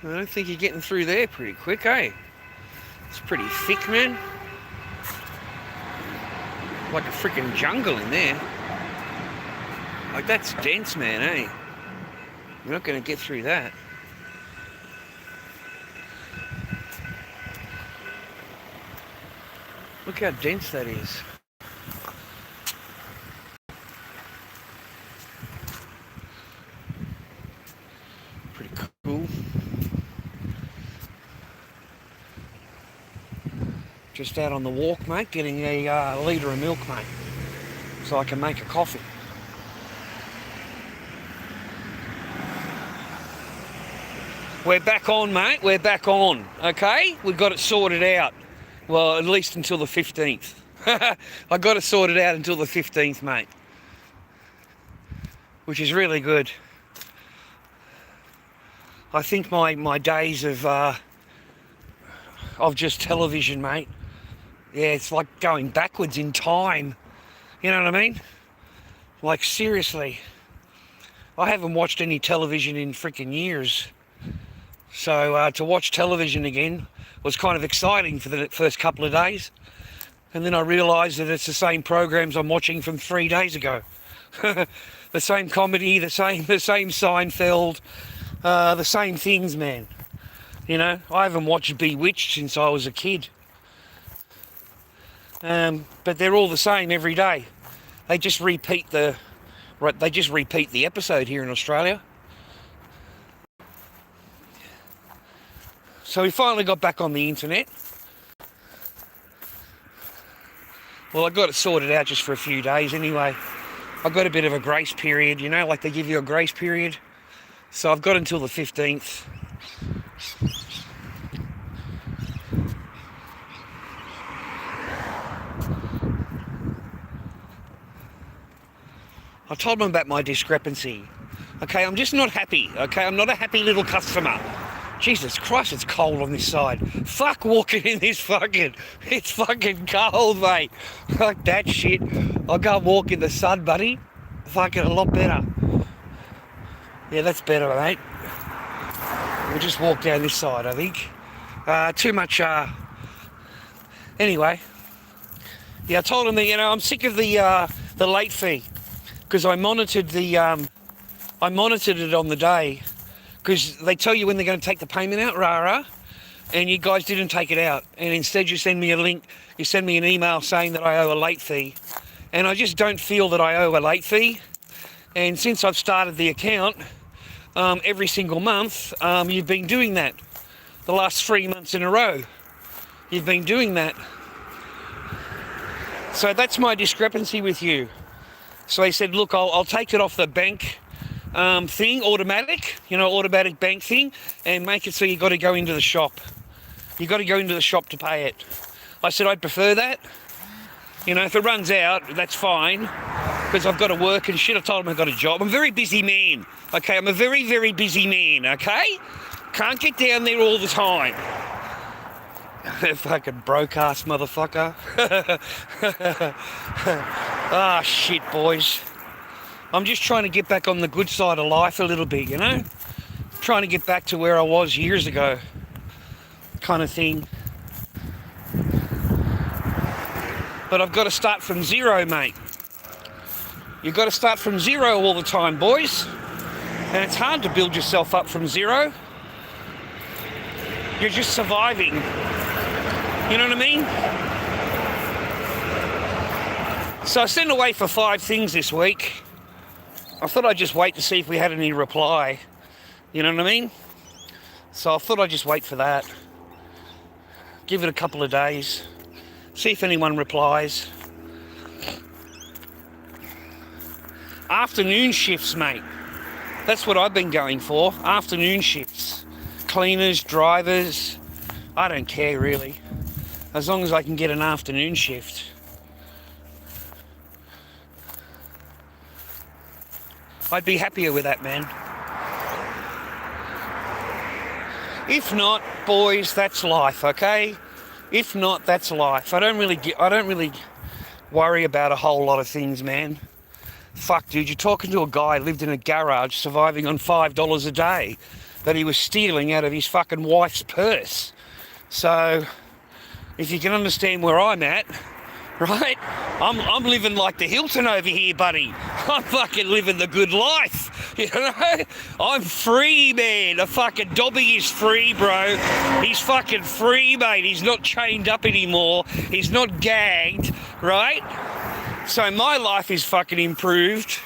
I don't think you're getting through there pretty quick, eh? It's pretty thick, man. Like a freaking jungle in there. Like, that's dense, man, eh? You're not going to get through that. Look how dense that is. Pretty cool. Just out on the walk, mate, getting a litre of milk, mate, so I can make a coffee. We're back on, mate. We're back on, okay? We've got it sorted out. Well, at least until the 15th. I got it sorted out until the 15th, mate. Which is really good. I think my days of just television, mate, yeah, it's like going backwards in time. You know what I mean? Like, seriously. I haven't watched any television in freaking years. So to watch television again was kind of exciting for the first couple of days. And then I realised that it's the same programs I'm watching from 3 days ago. The same comedy, the same Seinfeld, the same things, man. You know, I haven't watched Bewitched since I was a kid. But they're all the same every day. They just repeat the episode here in Australia. So we finally got back on the internet. Well, I got it sorted out just for a few days anyway. I got a bit of a grace period, you know, like they give you a grace period. So I've got until the 15th. I told them about my discrepancy. Okay, I'm just not happy. Okay, I'm not a happy little customer. Jesus Christ, it's cold on this side. Fuck walking in this fucking... It's fucking cold, mate. Like that shit. I'll go walk in the sun, buddy. Fucking a lot better. Yeah, that's better, mate. We'll just walk down this side, I think. Too much, Anyway. Yeah, I told him that, you know, I'm sick of the late fee. Because I monitored it on the day. Because they tell you when they're going to take the payment out, rah-rah, and you guys didn't take it out. And instead you send me a link, you send me an email saying that I owe a late fee. And I just don't feel that I owe a late fee. And since I've started the account, every single month, you've been doing that. The last 3 months in a row, you've been doing that. So that's my discrepancy with you. So they said, look, I'll take it off the bank thing, automatic bank thing, and make it so you got to go into the shop. You got to go into the shop to pay it. I said I'd prefer that. You know, if it runs out, that's fine, because I've got to work and shit. I told them I've got a job. I'm a very busy man. Okay, I'm a very, very busy man. Okay, can't get down there all the time. Fucking broke-ass motherfucker. Ah, shit, boys. I'm just trying to get back on the good side of life a little bit, you know? Trying to get back to where I was years ago, kind of thing. But I've got to start from zero, mate. You've got to start from zero all the time, boys. And it's hard to build yourself up from zero. You're just surviving. You know what I mean? So I sent away for 5 things this week. I thought I'd just wait to see if we had any reply. You know what I mean? So I thought I'd just wait for that. Give it a couple of days. See if anyone replies. Afternoon shifts, mate. That's what I've been going for. Afternoon shifts. Cleaners, drivers. I don't care, really. As long as I can get an afternoon shift. I'd be happier with that, man. If not, boys, that's life, okay? If not, that's life. I don't really worry about a whole lot of things, man. Fuck, dude, you're talking to a guy who lived in a garage surviving on $5 a day. that he was stealing out of his fucking wife's purse. So, if you can understand where I'm at, right? I'm living like the Hilton over here, buddy. I'm fucking living the good life, you know? I'm free, man. The fucking Dobby is free, bro. He's fucking free, mate. He's not chained up anymore. He's not gagged, right? So my life is fucking improved.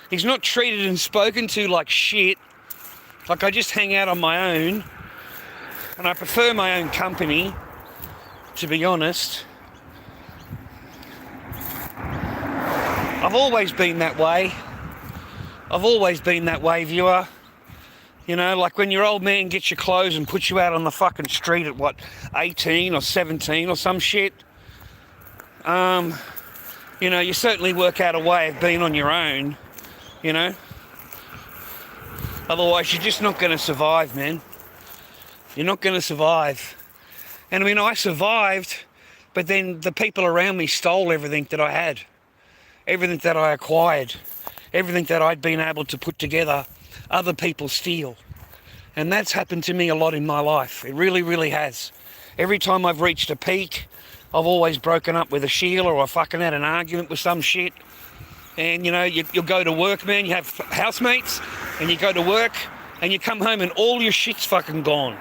He's not treated and spoken to like shit. Like, I just hang out on my own, and I prefer my own company, to be honest. I've always been that way. I've always been that way, viewer. You know, like when your old man gets your clothes and puts you out on the fucking street at, what, 18 or 17 or some shit. You know, you certainly work out a way of being on your own, you know. Otherwise, you're just not going to survive, man. You're not going to survive. And I mean, I survived, but then the people around me stole everything that I had. Everything that I acquired. Everything that I'd been able to put together, other people steal. And that's happened to me a lot in my life. It really, really has. Every time I've reached a peak, I've always broken up with a Sheila, or I fucking had an argument with some shit. And, you know, you'll go to work, man, you have housemates, and you go to work, and you come home and all your shit's fucking gone.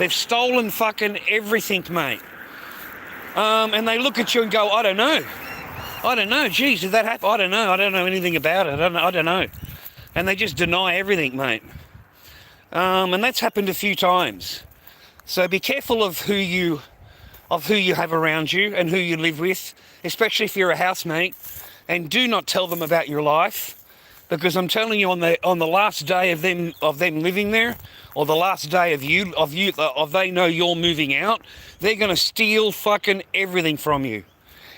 They've stolen fucking everything, mate. And they look at you and go, I don't know, geez, did that happen? I don't know anything about it, I don't know. And they just deny everything, mate. And that's happened a few times. So be careful of who you have around you and who you live with, especially if you're a housemate. And do not tell them about your life, because I'm telling you, on the last day of them living there, or the last day of they know you're moving out, they're gonna steal fucking everything from you.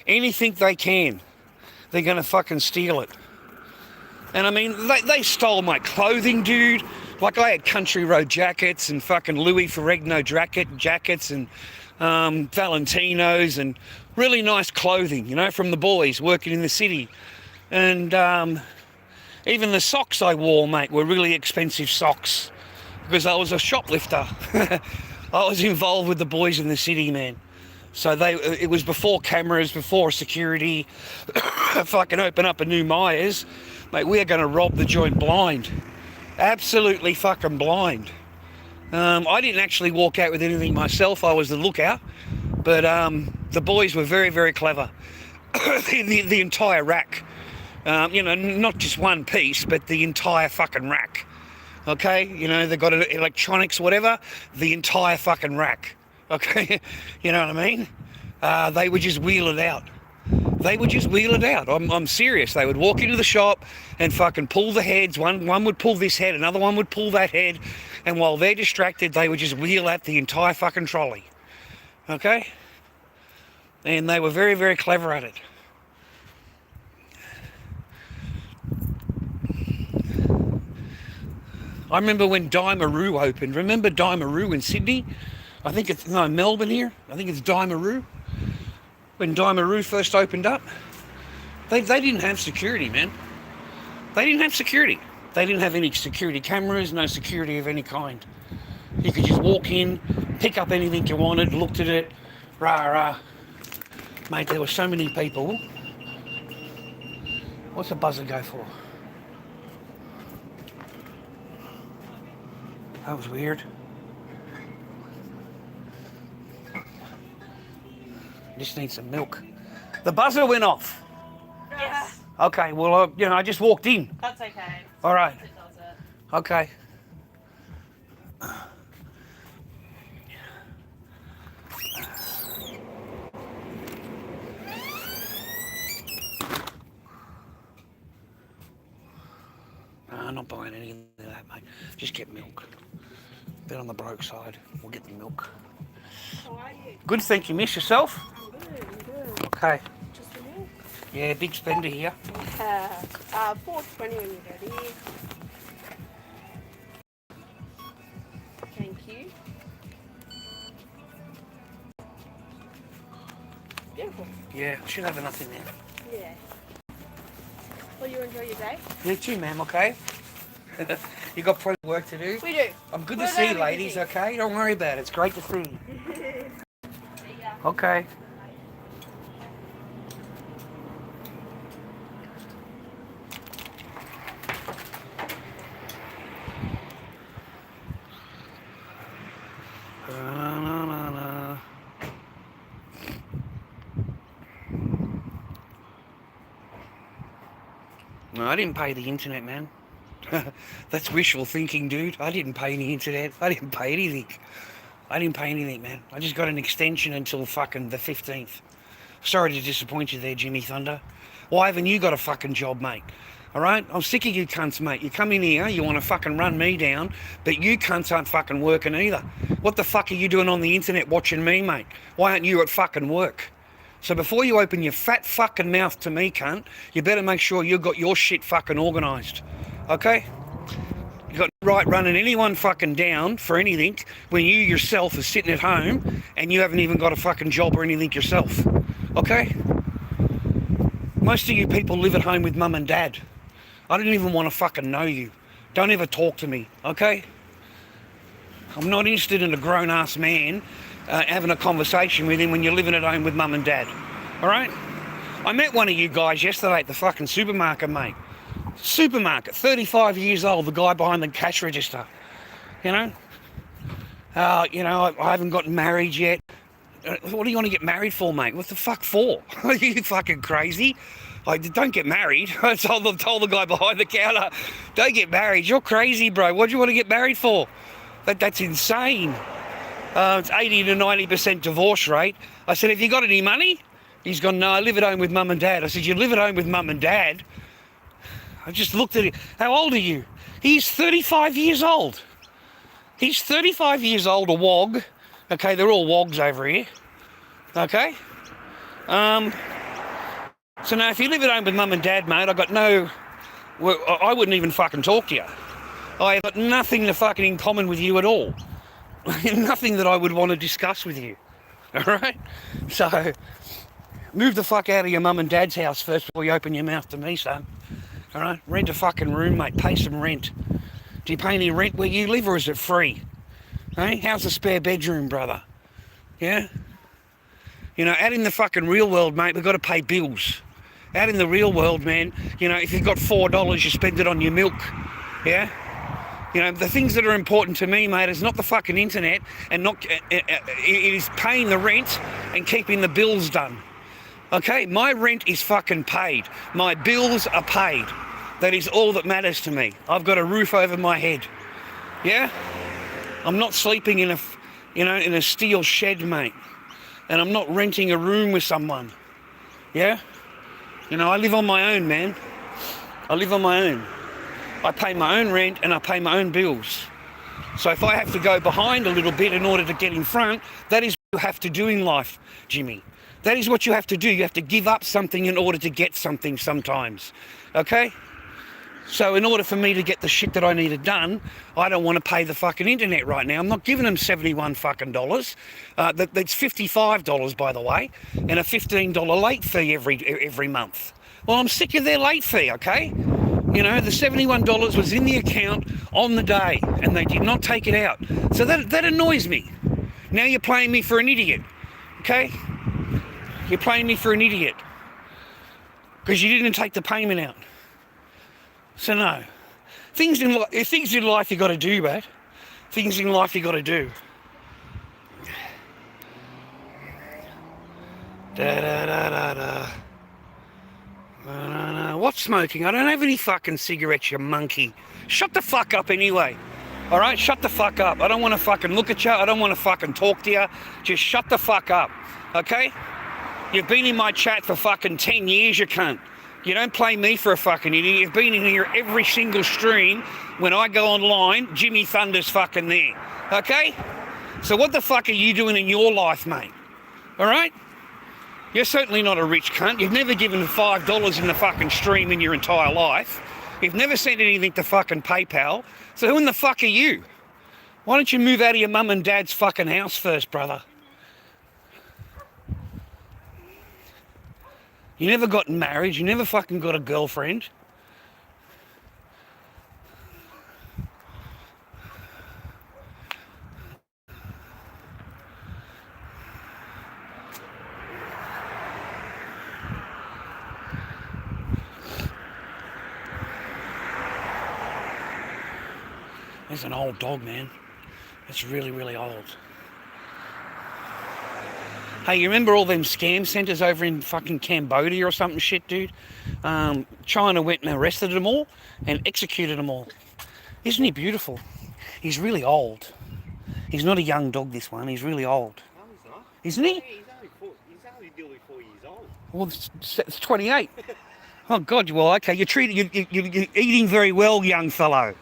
Anything they can, they're gonna fucking steal it. And I mean, they stole my clothing, dude. Like, I had Country Road jackets and fucking Louis Ferrigno jackets and Valentinos and really nice clothing, you know, from the boys working in the city. And even the socks I wore, mate, were really expensive socks, because I was a shoplifter. I was involved with the boys in the city, man. So it was before cameras, before security. Fucking open up a new Myers, mate, we are going to rob the joint blind. Absolutely fucking blind. I didn't actually walk out with anything myself. I was the lookout. But the boys were very, very clever. the entire rack. You know, not just one piece, but the entire fucking rack. Okay? You know, they've got electronics, whatever. The entire fucking rack. Okay? You know what I mean? They would just wheel it out. I'm serious. They would walk into the shop and fucking pull the heads. One would pull this head, another one would pull that head. And while they're distracted, they would just wheel out the entire fucking trolley. Okay? And they were very, very clever at it. I remember when Dymaroo opened. Remember Dymaroo in Sydney? I think it's, no, Melbourne here. I think it's Dymaroo. When Dymaroo first opened up, they didn't have security, man. They didn't have security. They didn't have any security cameras, no security of any kind. You could just walk in, pick up anything you wanted, looked at it, rah. Mate, there were so many people. What's the buzzer go for? That was weird. Just need some milk. The buzzer went off. Yeah. Okay, well, you know, I just walked in. That's okay. All right. It does it. Okay. No, I'm not buying any of that, mate. Just get milk. Bit on the broke side. We'll get the milk. How are you? Good, thank you, miss. Yourself? I'm good. Okay. Just a minute. Yeah, big spender here. $4.20 when you're ready. Thank you. Beautiful. Yeah, should have enough in there. Yeah. Well, you enjoy your day? You too, ma'am, okay? You got plenty of work to do? We do. I'm good to We're see you, very ladies, busy. okay? Don't worry about it. It's great to see you. See ya. Okay. No, I didn't pay the internet, man. That's wishful thinking, dude. I didn't pay any internet. I didn't pay anything. I didn't pay anything, man. I just got an extension until fucking the 15th. Sorry to disappoint you there, Jimmy Thunder. Why haven't you got a fucking job, mate? All right? I'm sick of you cunts, mate. You come in here, you want to fucking run me down, but you cunts aren't fucking working either. What the fuck are you doing on the internet watching me, mate? Why aren't you at fucking work? So before you open your fat fucking mouth to me, cunt, you better make sure you've got your shit fucking organised. Okay? You got no right running anyone fucking down for anything when you yourself are sitting at home and you haven't even got a fucking job or anything yourself. Okay? Most of you people live at home with mum and dad. I don't even want to fucking know you. Don't ever talk to me, okay? I'm not interested in a grown-ass man having a conversation with him when you're living at home with mum and dad, all right? I met one of you guys yesterday at the fucking supermarket, mate. Supermarket, 35 years old, the guy behind the cash register, you know? I haven't gotten married yet. What do you want to get married for, mate? What the fuck for? Are you fucking crazy? Like, don't get married. I told the guy behind the counter, don't get married. You're crazy, bro. What do you want to get married for? That's insane. It's 80 to 90% divorce rate. I said, have you got any money? He's gone, no, I live at home with mum and dad. I said, you live at home with mum and dad? I just looked at him. How old are you? He's 35 years old. He's 35 years old, a wog. Okay, they're all wogs over here. Okay? So now, if you live at home with mum and dad, mate, I wouldn't even fucking talk to you. I have got nothing to fucking in common with you at all. Nothing that I would want to discuss with you. Alright? So, move the fuck out of your mum and dad's house first before you open your mouth to me, son. Alright? Rent a fucking room, mate. Pay some rent. Do you pay any rent where you live, or is it free? Hey? How's the spare bedroom, brother? Yeah? You know, out in the fucking real world, mate, we've got to pay bills. Out in the real world, man, you know, if you've got $4, you spend it on your milk. Yeah? You know, the things that are important to me, mate, is not the fucking internet, and not it is paying the rent and keeping the bills done. Okay? My rent is fucking paid. My bills are paid. That is all that matters to me. I've got a roof over my head. Yeah? I'm not sleeping in a steel shed, mate. And I'm not renting a room with someone. Yeah? You know, I live on my own, man. I live on my own. I pay my own rent and I pay my own bills. So if I have to go behind a little bit in order to get in front, that is what you have to do in life, Jimmy. That is what you have to do. You have to give up something in order to get something sometimes. Okay? So in order for me to get the shit that I needed done, I don't want to pay the fucking internet right now. I'm not giving them $71 fucking dollars. That's $55, by the way, and a $15 late fee every month. Well, I'm sick of their late fee, okay? You know, the $71 was in the account on the day, and they did not take it out. So that annoys me. Now you're playing me for an idiot, okay? You're playing me for an idiot because you didn't take the payment out. So no, things in life you got to do, mate. Things in life you got to do. Da da da da da. What's smoking? I don't have any fucking cigarettes, you monkey. Shut the fuck up anyway. All right, shut the fuck up. I don't want to fucking look at you. I don't want to fucking talk to you. Just shut the fuck up, okay? You've been in my chat for fucking 10 years, you cunt. You don't play me for a fucking idiot. You've been in here every single stream. When I go online, Jimmy Thunder's fucking there. Okay? So what the fuck are you doing in your life, mate? Alright? You're certainly not a rich cunt. You've never given $5 in the fucking stream in your entire life. You've never sent anything to fucking PayPal. So who in the fuck are you? Why don't you move out of your mum and dad's fucking house first, brother? You never got married, you never fucking got a girlfriend. That's an old dog, man. It's really, really old. Hey, you remember all them scam centres over in fucking Cambodia or something shit, dude? China went and arrested them all and executed them all. Isn't he beautiful? He's really old. He's not a young dog, this one. He's really old. No, he's not. Isn't he? Yeah, he's only nearly 4 years old. Well, it's 28. Oh, God, well, okay. You're eating very well, young fellow.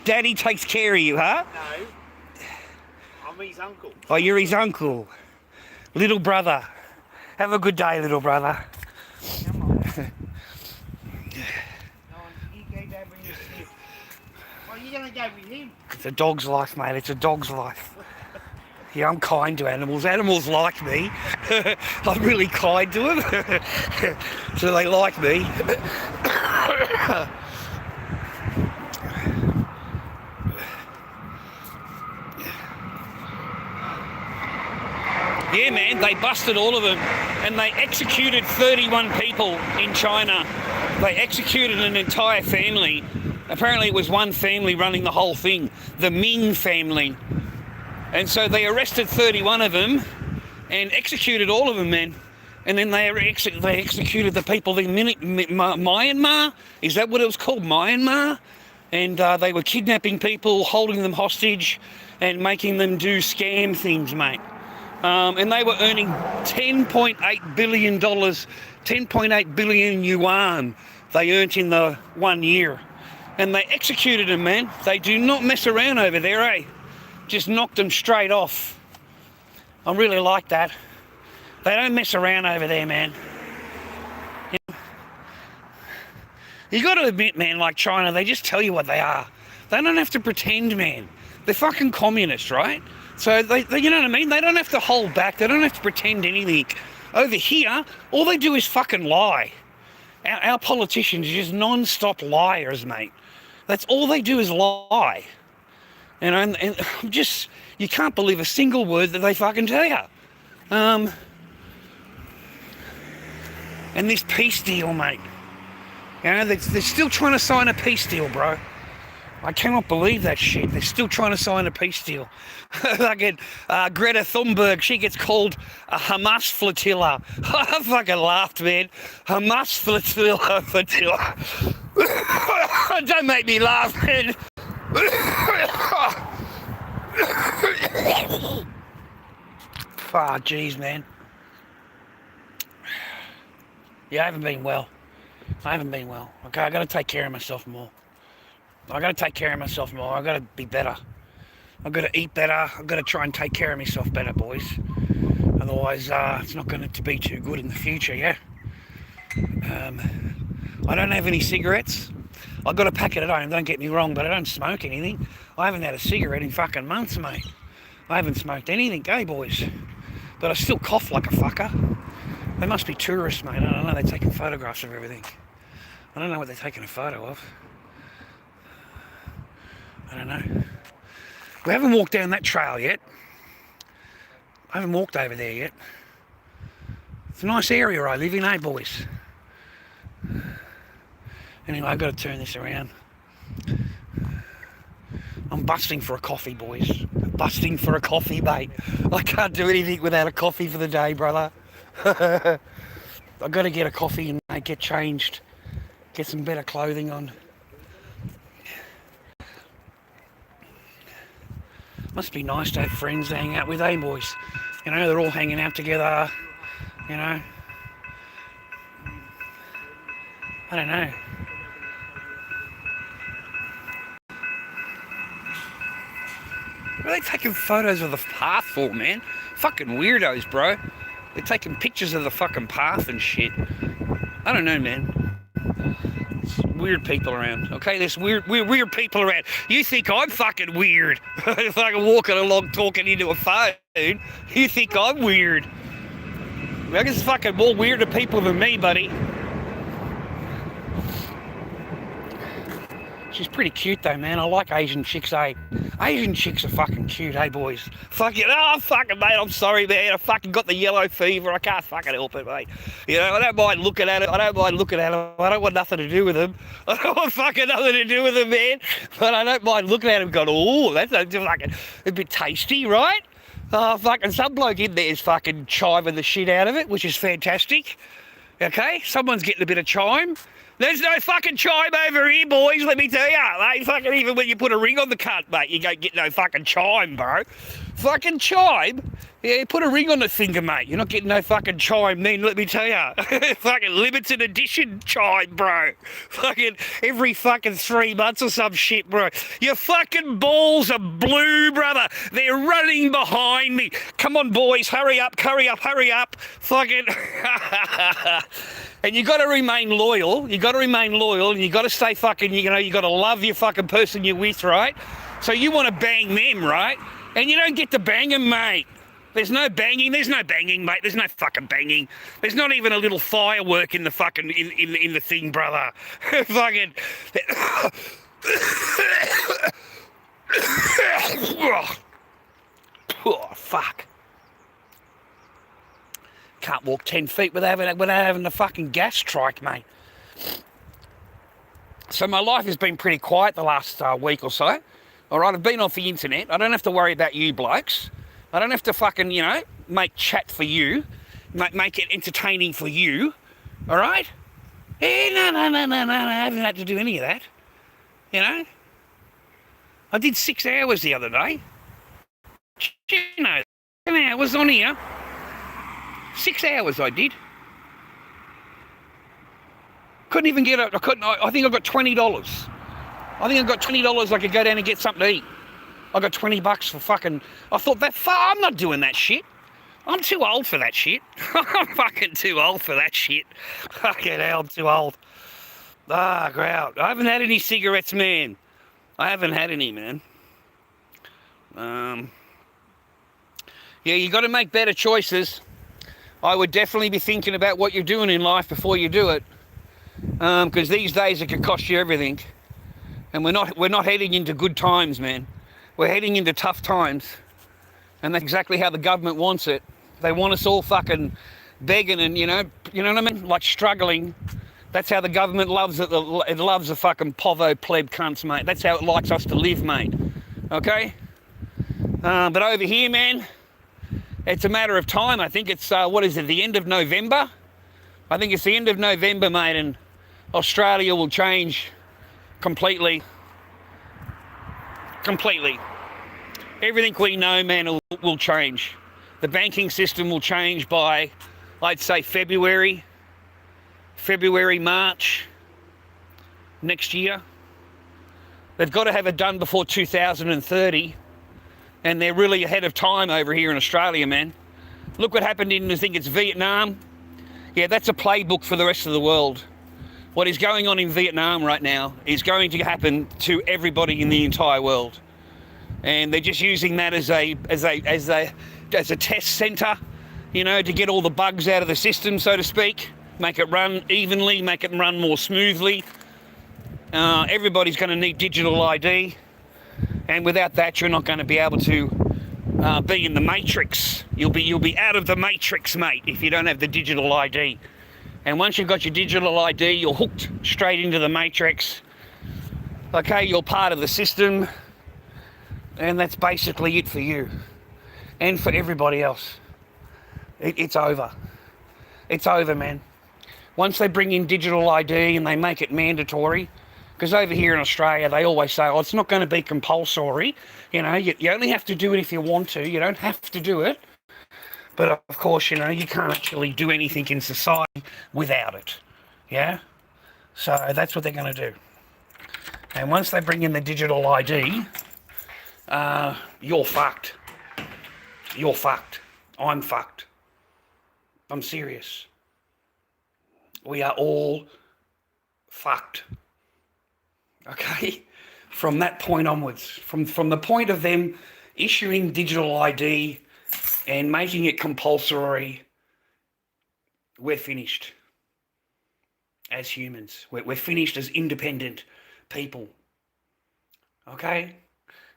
Daddy takes care of you, huh? No, I'm his uncle. Oh, you're his uncle. Little brother. Have a good day, little brother. Come on. Go on, you go Dad when you sleep. Well, you're going to go with him. It's a dog's life, mate. It's a dog's life. Yeah, I'm kind to animals. Animals like me. I'm really kind to them. So they like me. Yeah, man, they busted all of them and they executed 31 people in China. They executed an entire family. Apparently it was one family running the whole thing, the Ming family. And so they arrested 31 of them and executed all of them, man. And then they executed the people in Myanmar. Is that what it was called? Myanmar? And they were kidnapping people, holding them hostage and making them do scam things, mate. And they were earning $10.8 billion, 10.8 billion yuan they earned in the 1 year. And they executed them, man. They do not mess around over there, eh? Just knocked them straight off. I really like that. They don't mess around over there, man. You got to admit, man, like China, they just tell you what they are. They don't have to pretend, man. They're fucking communists, right? So, they you know what I mean? They don't have to hold back. They don't have to pretend anything. Over here, all they do is fucking lie. Our politicians are just non-stop liars, mate. That's all they do is lie. You know, and just, you can't believe a single word that they fucking tell you. And this peace deal, mate. You know, they're still trying to sign a peace deal, bro. I cannot believe that shit. They're still trying to sign a peace deal. Fucking Greta Thunberg, she gets called a Hamas flotilla. I fucking laughed, man. Hamas flotilla. Don't make me laugh, man. Ah, jeez, man. Yeah, I haven't been well. Okay, I got to take care of myself more. I got to be better. I've got to eat better. I've got to try and take care of myself better, boys. Otherwise, it's not going to be too good in the future, yeah? I don't have any cigarettes. I've got a packet at home, don't get me wrong, but I don't smoke anything. I haven't had a cigarette in fucking months, mate. I haven't smoked anything, boys? But I still cough like a fucker. They must be tourists, mate. I don't know. They're taking photographs of everything. I don't know what they're taking a photo of. I don't know. We haven't walked down that trail yet. I haven't walked over there yet. It's a nice area I live in, boys? Anyway, I've got to turn this around. I'm busting for a coffee, boys. Busting for a coffee, mate. I can't do anything without a coffee for the day, brother. I've got to get a coffee and get changed. Get some better clothing on. Must be nice to have friends to hang out with, boys? You know, they're all hanging out together, you know. I don't know. What are they taking photos of the path for, man? Fucking weirdos, bro. They're taking pictures of the fucking path and shit. I don't know, man. It's weird people around, okay? There's weird people around. You think I'm fucking weird? If I can walking along talking into a phone, you think I'm weird? I guess it's fucking more weirder people than me, buddy. She's pretty cute though, man. I like Asian chicks, eh? Asian chicks are fucking cute, hey boys? Fucking, mate, I'm sorry, man. I fucking got the yellow fever. I can't fucking help it, mate. You know, I don't mind looking at it. I don't want nothing to do with them. I don't want fucking nothing to do with them, man. But I don't mind looking at them going, oh, that's fucking a bit tasty, right? Oh, fucking some bloke in there is fucking chiming the shit out of it, which is fantastic. Okay, someone's getting a bit of chime. There's no fucking chime over here, boys, let me tell you. Mate, fucking even when you put a ring on the cunt, mate, you don't get no fucking chime, bro. Fucking chime? Yeah, put a ring on the finger, mate. You're not getting no fucking chime then, let me tell you. Fucking limited edition chime, bro. Fucking every fucking 3 months or some shit, bro. Your fucking balls are blue, brother. They're running behind me. Come on, boys, hurry up, hurry up, hurry up. Fucking... And you got to remain loyal. You got to remain loyal. And you got to stay fucking, you know, you got to love your fucking person you're with, right? So you want to bang them, right? And you don't get to bang them, mate. There's no banging. There's no banging, mate. There's no fucking banging. There's not even a little firework in the fucking in the thing, brother. Fucking. Oh, fuck. Can't walk 10 feet without having the fucking gas strike, mate. So my life has been pretty quiet the last week or so. All right, I've been off the internet. I don't have to worry about you blokes. I don't have to fucking, you know, make chat for you, make it entertaining for you. All right? No. I haven't had to do any of that. You know? I did 6 hours the other day. You know, 10 hours on here. 6 hours I did. Couldn't even get it. I think I got $20. I think I got $20 I could go down and get something to eat. I got $20 for fucking... I thought, I'm not doing that shit. I'm too old for that shit. I'm fucking too old for that shit. Fucking hell, I'm too old. Grout. I haven't had any cigarettes, man. I haven't had any, man. Yeah, you got to make better choices. I would definitely be thinking about what you're doing in life before you do it. Because these days it can cost you everything. And we're not heading into good times, man. We're heading into tough times. And that's exactly how the government wants it. They want us all fucking begging and, you know what I mean? Like struggling. That's how the government loves it. It loves the fucking povo pleb cunts, mate. That's how it likes us to live, mate. Okay? But over here, man, it's a matter of time. I think it's, the end of November? I think it's the end of November, mate, and Australia will change completely. Completely. Everything we know, man, will change. The banking system will change by, I'd say, February, March next year. They've got to have it done before 2030, and they're really ahead of time over here in Australia, man. Look what happened in, I think it's Vietnam. Yeah, that's a playbook for the rest of the world. What is going on in Vietnam right now is going to happen to everybody in the entire world. And they're just using that as a test centre, you know, to get all the bugs out of the system, so to speak, make it run evenly, make it run more smoothly. Everybody's going to need digital ID, and without that, you're not going to be able to be in the matrix. You'll be out of the matrix, mate, if you don't have the digital ID. And once you've got your digital ID, you're hooked straight into the matrix. Okay, you're part of the system, and that's basically it for you and for everybody else. It's over. It's over, man. Once they bring in digital ID and they make it mandatory, because over here in Australia, they always say, oh, it's not going to be compulsory. You know, you only have to do it if you want to. You don't have to do it. But of course, you know, you can't actually do anything in society without it. Yeah? So that's what they're going to do. And once they bring in the digital ID, you're fucked. You're fucked. I'm fucked. I'm serious. We are all fucked. Okay? From that point onwards, from the point of them issuing digital ID and making it compulsory, we're finished as humans. We're finished as independent people. Okay,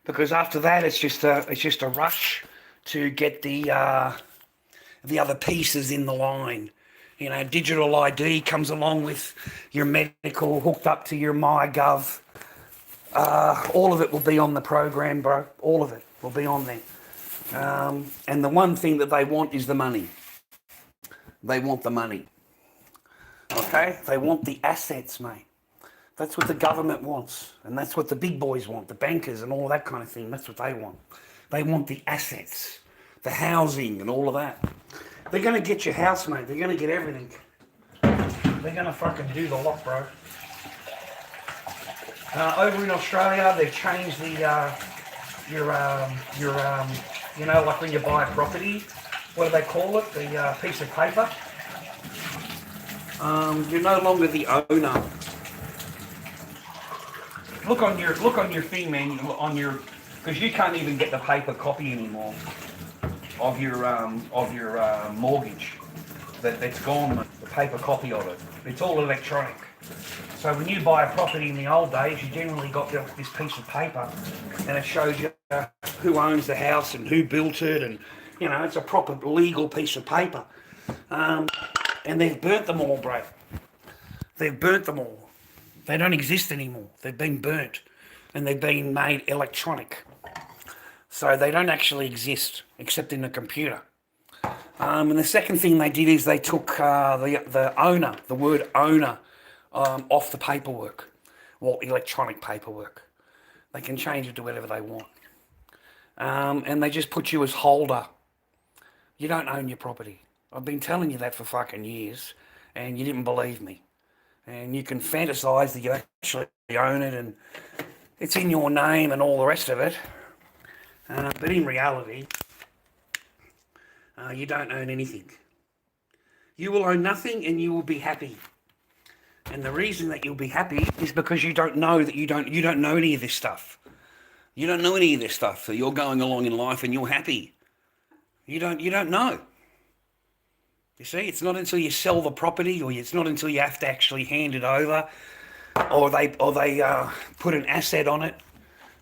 because after that it's just a rush to get the other pieces in the line. You know, digital ID comes along with your medical hooked up to your MyGov. All of it will be on the program, bro. All of it will be on there. And the one thing that they want is the money. They want the money. Okay? They want the assets, mate. That's what the government wants. And that's what the big boys want, the bankers and all that kind of thing. That's what they want. They want the assets, the housing and all of that. They're going to get your house, mate. They're going to get everything. They're going to fucking do the lot, bro. Over in Australia, they've changed the, you know, like when you buy a property, what do they call it? The piece of paper. You're no longer the owner. Look on your thing, man. On your, because you can't even get the paper copy anymore of your mortgage. That's gone, mate. The paper copy of it. It's all electronic. So when you buy a property in the old days, you generally got this piece of paper, and it shows you who owns the house and who built it, and you know it's a proper legal piece of paper. And they've burnt them all, bro. They've burnt them all. They don't exist anymore. They've been burnt, and they've been made electronic. So they don't actually exist except in the computer. And the second thing they did is they took the owner, the word owner, off the paperwork, well, electronic paperwork. They can change it to whatever they want. And they just put you as holder. You don't own your property. I've been telling you that for fucking years, and you didn't believe me. And you can fantasize that you actually own it, and it's in your name and all the rest of it. But in reality, you don't own anything. You will own nothing, and you will be happy. And the reason that you'll be happy is because you don't know that you don't know any of this stuff. You don't know any of this stuff. So you're going along in life and you're happy. You don't know. You see, it's not until you sell the property, or it's not until you have to actually hand it over, or they put an asset on it.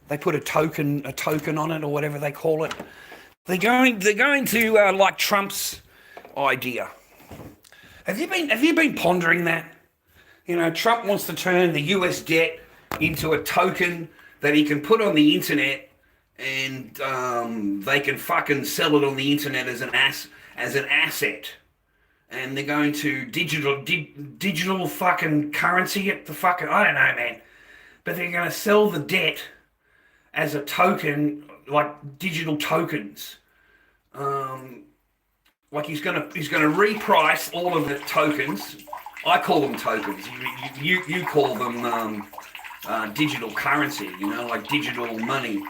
They put a token on it, or whatever they call it. They're going to like Trump's idea. Have you been pondering that? You know, Trump wants to turn the US debt into a token that he can put on the internet, and they can fucking sell it on the internet as an asset. And they're going to digital fucking currency it. The fucking, I don't know, man. But they're going to sell the debt as a token, like digital tokens. Like he's going to reprice all of the tokens. I call them tokens. You call them digital currency. You know, like digital money.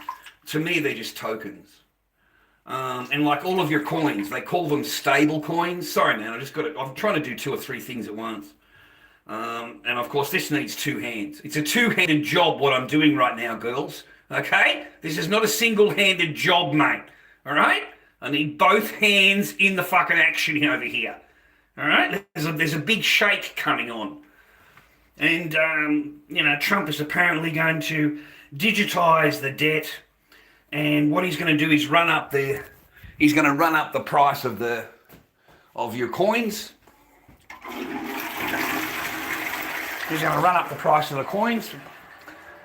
To me, they're just tokens. And like all of your coins, they call them stable coins. Sorry, man, I'm trying to do 2 or 3 things at once. And of course, this needs 2 hands. It's a 2-handed job, what I'm doing right now, girls. Okay? This is not a single-handed job, mate. All right? I need both hands in the fucking action over here. All right? There's a big shake coming on. And, you know, Trump is apparently going to digitize the debt. And what he's going to do is run up the price of your coins. He's going to run up the price of the coins.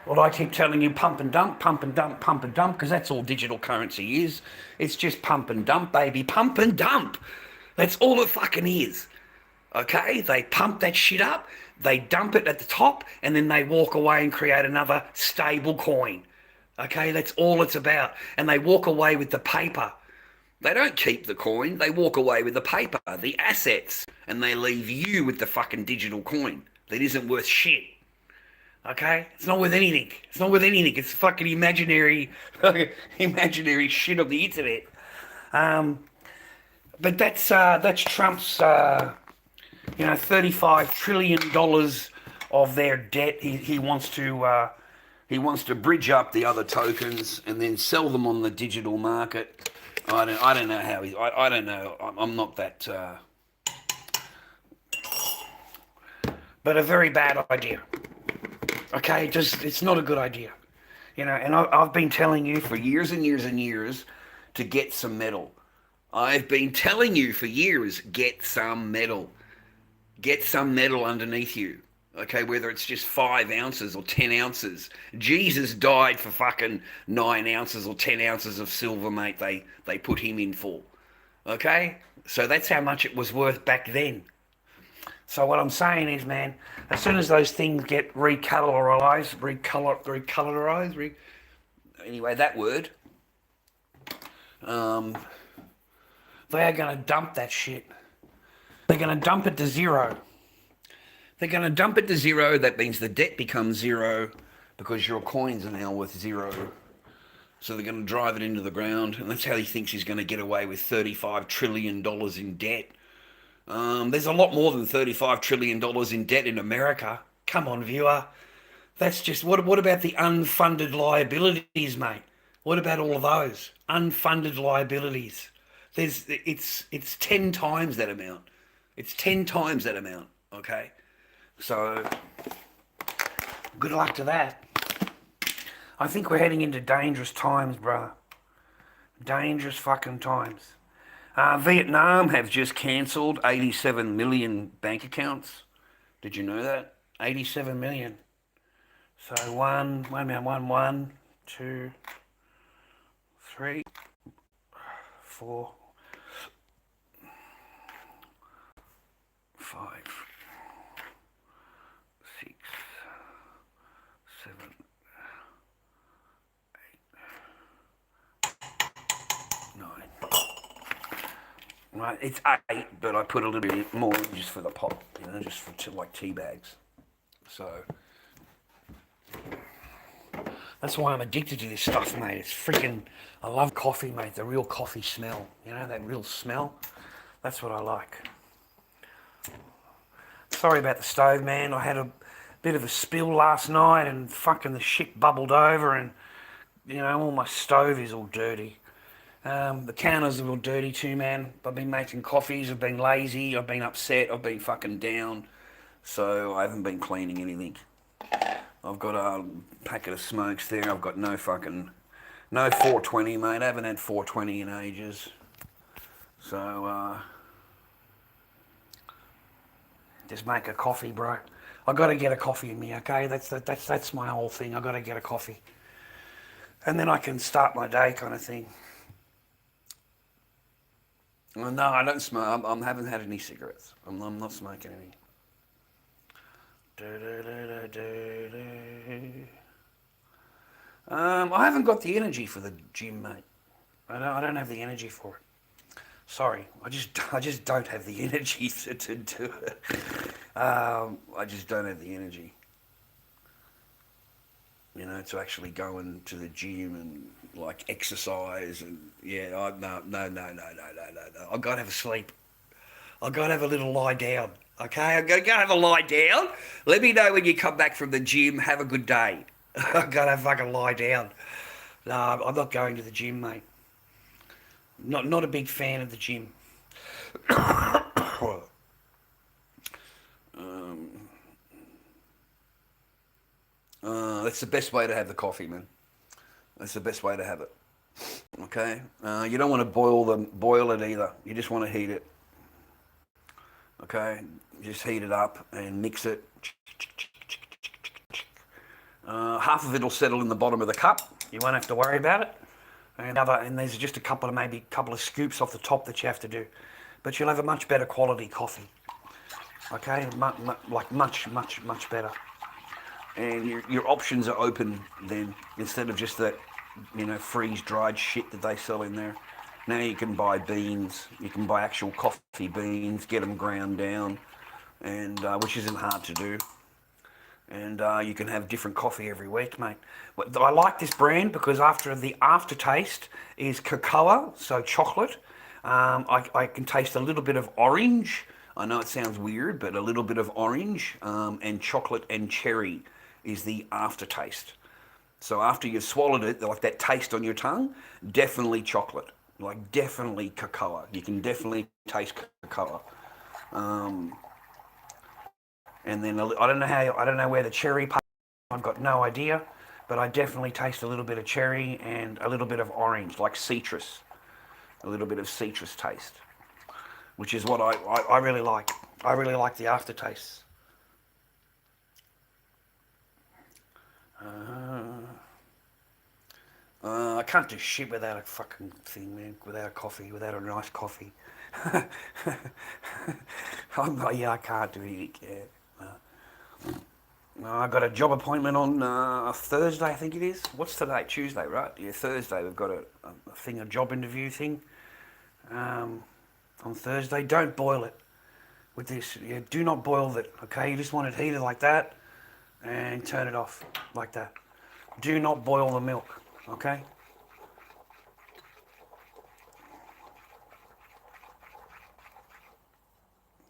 Well, I keep telling you, pump and dump, pump and dump, pump and dump, because that's all digital currency is. It's just pump and dump, baby, pump and dump. That's all it fucking is. Okay? They pump that shit up, they dump it at the top, and then they walk away and create another stable coin. Okay, that's all it's about. And they walk away with the paper. They don't keep the coin. They walk away with the paper, the assets. And they leave you with the fucking digital coin that isn't worth shit. Okay? It's not worth anything. It's not worth anything. It's fucking imaginary shit of the internet. But that's Trump's, $35 trillion of their debt. He wants to bridge up the other tokens and then sell them on the digital market. I don't know how I don't know. I'm not that. But a very bad idea. Okay, it's not a good idea. You know, and I've been telling you for years and years and years to get some metal. I've been telling you for years, get some metal. Get some metal underneath you. Okay, whether it's just 5 ounces or 10 ounces. Jesus died for fucking 9 ounces or 10 ounces of silver, mate. They put him in for. Okay? So that's how much it was worth back then. So what I'm saying is, man, as soon as those things get anyway, that word, they are going to dump that shit. They're going to dump it to zero. They're going to dump it to zero. That means the debt becomes zero because your coins are now worth zero. So they're going to drive it into the ground, and that's how he thinks he's going to get away with $35 trillion in debt. There's a lot more than $35 trillion in debt in America. Come on, viewer. That's just, what about the unfunded liabilities, mate? What about all of those unfunded liabilities? It's 10 times that amount. It's 10 times that amount, okay? So, good luck to that. I think we're heading into dangerous times, brother. Dangerous fucking times. Vietnam have just cancelled 87 million bank accounts. Did you know that? 87 million. So one, 2, 3, 4, 5, 6, 7, 8, 9. Right, it's 8, but I put a little bit more just for the pop, you know, just for like tea bags. So that's why I'm addicted to this stuff, mate. It's freaking, I love coffee, mate. The real coffee smell, you know, that real smell. That's what I like. Sorry about the stove, man. I had a bit of a spill last night and fucking the shit bubbled over and, you know, all my stove is all dirty. The counters are all dirty too, man. I've been making coffees, I've been lazy, I've been upset, I've been fucking down. So I haven't been cleaning anything. I've got a packet of smokes there. I've got no 420, mate. I haven't had 420 in ages. So, just make a coffee, bro. I got to get a coffee in me, okay? That's my whole thing. I got to get a coffee, and then I can start my day, kind of thing. Well, no, I don't smoke. I haven't had any cigarettes. I'm not smoking any. I haven't got the energy for the gym, mate. I don't have the energy for it. Sorry, I just don't have the energy to do it. I just don't have the energy, you know, to actually go into the gym and like exercise and yeah. No. I gotta have a sleep. I gotta have a little lie down. Okay, I'm gonna go have a lie down. Let me know when you come back from the gym. Have a good day. I gotta fucking lie down. No, I'm not going to the gym, mate. Not a big fan of the gym. That's the best way to have the coffee, man. That's the best way to have it. Okay, you don't want to boil it either. You just want to heat it. Okay, just heat it up and mix it. Half of it will settle in the bottom of the cup. You won't have to worry about it. And there's just a couple of scoops off the top that you have to do. But you'll have a much better quality coffee. Okay, like much better. And your options are open then, instead of just that, you know, freeze-dried shit that they sell in there. Now you can buy beans. You can buy actual coffee beans, get them ground down, and which isn't hard to do. And you can have different coffee every week, mate. I like this brand because after the aftertaste is cocoa, so chocolate. I can taste a little bit of orange. I know it sounds weird, but a little bit of orange and chocolate and cherry is the aftertaste. So after you've swallowed it, like that taste on your tongue, definitely chocolate. Like definitely cocoa. You can definitely taste cocoa. And then I don't know where the cherry part. I've got no idea, but I definitely taste a little bit of cherry and a little bit of orange, like citrus, a little bit of citrus taste, which is what I really like. I really like the aftertaste. I can't do shit without a fucking thing, man. Without a coffee, without a nice coffee. Yeah, I can't do anything. Yeah. No, I got a job appointment on Thursday, I think it is. What's today? Tuesday, right? Yeah, Thursday. We've got a job interview thing on Thursday. Don't boil it with this. Yeah, do not boil it, okay? You just want it heated like that and turn it off like that. Do not boil the milk, okay?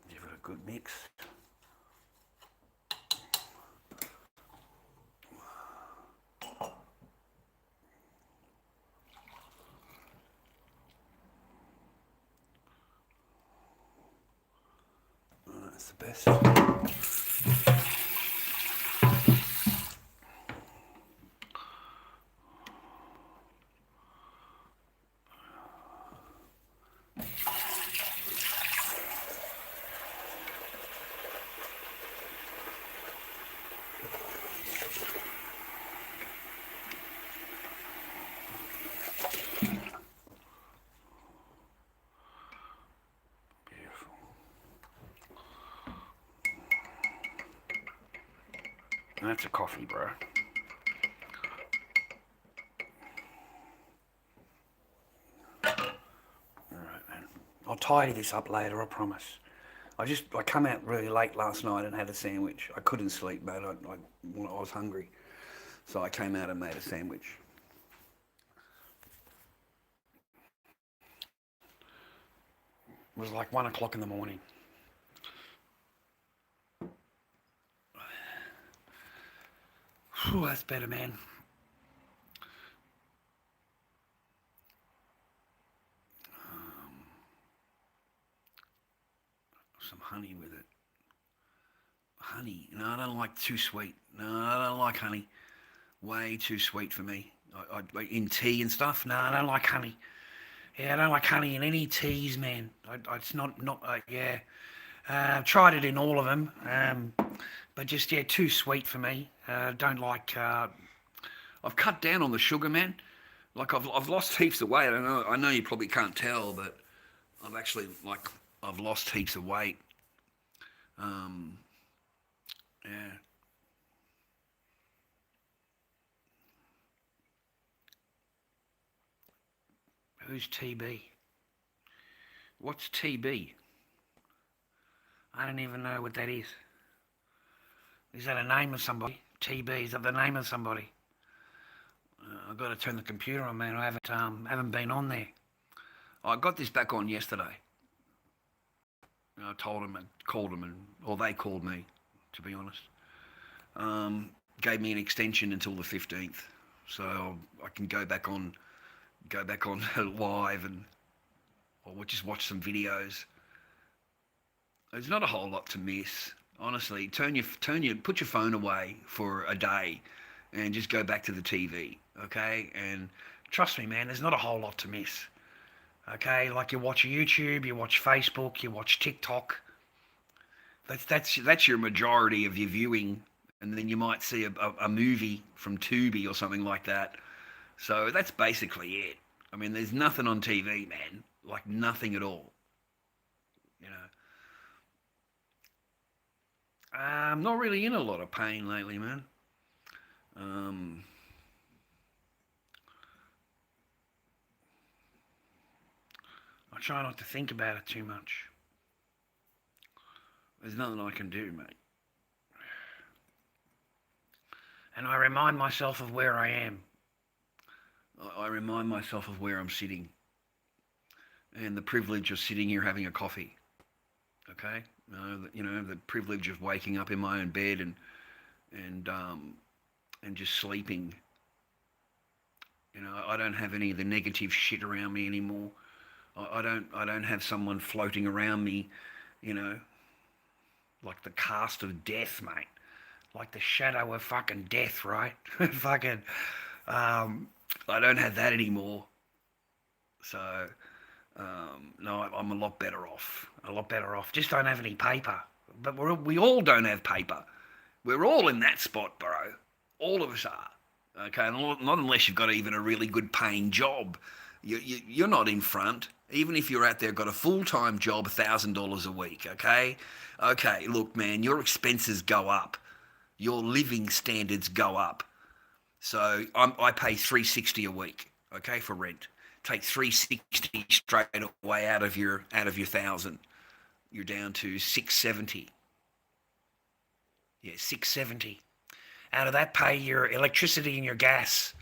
Give it a good mix. That's the best. That's a coffee, bro. Alright, man. I'll tidy this up later, I promise. I come out really late last night and had a sandwich. I couldn't sleep, mate. I was hungry. So I came out and made a sandwich. It was like 1 o'clock in the morning. Whew, that's better, man. Some honey with it. Honey. No, I don't like too sweet. No, I don't like honey. Way too sweet for me. In tea and stuff. No, I don't like honey. Yeah, I don't like honey in any teas, man. It's not yeah. I've tried it in all of them, but just, yeah, too sweet for me. Don't like. I've cut down on the sugar, man. Like I've lost heaps of weight. I know you probably can't tell, but I've lost heaps of weight. Um, yeah. Who's TB? What's TB? I don't even know what that is. Is that a name of somebody? TB, is that the name of somebody? I've got to turn the computer on, man. I haven't been on there. I got this back on yesterday. I told them and called them, or they called me, to be honest. Gave me an extension until the 15th, so I can go back on live or just watch some videos. There's not a whole lot to miss, honestly. Put your phone away for a day, and just go back to the TV, okay? And trust me, man, there's not a whole lot to miss. Okay, like you watch YouTube, you watch Facebook, you watch TikTok. That's your majority of your viewing, and then you might see a movie from Tubi or something like that. So that's basically it. I mean, there's nothing on TV, man. Like nothing at all. You know. I'm not really in a lot of pain lately, man. I try not to think about it too much. There's nothing I can do, mate. And I remind myself of where I am. I remind myself of where I'm sitting. And the privilege of sitting here having a coffee. Okay? The privilege of waking up in my own bed and just sleeping. I don't have any of the negative shit around me anymore. I don't have someone floating around me, like the cast of death, mate. like the shadow of fucking death, right? Fucking, I don't have that anymore. So, no, I'm a lot better off. A lot better off. Just don't have any paper. But we all don't have paper. We're all in that spot, bro. All of us are. Okay, not unless you've got even a really good paying job. You're not in front. Even if you're out there, got a full-time job, $1,000 a week, okay? Okay, look, man, your expenses go up. Your living standards go up. So I pay $360 a week, okay, for rent. Take $360 straight away out of your 1,000. You're down to $670. Yeah, $670. Out of that, pay your electricity and your gas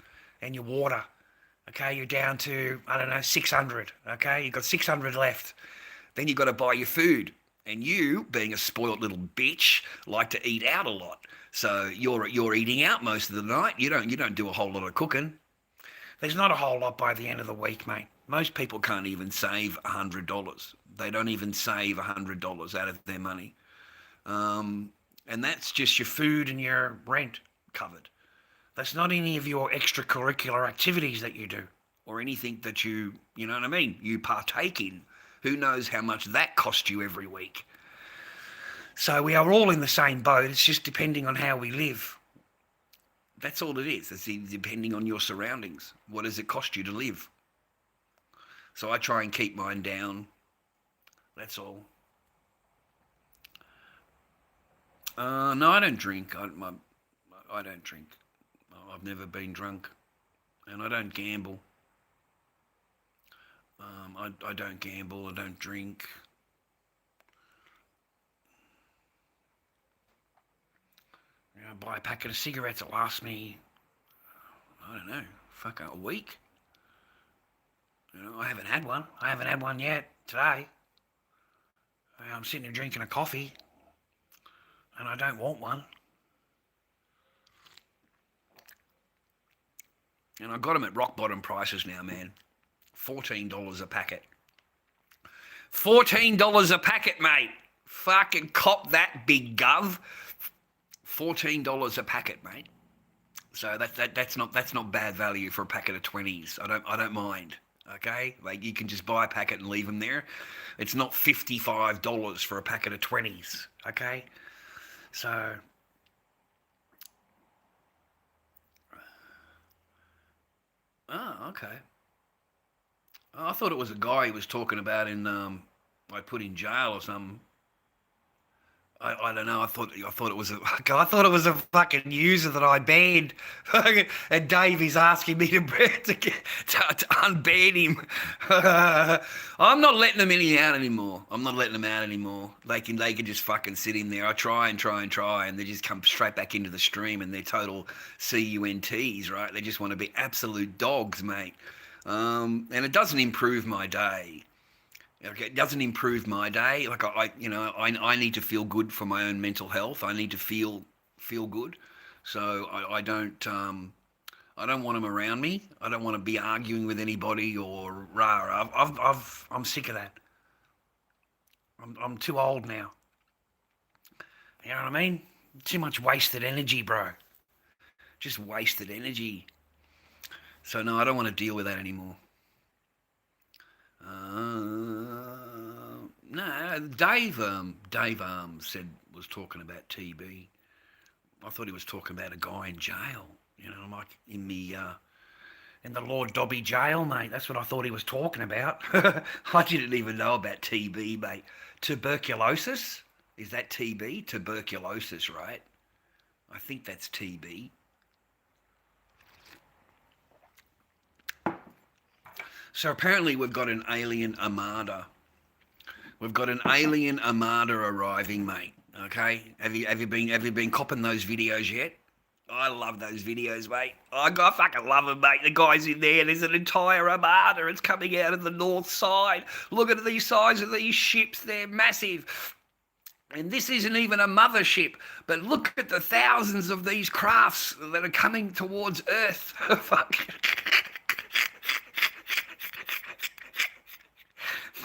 and your water. Okay, you're down to, I don't know, 600. Okay, you've got 600 left. Then you've got to buy your food. And you, being a spoilt little bitch, like to eat out a lot. So you're eating out most of the night. You don't do a whole lot of cooking. There's not a whole lot by the end of the week, mate. Most people can't even save $100. They don't even save $100 out of their money. And that's just your food and your rent covered. That's not any of your extracurricular activities that you do or anything that you know what I mean, you partake in. Who knows how much that costs you every week. So we are all in the same boat. It's just depending on how we live. That's all it is. It's depending on your surroundings. What does it cost you to live? So I try and keep mine down. That's all. No, I don't drink. I don't drink. I've never been drunk, and I don't gamble. I don't gamble. I don't drink. I buy a packet of cigarettes that last me, I don't know, fucking a week. I haven't had one. I haven't had one yet today. I'm sitting here drinking a coffee, and I don't want one. And I got them at rock bottom prices now, man. $14 a packet. $14 a packet, mate. Fucking cop that, big gov. $14 a packet, mate. So that's not bad value for a packet of 20s. I don't mind. Okay, like you can just buy a packet and leave them there. It's not $55 for a packet of 20s. Okay, so. Oh, okay. Oh, I thought it was a guy he was talking about in like put in jail or something. I don't know. I thought it was a fucking user that I banned, and Davey's asking me to unban him. I'm not letting them out anymore. I'm not letting them out anymore. They can just fucking sit in there. I try, and they just come straight back into the stream, and they're total CUNTs, right? They just want to be absolute dogs, mate. And it doesn't improve my day. Okay, it doesn't improve my day. Like I need to feel good for my own mental health. I need to feel good. So I don't want them around me. I don't want to be arguing with anybody or rah. I'm sick of that. I'm too old now. You know what I mean? Too much wasted energy, bro. Just wasted energy. So no, I don't want to deal with that anymore. No, Dave said was talking about TB. I thought he was talking about a guy in jail. I'm like in the Lord Dobby jail, mate. That's what I thought he was talking about. I didn't even know about TB, mate. Tuberculosis? Is that TB? Tuberculosis, right? I think that's TB. So apparently we've got an alien armada. We've got an alien armada arriving, mate. Okay? Have you been copping those videos yet? I love those videos, mate. I fucking love them, mate. The guy's in there. There's an entire armada. It's coming out of the north side. Look at the size of these ships. They're massive. And this isn't even a mothership. But look at the thousands of these crafts that are coming towards Earth. Fuck.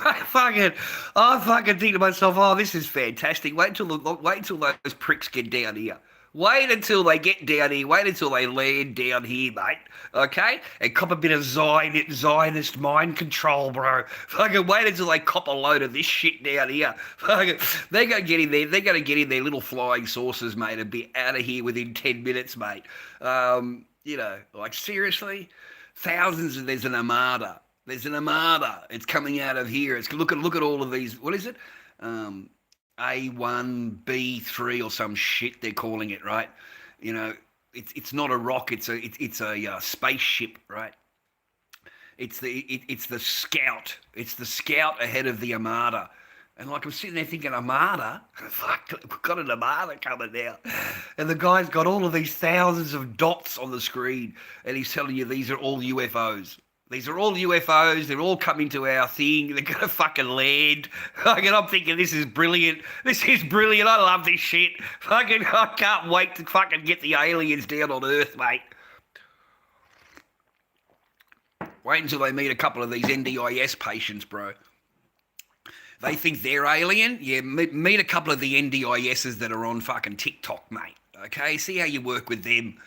I fucking think to myself, oh, this is fantastic. Wait till those pricks get down here. Wait until they get down here. Wait until they land down here, mate. Okay? And cop a bit of Zionist mind control, bro. Fucking wait until they cop a load of this shit down here. Fucking, they're going to get in there. They're going to get in their little flying saucers, mate, and be out of here within 10 minutes, mate. You know, like seriously? Thousands of, there's an armada. There's an armada. It's coming out of here. It's look at all of these. What is it? A1, B3 or some shit they're calling it, right? You know, it's not a rock, it's a spaceship, right? It's the scout. It's the scout ahead of the armada. And like I'm sitting there thinking, armada? Fuck, we've got an armada coming now. And the guy's got all of these thousands of dots on the screen and he's telling you these are all UFOs. These are all UFOs. They're all coming to our thing. They're going to fucking land. Fucking, I'm thinking, this is brilliant. This is brilliant. I love this shit. Fucking, I can't wait to fucking get the aliens down on Earth, mate. Wait until they meet a couple of these NDIS patients, bro. They think they're alien? Yeah, meet a couple of the NDISs that are on fucking TikTok, mate. Okay, see how you work with them.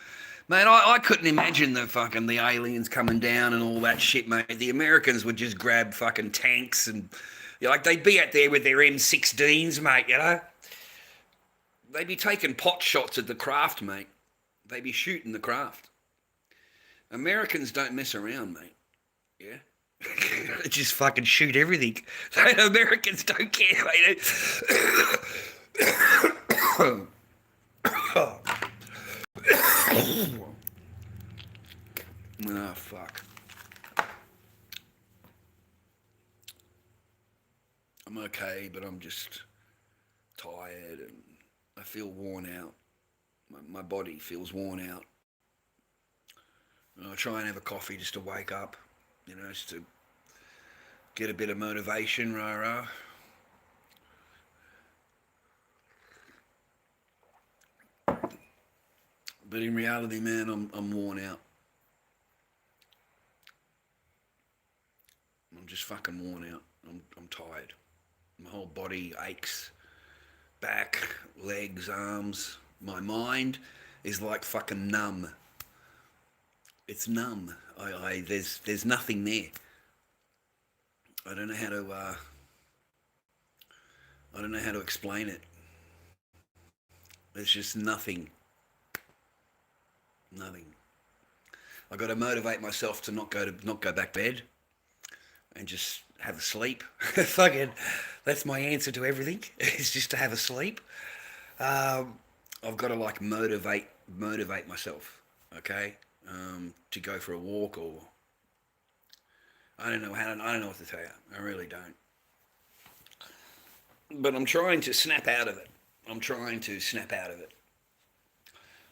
Mate, I couldn't imagine the aliens coming down and all that shit, mate. The Americans would just grab fucking tanks and, you know, like they'd be out there with their M16s, mate, you know. They'd be taking pot shots at the craft, mate. They'd be shooting the craft. Americans don't mess around, mate. Yeah? They just fucking shoot everything. Americans don't care, mate. Oh, fuck. I'm okay, but I'm just tired and I feel worn out. My body feels worn out. And I try and have a coffee just to wake up, you know, just to get a bit of motivation, rah-rah. But in reality, man, I'm worn out. I'm just fucking worn out. I'm tired. My whole body aches. Back, legs, arms. My mind is like fucking numb. It's numb. There's nothing there. I don't know how to explain it. There's just nothing. Nothing. I got to motivate myself to not go back bed and just have a sleep. Fucking, that's my answer to everything. Is just to have a sleep. I've got to like motivate myself. Okay, to go for a walk or I don't know what to tell you. I really don't. But I'm trying to snap out of it.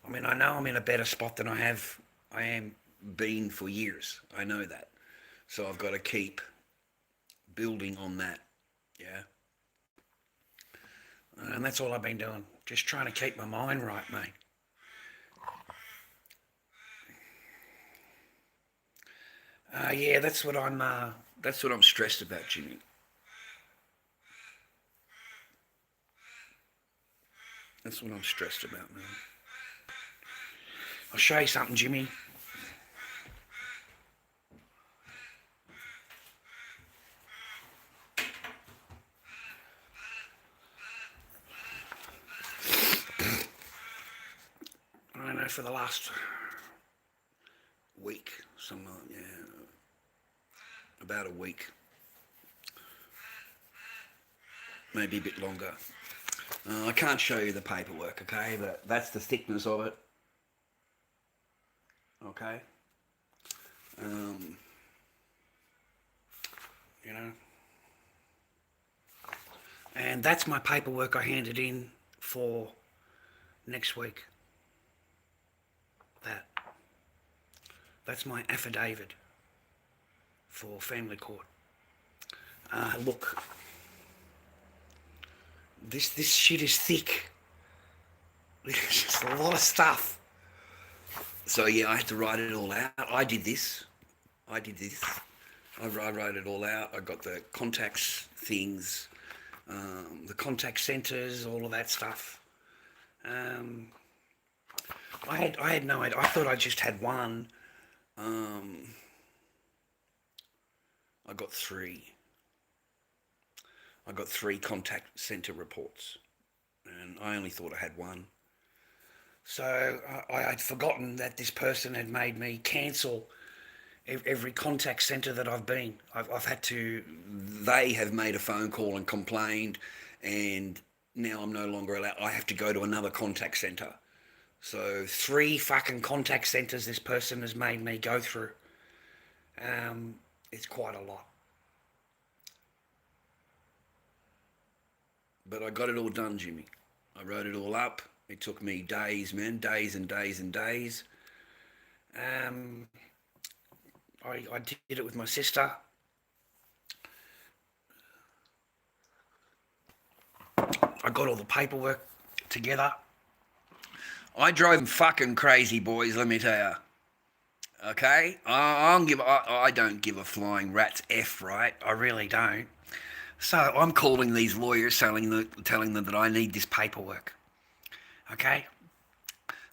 I mean, I know I'm in a better spot than I am been for years. I know that. So I've got to keep building on that. Yeah. And that's all I've been doing. Just trying to keep my mind right, mate. Yeah, that's what I'm stressed about, Jimmy. That's what I'm stressed about, man. I'll show you something, Jimmy. I don't know, for the last week, about a week, maybe a bit longer. I can't show you the paperwork, okay, but that's the thickness of it. Okay, you know, and that's my paperwork I handed in for next week. That's my affidavit for family court. Look, this shit is thick. There's just a lot of stuff. So yeah, I had to write it all out. I did this. I wrote it all out. I got the contacts things, the contact centres, all of that stuff. I had no idea. I thought I just had one. I got three. I got three contact centre reports, and I only thought I had one. So I had forgotten that this person had made me cancel every contact centre that I've been. I've had to. They have made a phone call and complained, and now I'm no longer allowed. I have to go to another contact centre. So 3 fucking contact centres this person has made me go through. It's quite a lot. But I got it all done, Jimmy. I wrote it all up. It took me days, man, days and days and days. I did it with my sister. I got all the paperwork together. I drove them fucking crazy, boys, let me tell you. Okay? I don't give a flying rat's F, right? I really don't. So I'm calling these lawyers, telling them that I need this paperwork. Okay?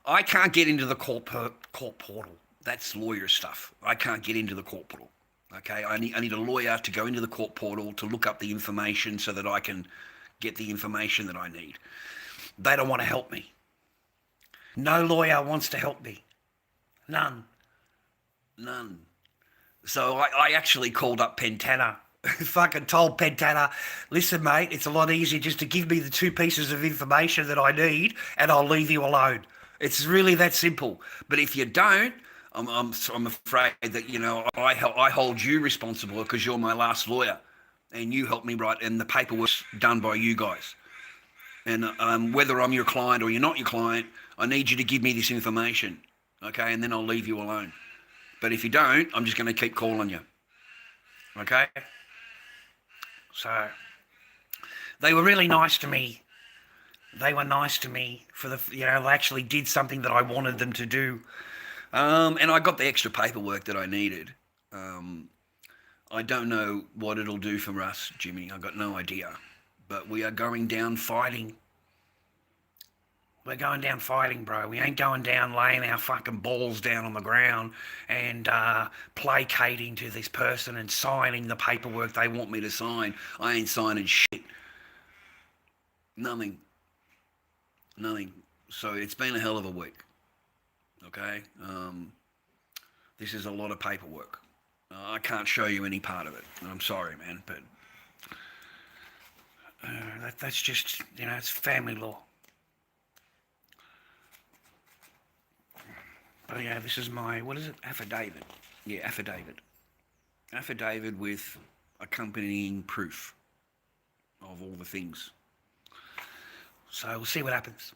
I can't get into the court portal. That's lawyer stuff. I can't get into the court portal. Okay? I need a lawyer to go into the court portal to look up the information so that I can get the information that I need. They don't want to help me. No lawyer wants to help me. None. So I actually called up Pentana. Fucking told Pentana, listen, mate, it's a lot easier just to give me the 2 pieces of information that I need and I'll leave you alone. It's really that simple. But if you don't, I'm afraid that, you know, I hold you responsible because you're my last lawyer and you helped me write, and the paperwork's done by you guys. And whether I'm your client or you're not your client, I need you to give me this information, okay? And then I'll leave you alone. But if you don't, I'm just going to keep calling you, okay? So they were really nice to me. They were nice to me for the, you know, they actually did something that I wanted them to do. And I got the extra paperwork that I needed. I don't know what it'll do for us, Jimmy. I've got no idea. But we are going down fighting. We're going down fighting, bro. We ain't going down laying our fucking balls down on the ground and placating to this person and signing the paperwork they want me to sign. I ain't signing shit. Nothing. So it's been a hell of a week. Okay? This is a lot of paperwork. I can't show you any part of it. I'm sorry, man, but that's just, you know, it's family law. Oh yeah, this is my, what is it? Affidavit. Yeah, affidavit. Affidavit with accompanying proof of all the things. So we'll see what happens.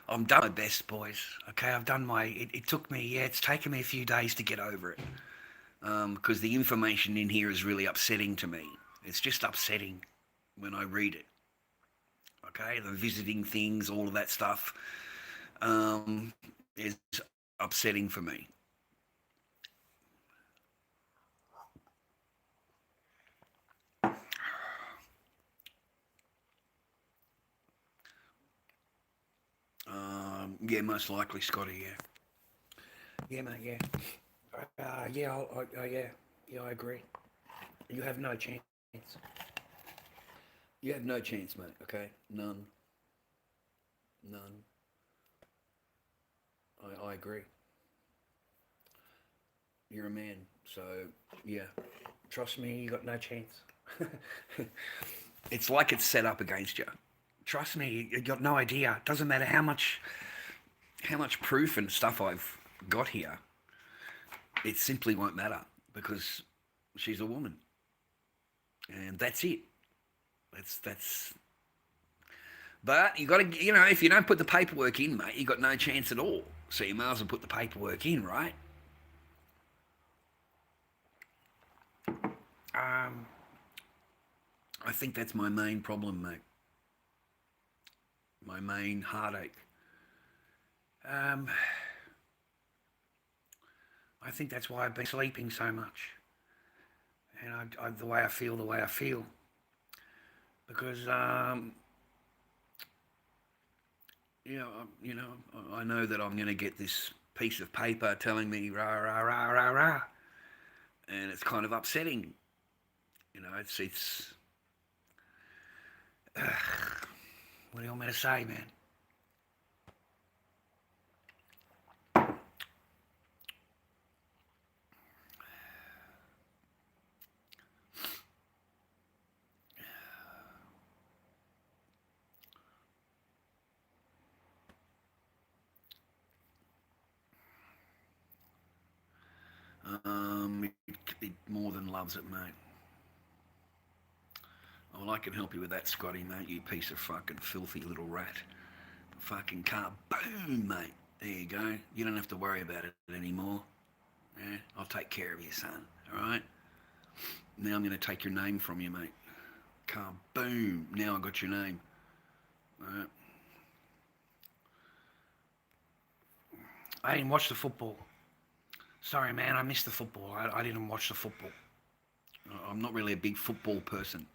I'm done my best, boys. Okay, I've done my, it took me, yeah, it's taken me a few days to get over it. Because the information in here is really upsetting to me. It's just upsetting when I read it. Okay, the visiting things, all of that stuff is upsetting for me. Yeah, most likely, Scotty. Yeah, mate. Yeah. Yeah, I agree. You have no chance. You have no chance, mate. Okay, none. I agree. You're a man, so yeah. Trust me, you got no chance. It's like it's set up against you. Trust me, you got no idea. It doesn't matter how much proof and stuff I've got here. It simply won't matter because she's a woman, and that's it. That's. But you got to, you know, if you don't put the paperwork in, mate, you got no chance at all. So you might as well put the paperwork in, right? I think that's my main problem, mate. My main heartache. I think that's why I've been sleeping so much. And the way I feel. Because I know that I'm going to get this piece of paper telling me rah rah rah rah rah, and it's kind of upsetting. It's what do you want me to say, man? It more than loves it, mate. Well, I can help you with that, Scotty, mate. You piece of fucking filthy little rat. Fucking car, boom, mate. There you go. You don't have to worry about it anymore. Yeah, I'll take care of you, son. All right. Now I'm going to take your name from you, mate. Car, boom. Now I got your name. All right. I didn't watch the football. Sorry, man. I missed the football. I didn't watch the football. I'm not really a big football person,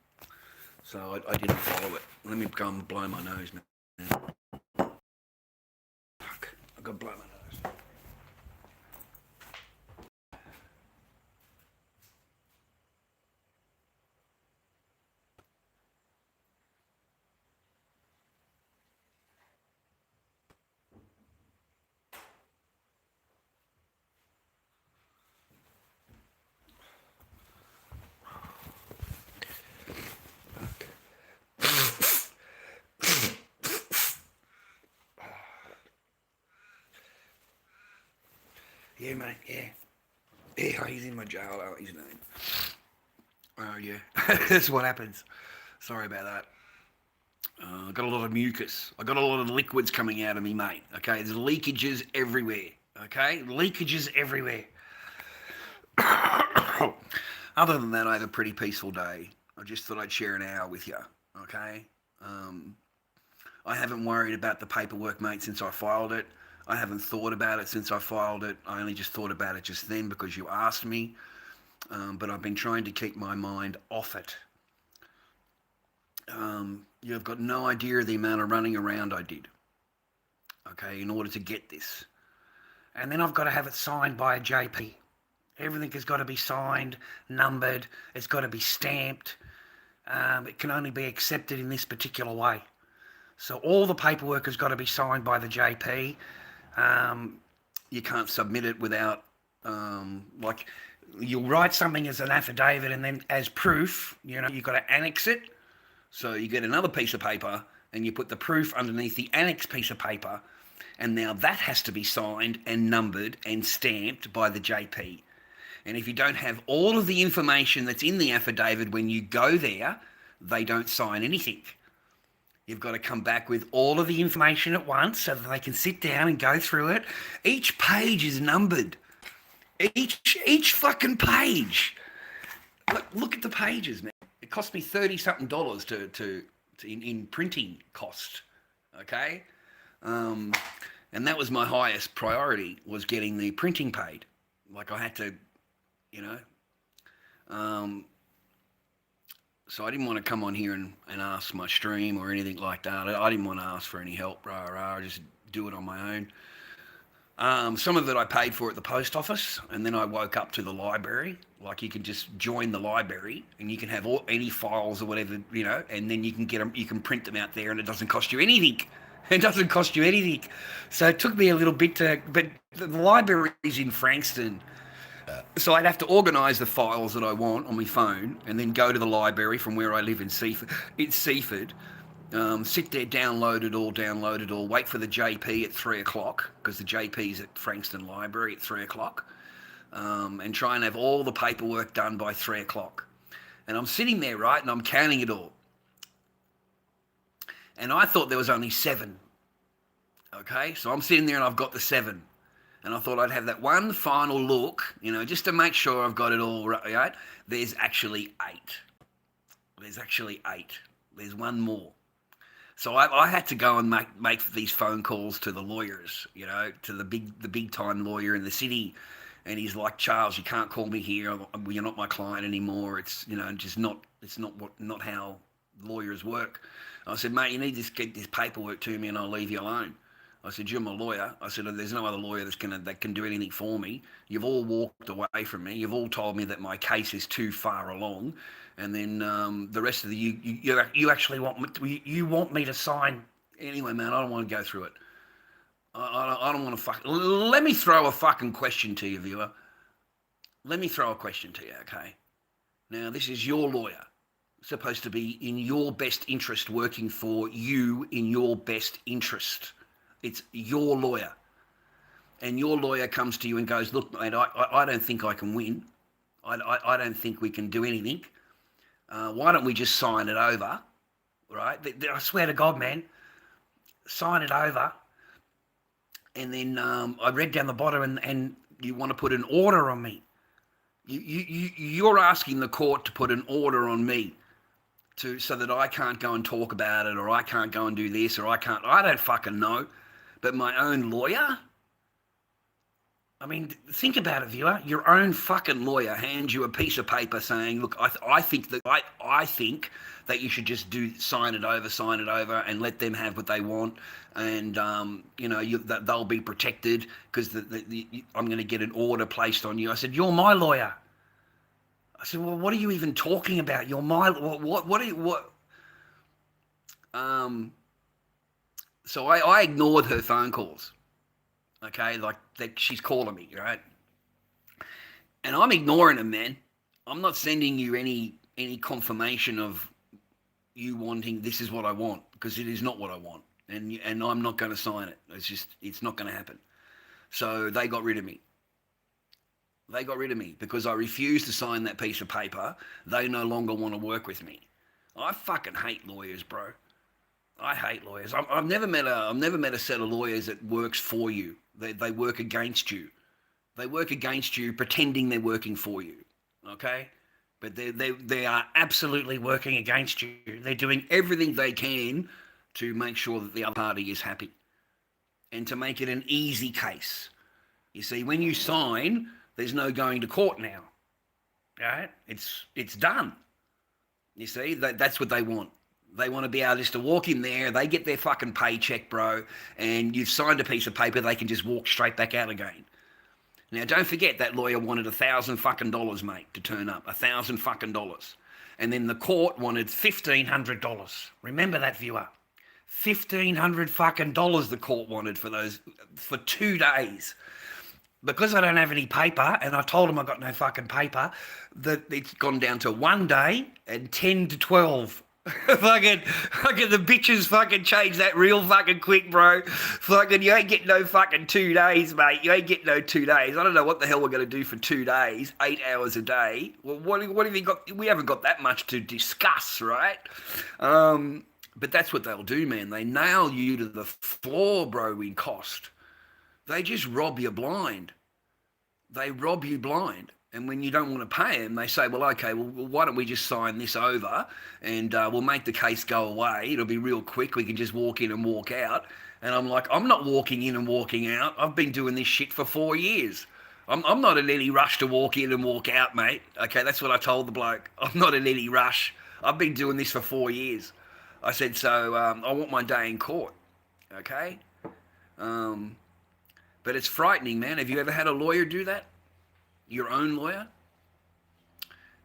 so I didn't follow it. Let me go and blow my nose, man. Fuck. I've got to blow my nose. Yeah, mate, yeah. Yeah, he's in my jail, his name. Oh, yeah. That's what happens. Sorry about that. I got a lot of mucus. I got a lot of liquids coming out of me, mate. Okay, there's leakages everywhere. Okay, leakages everywhere. Other than that, I had a pretty peaceful day. I just thought I'd share an hour with you. Okay. I haven't worried about the paperwork, mate, since I filed it. I haven't thought about it since I filed it. I only just thought about it just then because you asked me. But I've been trying to keep my mind off it. You've got no idea the amount of running around I did, okay, in order to get this. And then I've got to have it signed by a JP. Everything has got to be signed, numbered, it's got to be stamped. It can only be accepted in this particular way. So all the paperwork has got to be signed by the JP. You can't submit it without, like, you'll write something as an affidavit and then as proof, you've got to annex it. So you get another piece of paper and you put the proof underneath the annex piece of paper, and now that has to be signed and numbered and stamped by the JP. And if you don't have all of the information that's in the affidavit when you go there, they don't sign anything. You've got to come back with all of the information at once so that they can sit down and go through it. Each page is numbered. Each fucking page. Look at the pages, man. It cost me $30-something in printing cost, okay? And that was my highest priority, was getting the printing paid. Like, I had to, so I didn't want to come on here and ask my stream or anything like that. I didn't want to ask for any help, I just do it on my own. Some of it I paid for at the post office, and then I woke up to the library. Like, you can just join the library, and you can have any files or whatever, and then you can get them. You can print them out there, and it doesn't cost you anything. It doesn't cost you anything. So it took me a little bit but the library is in Frankston, so I'd have to organise the files that I want on my phone, and then go to the library from where I live in Seaford. Sit there, download it all, wait for the JP at 3 o'clock, because the JP's at Frankston Library at 3 o'clock, and try and have all the paperwork done by 3 o'clock. And I'm sitting there, right, and I'm counting it all. And I thought there was only 7. Okay, so I'm sitting there and I've got the 7. And I thought I'd have that one final look, just to make sure I've got it all right. There's actually 8. There's one more. So I had to go and make these phone calls to the lawyers, to the big time lawyer in the city, and he's like, Charles, you can't call me here. You're not my client anymore. It's just not. It's not how lawyers work. I said, mate, you need to get this paperwork to me and I'll leave you alone. I said, you're my lawyer. I said, there's no other lawyer that can do anything for me. You've all walked away from me. You've all told me that my case is too far along. And then the rest of you actually want me to sign. Anyway, man, I don't want to go through it. I don't want to let me throw a fucking question to you, viewer. Let me throw a question to you, okay? Now, this is your lawyer. Supposed to be in your best interest, working for you in your best interest. It's your lawyer. And your lawyer comes to you and goes, look, mate, I don't think I can win. I don't think we can do anything. Why don't we just sign it over, right? I swear to God, man, sign it over. And then I read down the bottom and you want to put an order on me. You're asking the court to put an order on me so that I can't go and talk about it, or I can't go and do this, or I don't fucking know. But my own lawyer? I mean, think about it, viewer. Your own fucking lawyer hands you a piece of paper saying, look, I think that you should just sign it over and let them have what they want. And, they'll be protected because I'm going to get an order placed on you. I said, you're my lawyer. I said, well, what are you even talking about? You're my, what? So I ignored her phone calls, okay? Like, she's calling me, right? And I'm ignoring them, man. I'm not sending you any confirmation of you wanting, this is what I want, because it is not what I want. And I'm not going to sign it. It's not going to happen. So they got rid of me. They got rid of me because I refused to sign that piece of paper. They no longer want to work with me. I fucking hate lawyers, bro. I hate lawyers. I've never met a set of lawyers that works for you. They work against you. They work against you, pretending they're working for you. Okay, but they are absolutely working against you. They're doing everything they can to make sure that the other party is happy, and to make it an easy case. You see, when you sign, there's no going to court now. Right? It's done. You see, that's what they want. They want to be able just to walk in there, they get their fucking paycheck, bro, and you've signed a piece of paper, they can just walk straight back out again. Now, don't forget that lawyer wanted $1,000 fucking dollars, mate, to turn up. $1,000 fucking dollars. And then the court wanted $1,500. Remember that, viewer. $1,500 fucking dollars the court wanted for 2 days. Because I don't have any paper, and I told them I got no fucking paper, that it's gone down to 1 day and 10 to 12. fucking the bitches fucking change that real fucking quick, bro. Fucking, you ain't getting no fucking 2 days, mate. You ain't getting no 2 days. I don't know what the hell we're going to do for 2 days, 8 hours a day. Well, what have you got? We haven't got that much to discuss, right? But that's what they'll do, man. They nail you to the floor, bro, in cost. They just rob you blind. They rob you blind. And when you don't want to pay them, they say, well, okay, well, why don't we just sign this over and we'll make the case go away. It'll be real quick. We can just walk in and walk out. And I'm like, I'm not walking in and walking out. I've been doing this shit for 4 years. I'm not in any rush to walk in and walk out, mate. Okay, that's what I told the bloke. I'm not in any rush. I've been doing this for 4 years. I said, so I want my day in court. Okay? But it's frightening, man. Have you ever had a lawyer do that? Your own lawyer?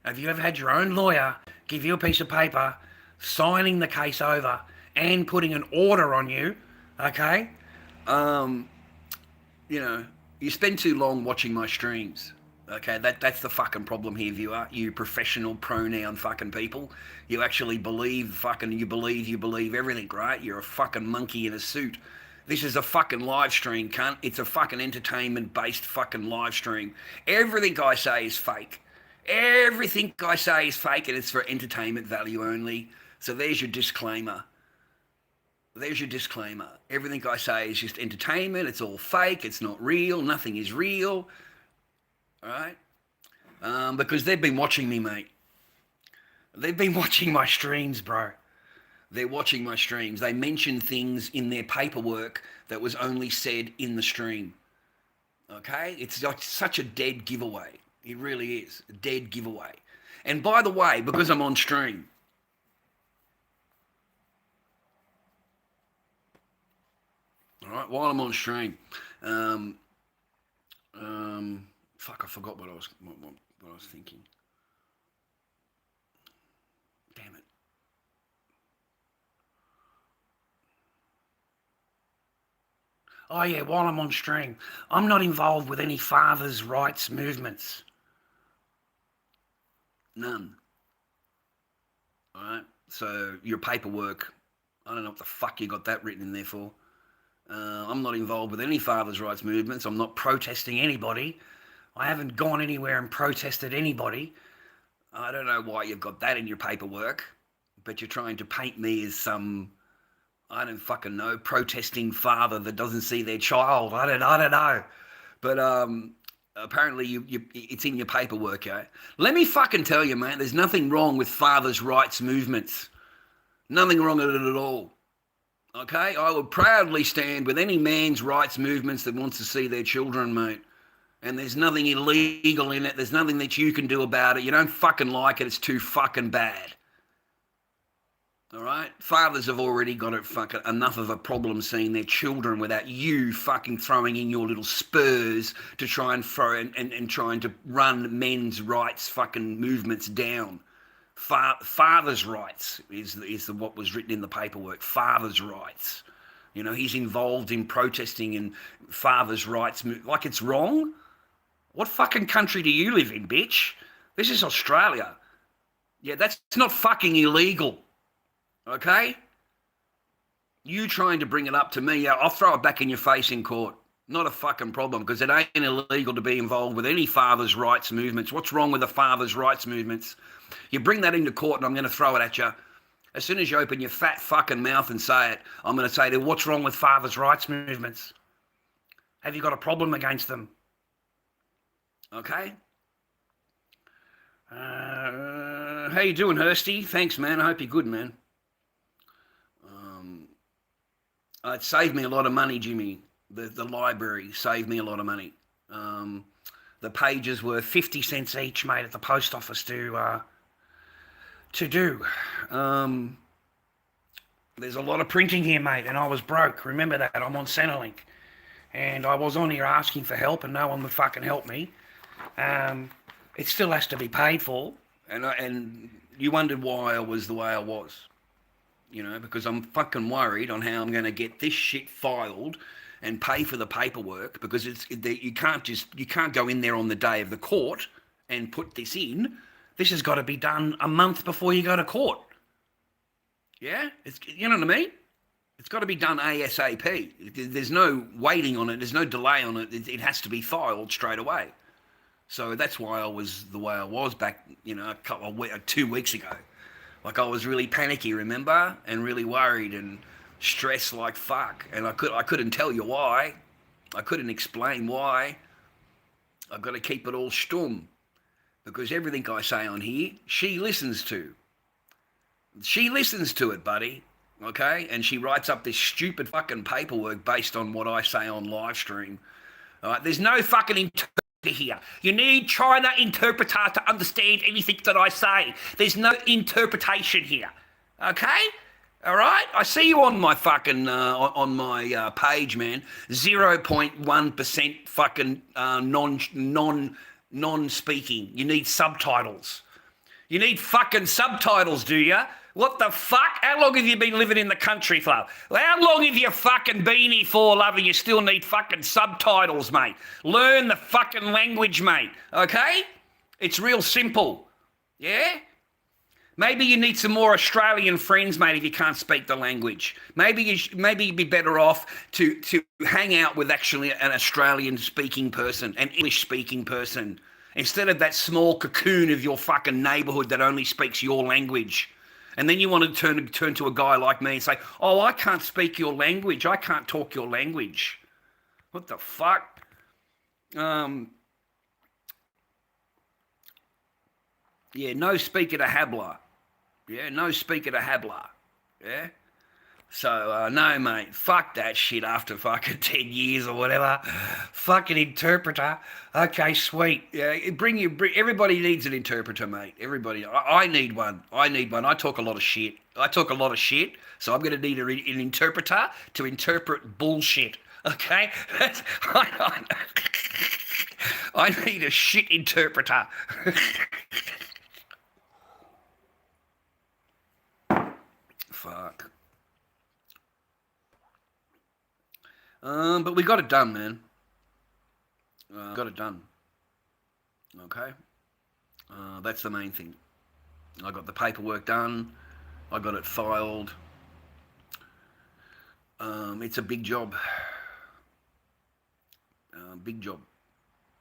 Have you ever had your own lawyer give you a piece of paper, signing the case over and putting an order on you, okay? You spend too long watching my streams, okay? That's the fucking problem here, viewer. You professional pronoun fucking people. You actually believe you believe everything, right? You're a fucking monkey in a suit. This is a fucking live stream, cunt. It's a fucking entertainment-based fucking live stream. Everything I say is fake. Everything I say is fake, and it's for entertainment value only. So there's your disclaimer. There's your disclaimer. Everything I say is just entertainment. It's all fake. It's not real. Nothing is real. All right? Because they've been watching me, mate. They've been watching my streams, bro. They're watching my streams. They mention things in their paperwork that was only said in the stream. Okay? It's like such a dead giveaway. It really is. A dead giveaway. And by the way, because I'm on stream, right, while I'm on stream, fuck, I forgot what I was thinking. Damn it. Oh yeah, while I'm on stream, I'm not involved with any fathers' rights movements. None. All right. So your paperwork, I don't know what the fuck you got that written in there for. I'm not involved with any fathers' rights movements. I'm not protesting anybody. I haven't gone anywhere and protested anybody. I don't know why you've got that in your paperwork, but you're trying to paint me as some, I don't fucking know, protesting father that doesn't see their child. I don't know. But apparently it's in your paperwork, eh? Let me fucking tell you, mate, there's nothing wrong with fathers' rights movements. Nothing wrong with it at all. Okay? I would proudly stand with any man's rights movements that wants to see their children, mate. And there's nothing illegal in it. There's nothing that you can do about it. You don't fucking like it. It's too fucking bad. All right? Fathers have already got it fucking enough of a problem seeing their children without you fucking throwing in your little spurs to try and throw and trying to run men's rights fucking movements down. Father's rights is what was written in the paperwork. Father's rights. You know, he's involved in protesting and father's rights. Like it's wrong? What fucking country do you live in, bitch? This is Australia. Yeah, that's not fucking illegal. Okay? You trying to bring it up to me, yeah, I'll throw it back in your face in court. Not a fucking problem, because it ain't illegal to be involved with any father's rights movements. What's wrong with the father's rights movements? You bring that into court and I'm going to throw it at you. As soon as you open your fat fucking mouth and say it, I'm going to say to you, what's wrong with father's rights movements? Have you got a problem against them? Okay? How you doing, Hursty? Thanks, man. I hope you're good, man. It saved me a lot of money, Jimmy. The library saved me a lot of money. The pages were 50 cents each, mate, at the post office to do. There's a lot of printing here, mate, and I was broke. Remember that. I'm on Centrelink. And I was on here asking for help, and no one would fucking help me. It still has to be paid for. And you wondered why I was the way I was. You know, because I'm fucking worried on how I'm going to get this shit filed and pay for the paperwork, because you can't go in there on the day of the court and put this in. This has got to be done a month before you go to court. Yeah? You know what I mean? It's got to be done ASAP. There's no waiting on it. There's no delay on it. It has to be filed straight away. So that's why I was the way I was back, you know, 2 weeks ago. Like, I was really panicky, remember? And really worried and stressed like fuck. And I couldn't tell you why. I couldn't explain why. I've got to keep it all stum. Because everything I say on here, she listens to. She listens to it, buddy. Okay? And she writes up this stupid fucking paperwork based on what I say on live stream. All right? There's no fucking interpreter here. You need China interpreter to understand anything that I say. There's no interpretation here. Okay? All right? I see you on my fucking, on my page, man. 0.1% fucking non-speaking. You need subtitles. You need fucking subtitles, do you? What the fuck? How long have you been living in the country for? How long have you fucking been here for, love, and you still need fucking subtitles, mate? Learn the fucking language, mate, okay? It's real simple, yeah? Maybe you need some more Australian friends, mate, if you can't speak the language. Maybe you'd be better off to hang out with actually an Australian-speaking person, an English-speaking person, instead of that small cocoon of your fucking neighbourhood that only speaks your language. And then you want to turn to a guy like me and say, oh, I can't speak your language. I can't talk your language. What the fuck? Yeah, no speaker to habla. Yeah, no speaker to habla. Yeah? So, no, mate, fuck that shit after fucking 10 years or whatever. Fucking interpreter. Okay, sweet. Yeah, everybody needs an interpreter, mate. Everybody. I need one. I talk a lot of shit. So I'm going to need an interpreter to interpret bullshit. Okay? I need a shit interpreter. Fuck. But we got it done, man. Got it done. Okay? That's the main thing. I got the paperwork done. I got it filed. It's a big job. Big job.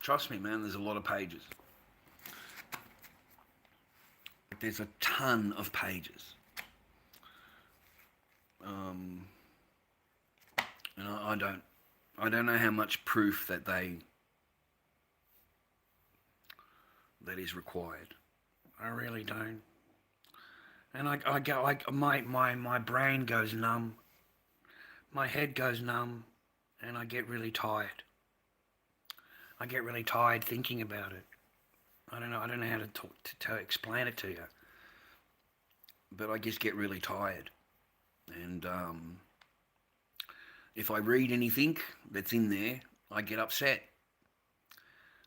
Trust me, man, there's a lot of pages. There's a ton of pages. And I don't know how much proof that is required. I really don't. And my brain goes numb. My head goes numb, and I get really tired. I get really tired thinking about it. I don't know how to explain it to you. But I just get really tired. And if I read anything that's in there, I get upset.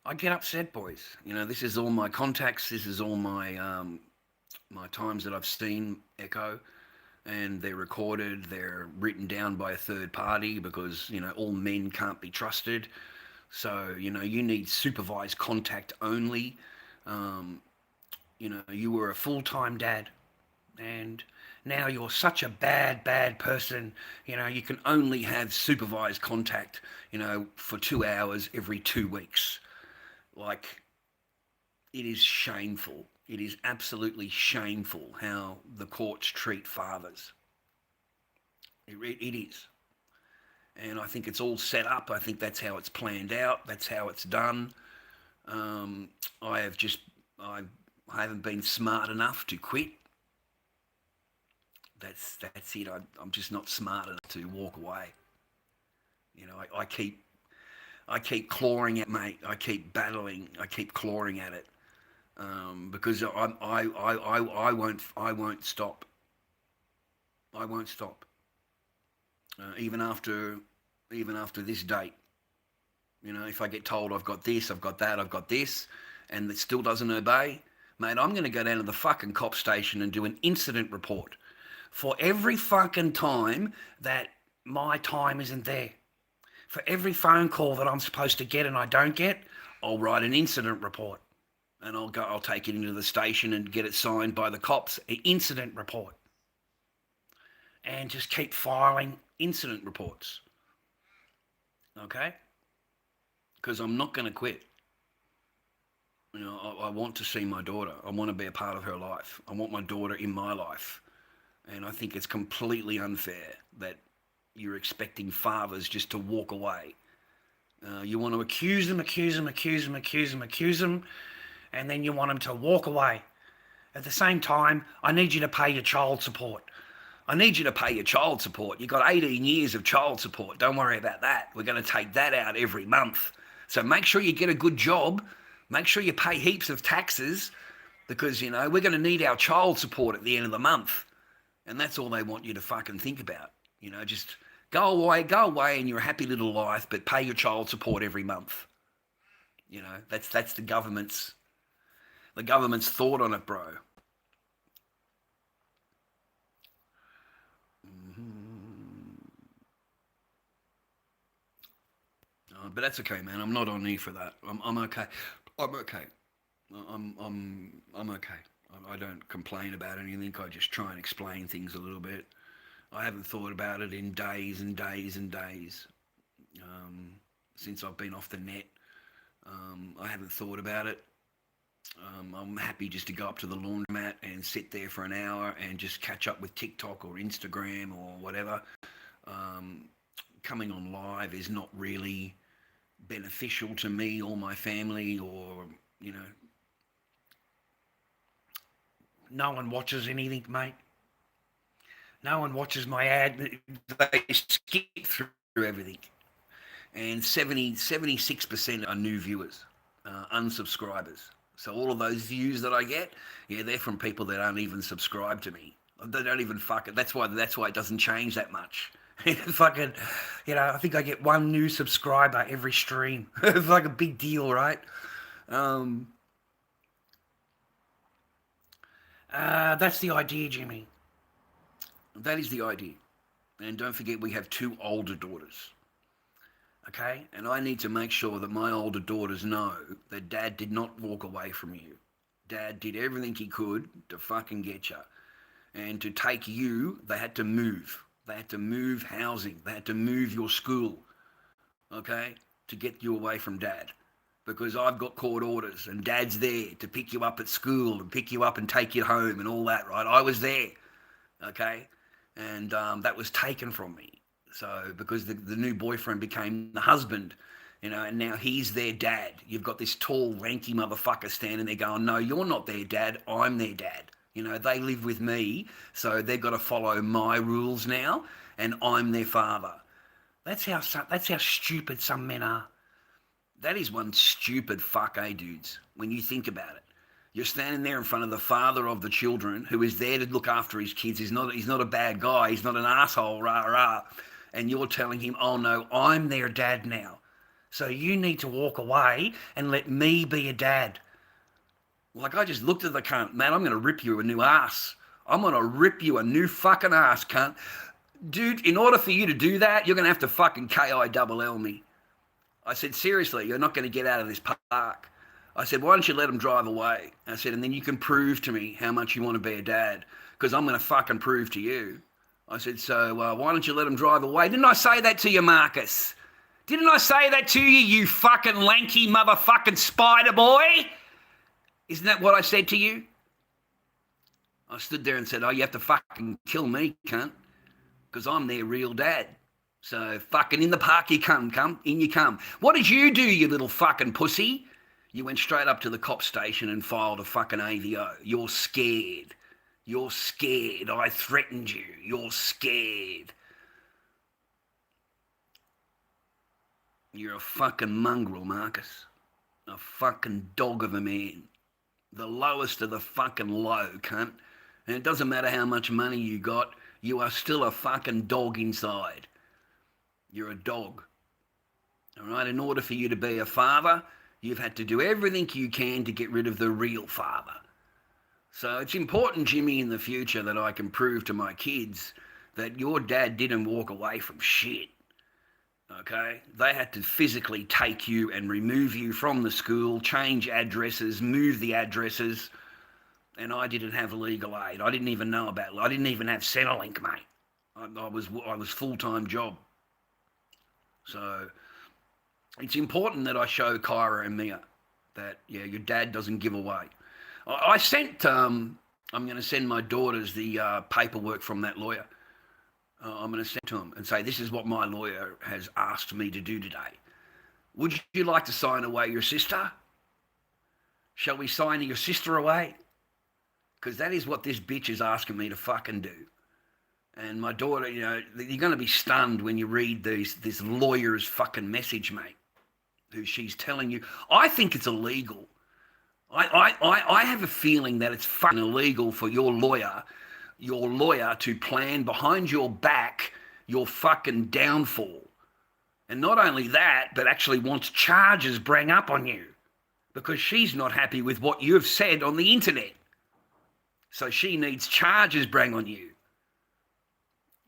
I get upset, boys. You know, this is all my contacts. This is all my my times that I've seen Echo, and they're recorded. They're written down by a third party because, you know, all men can't be trusted. So, you know, you need supervised contact only. You know, you were a full-time dad, and now you're such a bad person. You know, you can only have supervised contact, you know, for 2 hours every 2 weeks. Like, it is shameful. It is absolutely shameful how the courts treat fathers. It is. And I think it's all set up. I think that's how it's planned out. That's how it's done. I haven't been smart enough to quit. That's it. I'm just not smart enough to walk away. You know, I keep clawing at, mate. I keep battling. I keep clawing at it because I won't stop. I won't stop. Even after this date. You know, if I get told I've got this, I've got that, I've got this, and it still doesn't obey, mate, I'm going to go down to the fucking cop station and do an incident report for every fucking time that my time isn't there. For every phone call that I'm supposed to get and I don't get, I'll write an incident report, and I'll take it into the station and get it signed by the cops, an incident report, and just keep filing incident reports. Okay? Because I'm not going to quit. You know, I want to see my daughter. I want to be a part of her life. I want my daughter in my life. And I think it's completely unfair that you're expecting fathers just to walk away. You want to accuse them, and then you want them to walk away. At the same time, I need you to pay your child support. I need you to pay your child support. You've got 18 years of child support. Don't worry about that. We're going to take that out every month. So make sure you get a good job. Make sure you pay heaps of taxes because, you know, we're going to need our child support at the end of the month. And that's all they want you to fucking think about. You know, just go away in your happy little life, but pay your child support every month. You know, that's the government's thought on it, bro. But that's okay, man. I'm not on here for that. I'm okay. I'm okay. I'm okay. I don't complain about anything. I just try and explain things a little bit. I haven't thought about it in days and days and days since I've been off the net. I haven't thought about it. I'm happy just to go up to the laundromat and sit there for an hour and just catch up with TikTok or Instagram or whatever. Coming on live is not really beneficial to me or my family, or, you know, no one watches anything, mate. No one watches my ad. They skip through everything. And 76% are new viewers, unsubscribers. So all of those views that I get, yeah, they're from people that aren't even subscribed to me. They don't even fuck it. That's why it doesn't change that much. Fucking, I think I get one new subscriber every stream. It's like a big deal, right? That's the idea, Jimmy. That is the idea. And don't forget, we have 2 older daughters. Okay? And I need to make sure that my older daughters know that Dad did not walk away from you. Dad did everything he could to fucking get you. And to take you, they had to move. They had to move housing. They had to move your school, okay, to get you away from Dad. Because I've got court orders and Dad's there to pick you up at school and pick you up and take you home and all that, right? I was there, okay? And that was taken from me. So because the new boyfriend became the husband, and now he's their dad. You've got this tall, lanky motherfucker standing there going, no, you're not their dad, I'm their dad. They live with me, so they've got to follow my rules now, and I'm their father. That's how stupid some men are. That is one stupid fuck, dudes, when you think about it. You're standing there in front of the father of the children who is there to look after his kids. He's not a bad guy. He's not an asshole, rah, rah. And you're telling him, oh no, I'm their dad now. So you need to walk away and let me be your dad. Like, I just looked at the cunt, man, I'm going to rip you a new ass. I'm going to rip you a new fucking ass, cunt. Dude, in order for you to do that, you're going to have to fucking KILL me. I said, seriously, you're not going to get out of this park. I said, why don't you let him drive away? I said, and then you can prove to me how much you want to be a dad, because I'm going to fucking prove to you. I said, so why don't you let him drive away? Didn't I say that to you, Marcus? Didn't I say that to you, you fucking lanky motherfucking spider boy? Isn't that what I said to you? I stood there and said, oh, you have to fucking kill me, cunt, because I'm their real dad. So fucking in the park you come, in you come. What did you do, you little fucking pussy? You went straight up to the cop station and filed a fucking AVO. You're scared. You're scared. I threatened you. You're scared. You're a fucking mongrel, Marcus. A fucking dog of a man. The lowest of the fucking low, cunt. And it doesn't matter how much money you got, you are still a fucking dog inside. You're a dog. All right? In order for you to be a father, you've had to do everything you can to get rid of the real father. So it's important, Jimmy, in the future that I can prove to my kids that your dad didn't walk away from shit. Okay? They had to physically take you and remove you from the school, change addresses, move the addresses, and I didn't have legal aid. I didn't even know about it. I didn't even have Centrelink, mate. I was full-time job. So it's important that I show Kyra and Mia that, yeah, your dad doesn't give away. I sent, I'm going to send my daughters the paperwork from that lawyer. I'm going to send to them and say, this is what my lawyer has asked me to do today. Would you like to sign away your sister? Shall we sign your sister away? Because that is what this bitch is asking me to fucking do. And my daughter, you're going to be stunned when you read this lawyer's fucking message, mate, who she's telling you. I think it's illegal. I have a feeling that it's fucking illegal for your lawyer to plan behind your back your fucking downfall. And not only that, but actually wants charges bring up on you because she's not happy with what you've said on the internet. So she needs charges bring on you.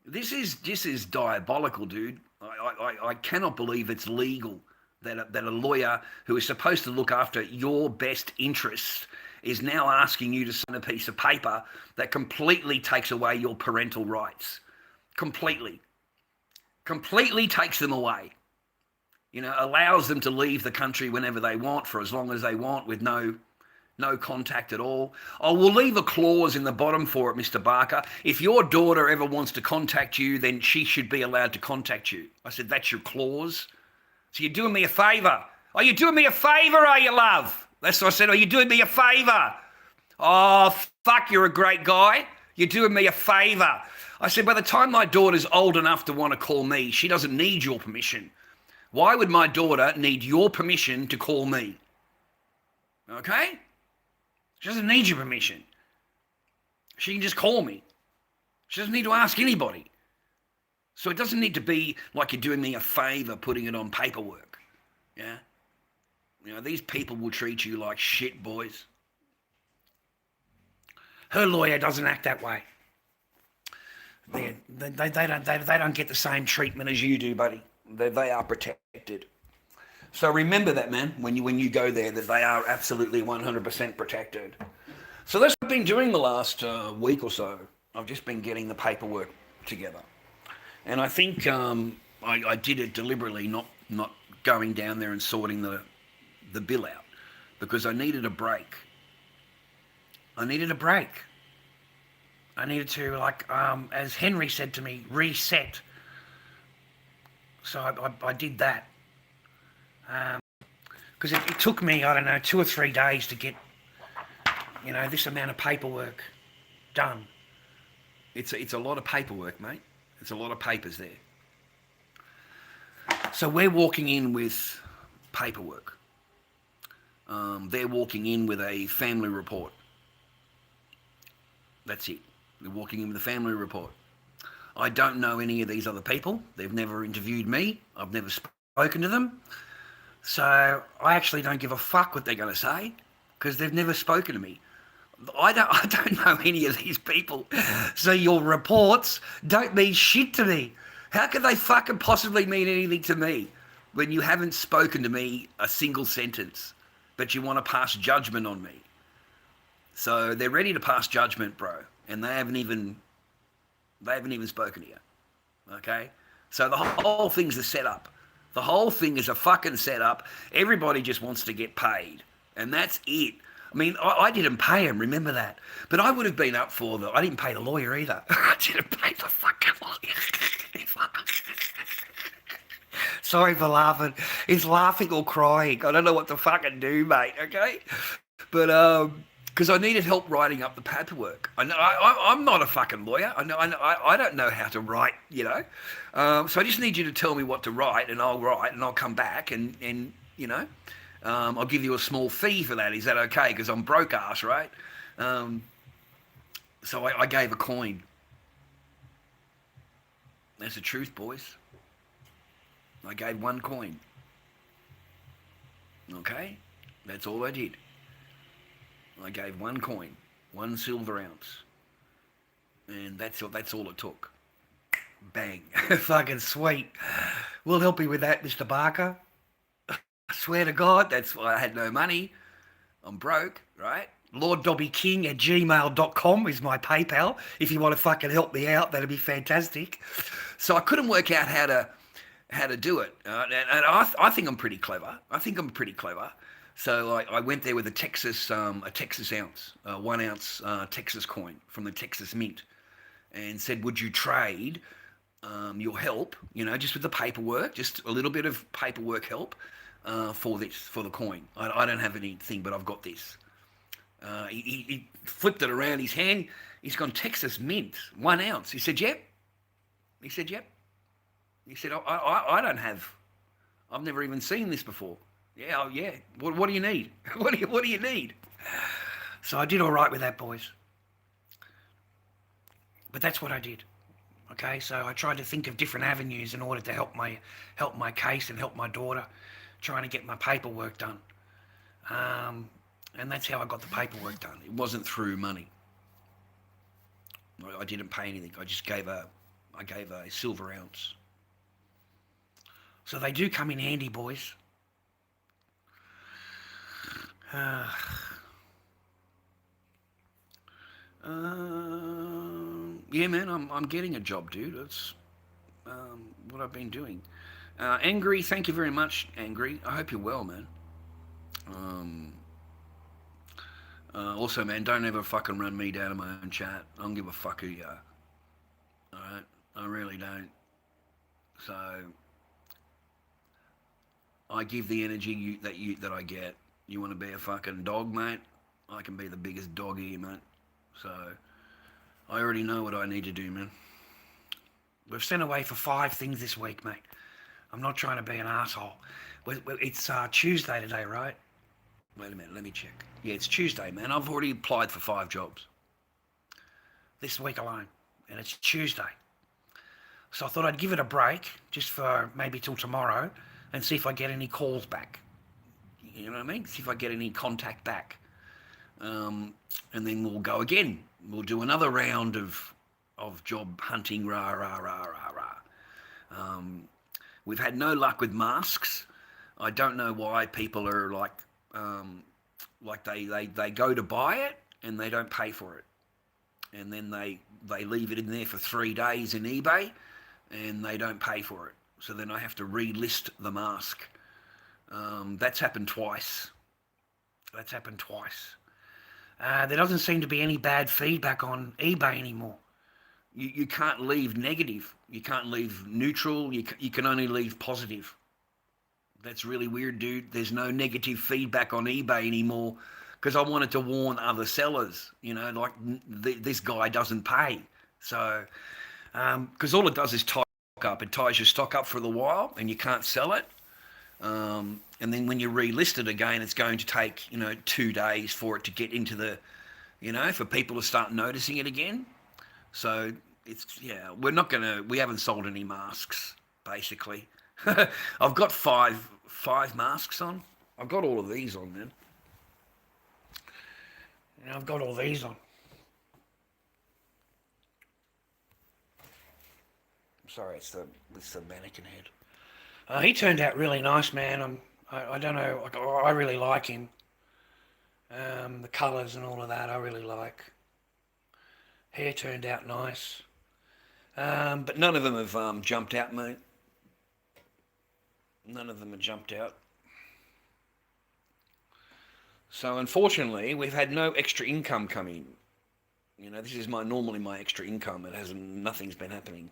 This is diabolical, dude. I cannot believe it's legal that a lawyer who is supposed to look after your best interests is now asking you to sign a piece of paper that completely takes away your parental rights. Completely takes them away. Allows them to leave the country whenever they want for as long as they want with no contact at all. Oh, we'll leave a clause in the bottom for it, Mr. Barker. If your daughter ever wants to contact you, then she should be allowed to contact you. I said, that's your clause? So you're doing me a favour. Are you doing me a favour, are you, love? That's what I said. Are you doing me a favour? Oh, fuck, you're a great guy. You're doing me a favour. I said, by the time my daughter's old enough to want to call me, she doesn't need your permission. Why would my daughter need your permission to call me? Okay? She doesn't need your permission. She can just call me. She doesn't need to ask anybody. So it doesn't need to be like you're doing me a favour putting it on paperwork. Yeah? You know, these people will treat you like shit, boys. Her lawyer doesn't act that way. They don't get the same treatment as you do, buddy. They are protected. So remember that, man, when you go there, that they are absolutely 100% protected. So that's what I've been doing the last week or so. I've just been getting the paperwork together. And I think I did it deliberately, not going down there and sorting the bill out, because I needed a break. I needed a break. I needed to, like, as Henry said to me, reset. So I did that. Because it took me, I don't know, 2 or 3 days to get, you know, this amount of paperwork done. It's a lot of paperwork, mate. It's a lot of papers there. So we're walking in with paperwork. They're walking in with a family report. That's it. They're walking in with a family report. I don't know any of these other people. They've never interviewed me. I've never spoken to them. So I actually don't give a fuck what they're going to say, because they've never spoken to me. I don't know any of these people. So your reports don't mean shit to me. How could they fucking possibly mean anything to me when you haven't spoken to me a single sentence, but you want to pass judgment on me? So they're ready to pass judgment, bro, and they haven't even spoken to you. Okay? So the whole thing's a setup. The whole thing is a fucking setup. Everybody just wants to get paid, and that's it. I mean, I didn't pay him, remember that. But I would have been up for I didn't pay the lawyer either. I didn't pay the fucking lawyer. Sorry for laughing. It's laughing or crying. I don't know what to fucking do, mate, okay? But, because I needed help writing up the paperwork. I'm not a fucking lawyer. I don't know how to write, you know. So I just need you to tell me what to write, and I'll write, and I'll come back, and you know, I'll give you a small fee for that. Is that okay? Because I'm broke ass, right? So I gave a coin. That's the truth, boys. I gave 1 coin. Okay? That's all I did. I gave 1 coin, 1 silver ounce. And that's all it took. Bang. Fucking sweet. We'll help you with that, Mr. Barker. I swear to God. That's why I had no money. I'm broke, right? LordDobbyKing@gmail.com is my PayPal. If you want to fucking help me out, that'd be fantastic. So I couldn't work out how to do it. And I think I'm pretty clever. So I went there with a Texas ounce, 1 ounce Texas coin from the Texas Mint, and said, would you trade your help, you know, just with the paperwork, just a little bit of paperwork help for the coin. I don't have anything, but I've got this. He flipped it around his hand. He's gone, Texas Mint, 1 ounce. He said, yep. He said, I don't have, I've never even seen this before. Yeah, oh, yeah. What do you need? What do you need? So I did all right with that, boys. But that's what I did. Okay, so I tried to think of different avenues in order to help my case and help my daughter, trying to get my paperwork done. And that's how I got the paperwork done. It wasn't through money. I didn't pay anything. I just gave a silver ounce. So they do come in handy, boys. Yeah, man, I'm getting a job, dude. That's what I've been doing. Angry, thank you very much, Angry. I hope you're well, man. Also, man, don't ever fucking run me down in my own chat. I don't give a fuck who you are. Alright? I really don't. So, I give the energy that I get. You want to be a fucking dog, mate? I can be the biggest dog here, mate. So, I already know what I need to do, man. We've sent away for 5 things this week, mate. I'm not trying to be an asshole. It's Tuesday today, right? Wait a minute, let me check. Yeah, it's Tuesday, man. I've already applied for 5 jobs. This week alone. And it's Tuesday. So I thought I'd give it a break just for maybe till tomorrow and see if I get any calls back. You know what I mean? See if I get any contact back. And then we'll go again. We'll do another round of job hunting, rah, rah, rah, rah, rah. We've had no luck with masks. I don't know why people are like they go to buy it and they don't pay for it. And then they leave it in there for 3 days in eBay and they don't pay for it. So then I have to relist the mask. That's happened twice. There doesn't seem to be any bad feedback on eBay anymore. You can't leave negative. You can't leave neutral. You can only leave positive. That's really weird, dude. There's no negative feedback on eBay anymore because I wanted to warn other sellers, like this guy doesn't pay. So, because all it does is tie up. It ties your stock up for a while and you can't sell it. And then when you relist it again, it's going to take, 2 days for it to get into the, for people to start noticing it again. So we haven't sold any masks, basically. I've got five masks on. I've got all of these on, man. I've got all these on. I'm sorry, it's the mannequin head. He turned out really nice, man. I don't know, I really like him. The colours and all of that, I really like. Hair turned out nice. But none of them have jumped out, mate. None of them have jumped out. So unfortunately, we've had no extra income coming. This is normally my extra income. Nothing's been happening.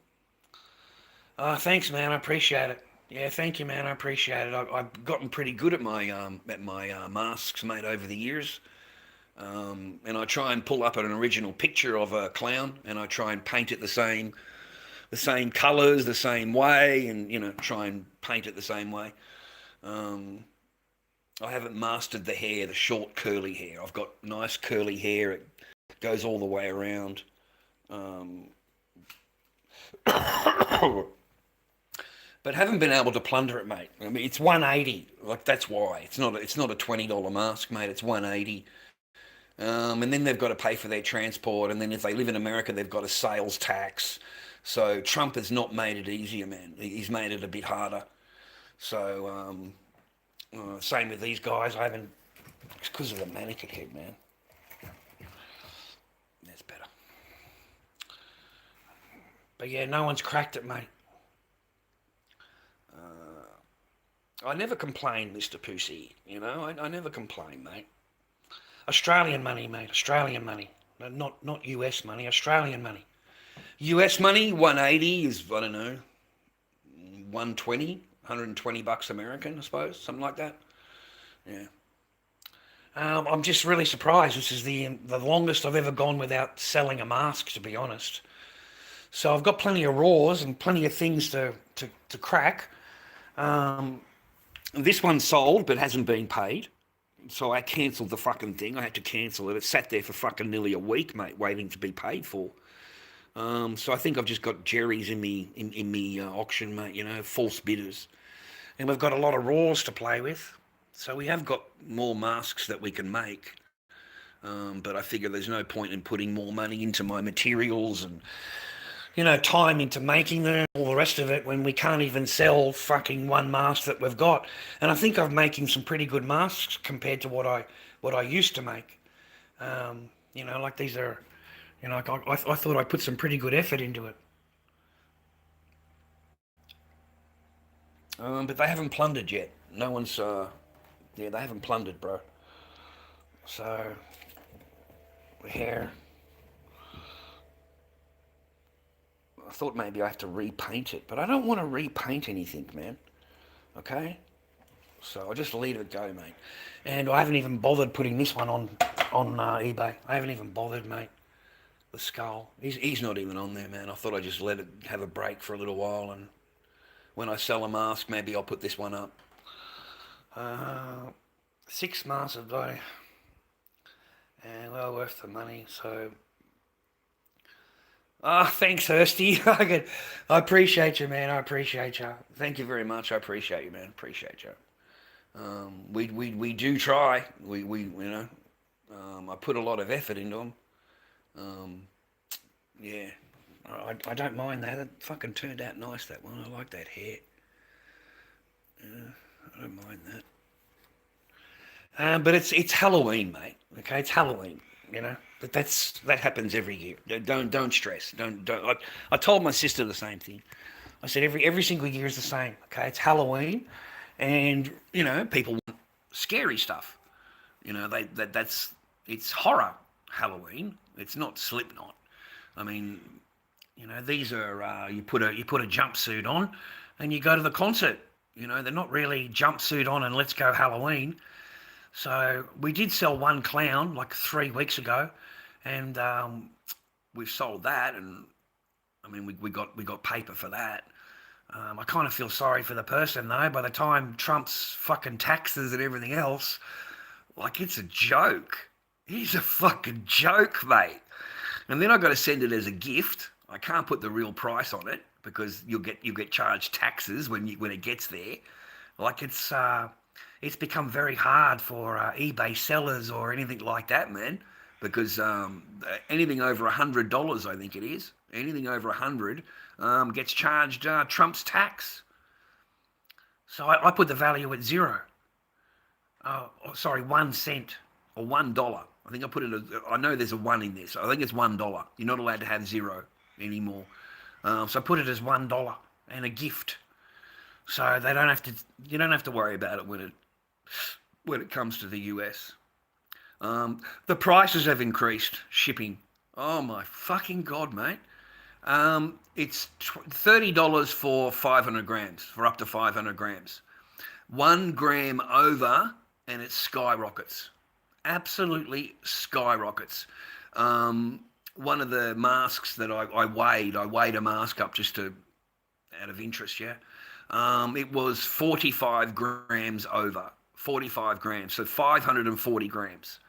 Thanks, man. I appreciate it. Yeah, thank you, man. I appreciate it. I've gotten pretty good at my masks, mate, over the years. And I try and pull up an original picture of a clown, and I try and paint it the same colours, the same way, and try and paint it the same way. I haven't mastered the hair, the short curly hair. I've got nice curly hair. It goes all the way around. But haven't been able to plunder it, mate. I mean, it's $180. Like, that's why. It's not a $20 mask, mate. It's $180. And then they've got to pay for their transport. And then if they live in America, they've got a sales tax. So Trump has not made it easier, man. He's made it a bit harder. So same with these guys. It's because of the mannequin head, man. That's better. But yeah, no one's cracked it, mate. I never complain, Mr. Pussy. I never complain, mate. Australian money, mate. Australian money. Not US money. Australian money. US money, 180 is, I don't know, 120 bucks American, I suppose, something like that. Yeah. I'm just really surprised. This is the longest I've ever gone without selling a mask, to be honest. So I've got plenty of raws and plenty of things to crack. This one sold but hasn't been paid. So I cancelled the fucking thing. I had to cancel it. It sat there for fucking nearly a week, mate, waiting to be paid for. So I think I've just got Jerry's in me auction, mate, false bidders. And we've got a lot of raws to play with. So we have got more masks that we can make. But I figure there's no point in putting more money into my materials and, time into making them, all the rest of it, when we can't even sell fucking one mask that we've got. And I think I'm making some pretty good masks compared to what I used to make. Like these are, I thought I put some pretty good effort into it. But they haven't plundered yet. No one's, they haven't plundered, bro. So, the hair. I thought maybe I have to repaint it, but I don't want to repaint anything, man. Okay? So I'll just leave it go, mate. And I haven't even bothered putting this one on eBay. I haven't even bothered, mate. The skull. He's not even on there, man. I thought I'd just let it have a break for a little while, and when I sell a mask, maybe I'll put this one up. 6 masks a day. And well worth the money, so Oh, thanks, Hursty. I appreciate you, man. I appreciate you. Thank you very much. I appreciate you, man. Appreciate you. We do try. We you know. I put a lot of effort into them. Um, yeah. I don't mind that. It fucking turned out nice, that one. I like that hair. Yeah, I don't mind that. But it's Halloween, mate. Okay, it's Halloween. You know, but that happens every year. Don't stress. Don't. I told my sister the same thing. I said every single year is the same. Okay, it's Halloween, and you know people want scary stuff. You know that's it's horror Halloween. It's not Slipknot. I mean, you know these are you put a jumpsuit on, and you go to the concert. You know they're not really jumpsuit on and let's go Halloween. So we did sell one clown like 3 weeks ago, and we've sold that, and I mean we got paper for that. I kind of feel sorry for the person though. By the time Trump's fucking taxes and everything else, like it's a joke. He's a fucking joke, mate. And then I got to send it as a gift. I can't put the real price on it because you'll get charged taxes when it gets there. Like it's become very hard for eBay sellers or anything like that, man. Because anything over $100, I think it is, anything over 100 gets charged Trump's tax. So I put the value at zero. Sorry, 1 cent or $1. I think I put it. I know there's a one in this. I think it's $1. You're not allowed to have zero anymore. So I put it as $1 and a gift. So they don't have to. You don't have to worry about it when it comes to the US. The prices have increased. Shipping. Oh my fucking god, mate. It's $30 for 500 grams, for up to 500 grams. 1 gram over, and it skyrockets. Absolutely skyrockets. One of the masks that I weighed a mask up just out of interest, yeah. It was 45 grams over. 45 grams, so 540 grams.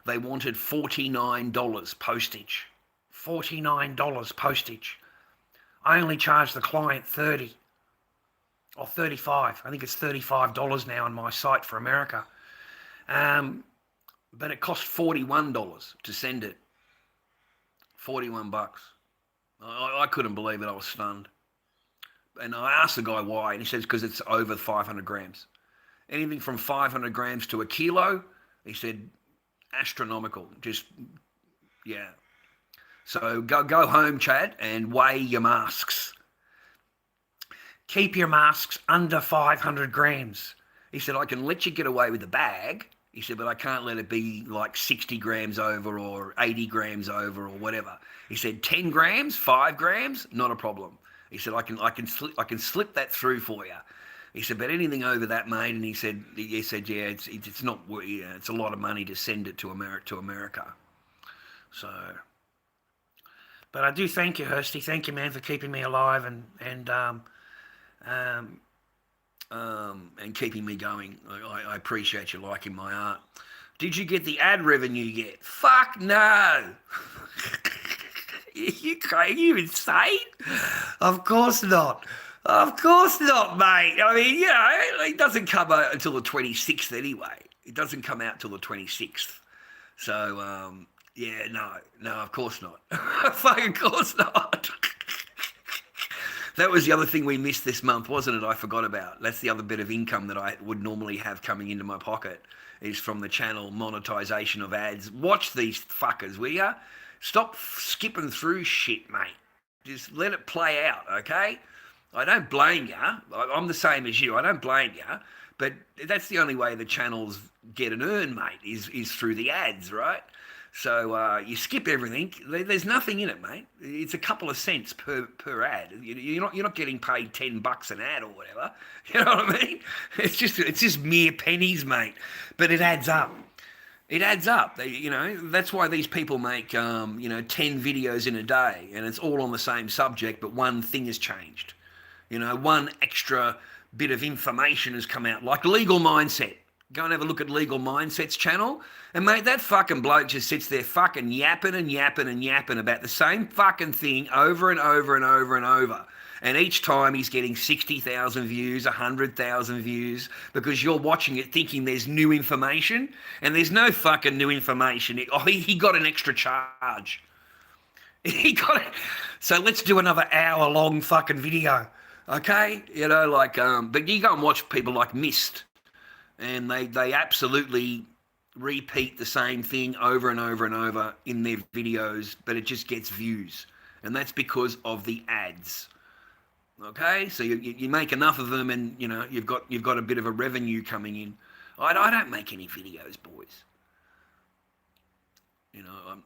They wanted $49 postage. $49 postage. I only charged the client 30 or 35. I think it's $35 now on my site for America. But it cost $41 to send it. 41 bucks. I couldn't believe it. I was stunned. And I asked the guy why, and he says because it's over 500 grams. Anything from 500 grams to a kilo, he said, astronomical. Just, yeah. So go home, Chad, and weigh your masks. Keep your masks under 500 grams. He said, I can let you get away with the bag. He said, but I can't let it be like 60 grams over or 80 grams over or whatever. He said, 10 grams, 5 grams, not a problem. He said, I can slip that through for you. He said, but anything over that, mate, and he said, yeah, it's not, yeah, it's a lot of money to send it to America. So, but I do thank you, Hursty. Thank you, man, for keeping me alive and keeping me going. I appreciate you liking my art. Did you get the ad revenue yet? Fuck no. You crazy? You insane? Of course not. Of course not, mate. I mean, you know, it doesn't come out until the 26th anyway. It doesn't come out till the 26th. So, yeah, no, of course not. Fucking course not. That was the other thing we missed this month, wasn't it? I forgot about. That's the other bit of income that I would normally have coming into my pocket is from the channel monetization of ads. Watch these fuckers, will ya? Stop skipping through shit, mate. Just let it play out, okay? I don't blame ya. I'm the same as you. I don't blame ya. But that's the only way the channels get an earn, mate, is through the ads, right? So you skip everything. There's nothing in it, mate. It's a couple of cents per ad. You're not getting paid $10 an ad or whatever. You know what I mean? It's just mere pennies, mate. But it adds up. It adds up. That's why these people make 10 videos in a day, and it's all on the same subject, but one thing has changed. One extra bit of information has come out, like legal mindset. Go and have a look at Legal Mindsets channel. And mate, that fucking bloke just sits there fucking yapping and yapping and yapping about the same fucking thing over and over and over and over. And each time he's getting 60,000 views, 100,000 views, because you're watching it thinking there's new information, and there's no fucking new information. He got an extra charge. He got it. So let's do another hour-long fucking video, okay? You know, like, but you go and watch people like Mist, and they absolutely repeat the same thing over and over and over in their videos, but it just gets views, and that's because of the ads. Okay, so you make enough of them, and you know you've got a bit of a revenue coming in. I don't make any videos, boys. You know,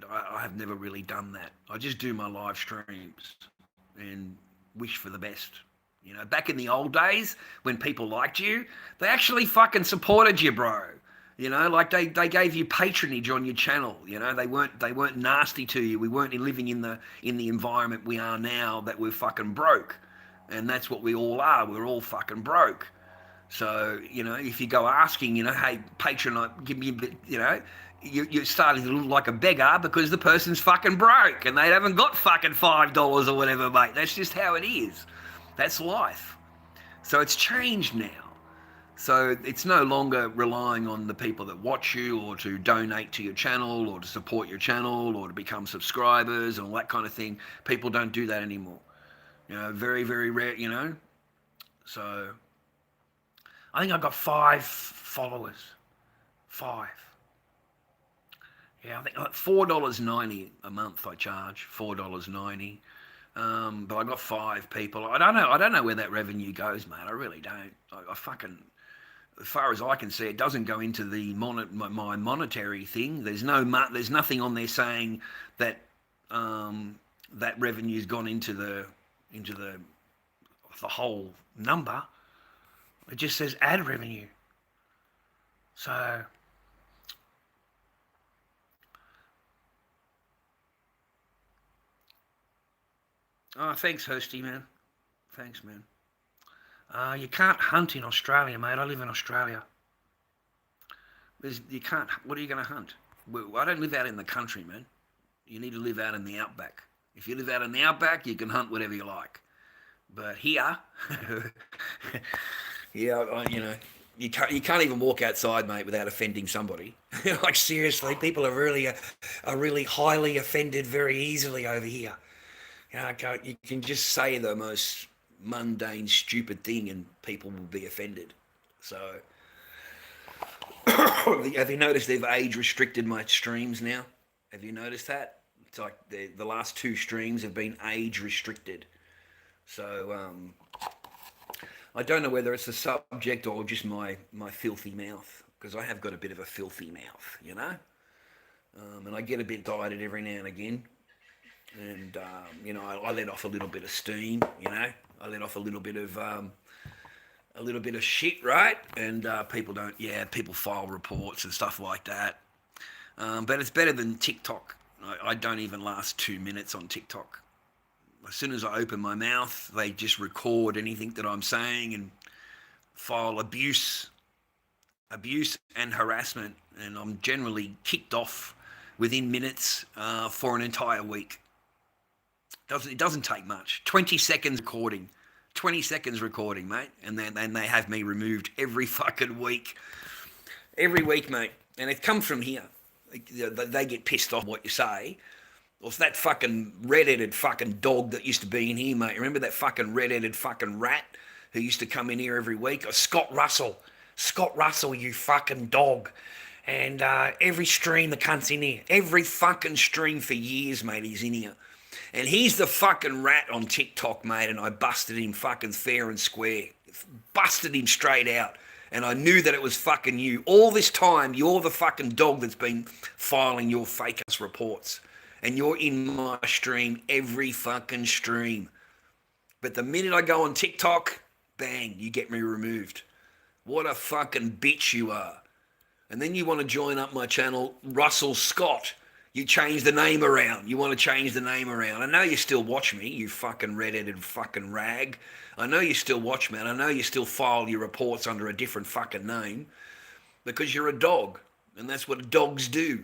I have never really done that. I just do my live streams and wish for the best. You know, back in the old days when people liked you, they actually fucking supported you, bro. You know, like they gave you patronage on your channel. You know, they weren't nasty to you. We weren't living in the environment we are now that we're fucking broke, and that's what we all are. We're all fucking broke. So you know, if you go asking, you know, hey, patron, give me a bit, you know, you're starting to look like a beggar because the person's fucking broke and they haven't got fucking $5 or whatever, mate. That's just how it is. That's life. So it's changed now. So it's no longer relying on the people that watch you or to donate to your channel or to support your channel or to become subscribers and all that kind of thing. People don't do that anymore. You know, very, very rare, you know. So I think I've got 5 followers. 5. Yeah, I think $4.90 a month I charge, $4.90. But I got 5 people. I don't know where that revenue goes, mate. I really don't. I fucking, as far as I can see, it doesn't go into the my monetary thing. There's nothing on there saying that that revenue's gone into the whole number. It just says ad revenue. So oh, thanks, Hursty, man. Thanks, man. You can't hunt in Australia, mate. I live in Australia. You can't. What are you going to hunt? I don't live out in the country, man. You need to live out in the outback. If you live out in the outback, you can hunt whatever you like. But here, yeah, you know, you can't even walk outside, mate, without offending somebody. Like seriously, people are really highly offended very easily over here. You know, you can just say the most mundane, stupid thing and people will be offended. So, have you noticed they've age restricted my streams now? Have you noticed that? It's like the last 2 streams have been age restricted. So, I don't know whether it's the subject or just my filthy mouth, because I have got a bit of a filthy mouth, you know? And I get a bit dieted every now and again. And, you know, I let off a little bit of steam, you know? I let off a little bit of shit, right? And people file reports and stuff like that. But it's better than TikTok. I don't even last 2 minutes on TikTok. As soon as I open my mouth, they just record anything that I'm saying and file abuse and harassment. And I'm generally kicked off within minutes for an entire week. It doesn't take much. 20 seconds recording. 20 seconds recording, mate. And then they have me removed every fucking week. Every week, mate. And it comes from here. They get pissed off what you say. Or it's that fucking red-headed fucking dog that used to be in here, mate. Remember that fucking red-headed fucking rat who used to come in here every week? Or Scott Russell. Scott Russell, you fucking dog. And every stream the cunt's in here. Every fucking stream for years, mate, he's in here. And he's the fucking rat on TikTok, mate, and I busted him fucking fair and square. Busted him straight out. And I knew that it was fucking you. All this time, you're the fucking dog that's been filing your fake-ass reports. And you're in my stream every fucking stream. But the minute I go on TikTok, bang, you get me removed. What a fucking bitch you are. And then you want to join up my channel, Russell Scott. You change the name around. You want to change the name around. I know you still watch me, you fucking red-headed fucking rag. I know you still watch me, and I know you still file your reports under a different fucking name because you're a dog, and that's what dogs do.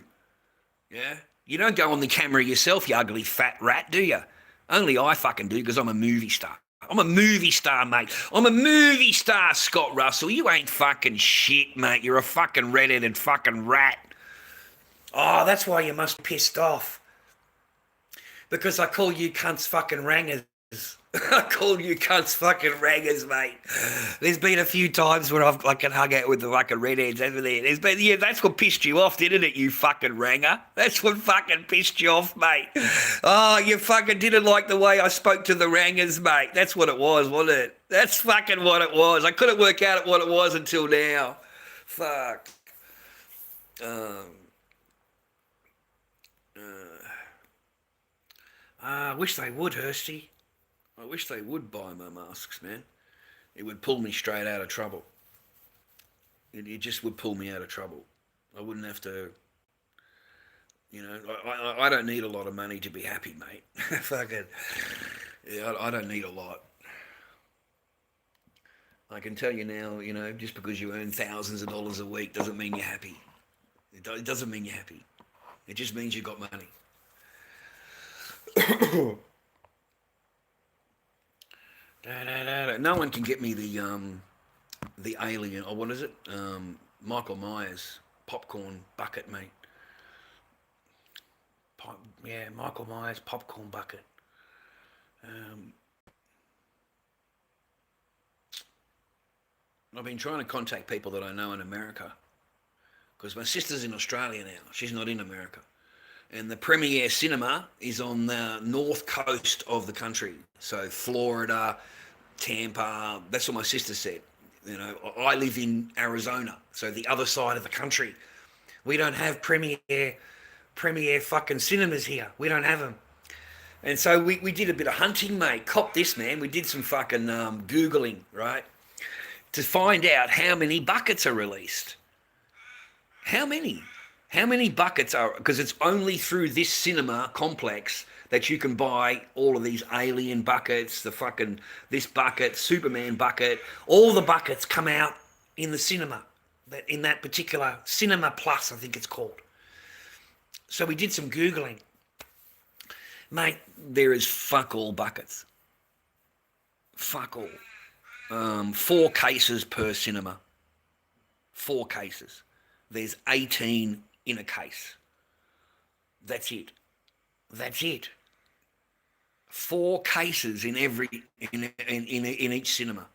Yeah? You don't go on the camera yourself, you ugly fat rat, do you? Only I fucking do because I'm a movie star. I'm a movie star, mate. I'm a movie star, Scott Russell. You ain't fucking shit, mate. You're a fucking red-headed fucking rat. Oh, that's why you must be pissed off. Because I call you cunts fucking rangers. I call you cunts fucking rangers, mate. There's been a few times when I've fucking hung out with the fucking redheads over there. There's been, yeah, that's what pissed you off, didn't it, you fucking ranger? That's what fucking pissed you off, mate. Oh, you fucking didn't like the way I spoke to the rangers, mate. That's what it was, wasn't it? That's fucking what it was. I couldn't work out what it was until now. Fuck. I wish they would, Hursty. I wish they would buy my masks, man. It would pull me straight out of trouble. It just would pull me out of trouble. I wouldn't have to, you know, I don't need a lot of money to be happy, mate. Fucking, yeah, I don't need a lot. I can tell you now, you know, just because you earn thousands of dollars a week doesn't mean you're happy. It doesn't mean you're happy. It just means you've got money. No one can get me the alien, or what is it? Michael Myers popcorn bucket, mate. Yeah, Michael Myers popcorn bucket. I've been trying to contact people that I know in America because my sister's in Australia now. She's not in America. And the premiere cinema is on the north coast of the country. So Florida, Tampa, that's what my sister said. You know, I live in Arizona, so the other side of the country. We don't have premiere fucking cinemas here. We don't have them. And so we did a bit of hunting, mate. Cop this, man. We did some fucking Googling, right? To find out how many buckets are released. How many? How many buckets are, because it's only through this cinema complex that you can buy all of these alien buckets, the fucking, this bucket, Superman bucket, all the buckets come out in the cinema, in that particular Cinema Plus, I think it's called. So we did some Googling. Mate, there is fuck all buckets. Fuck all. 4 cases per cinema. 4 cases. There's 18 in a case. That's it. That's it. 4 cases in in each cinema.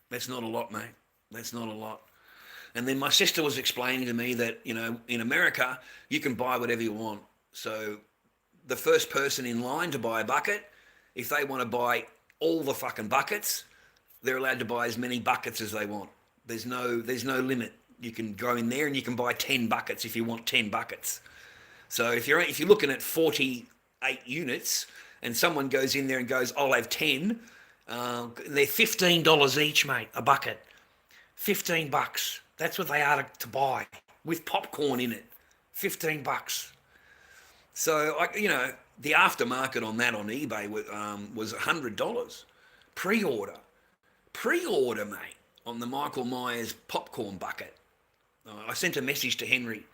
That's not a lot, mate. That's not a lot. And then my sister was explaining to me that, you know, in America, you can buy whatever you want. So the first person in line to buy a bucket, if they want to buy all the fucking buckets, they're allowed to buy as many buckets as they want. There's no limit. You can go in there and you can buy 10 buckets if you want 10 buckets. So if you're looking at 48 units and someone goes in there and goes, I'll have 10, they're $15 each, mate, a bucket. $15. That's what they are to buy with popcorn in it. $15. So, the aftermarket on that on eBay was $100. Pre-order, mate, on the Michael Myers popcorn bucket. I sent a message to Henry.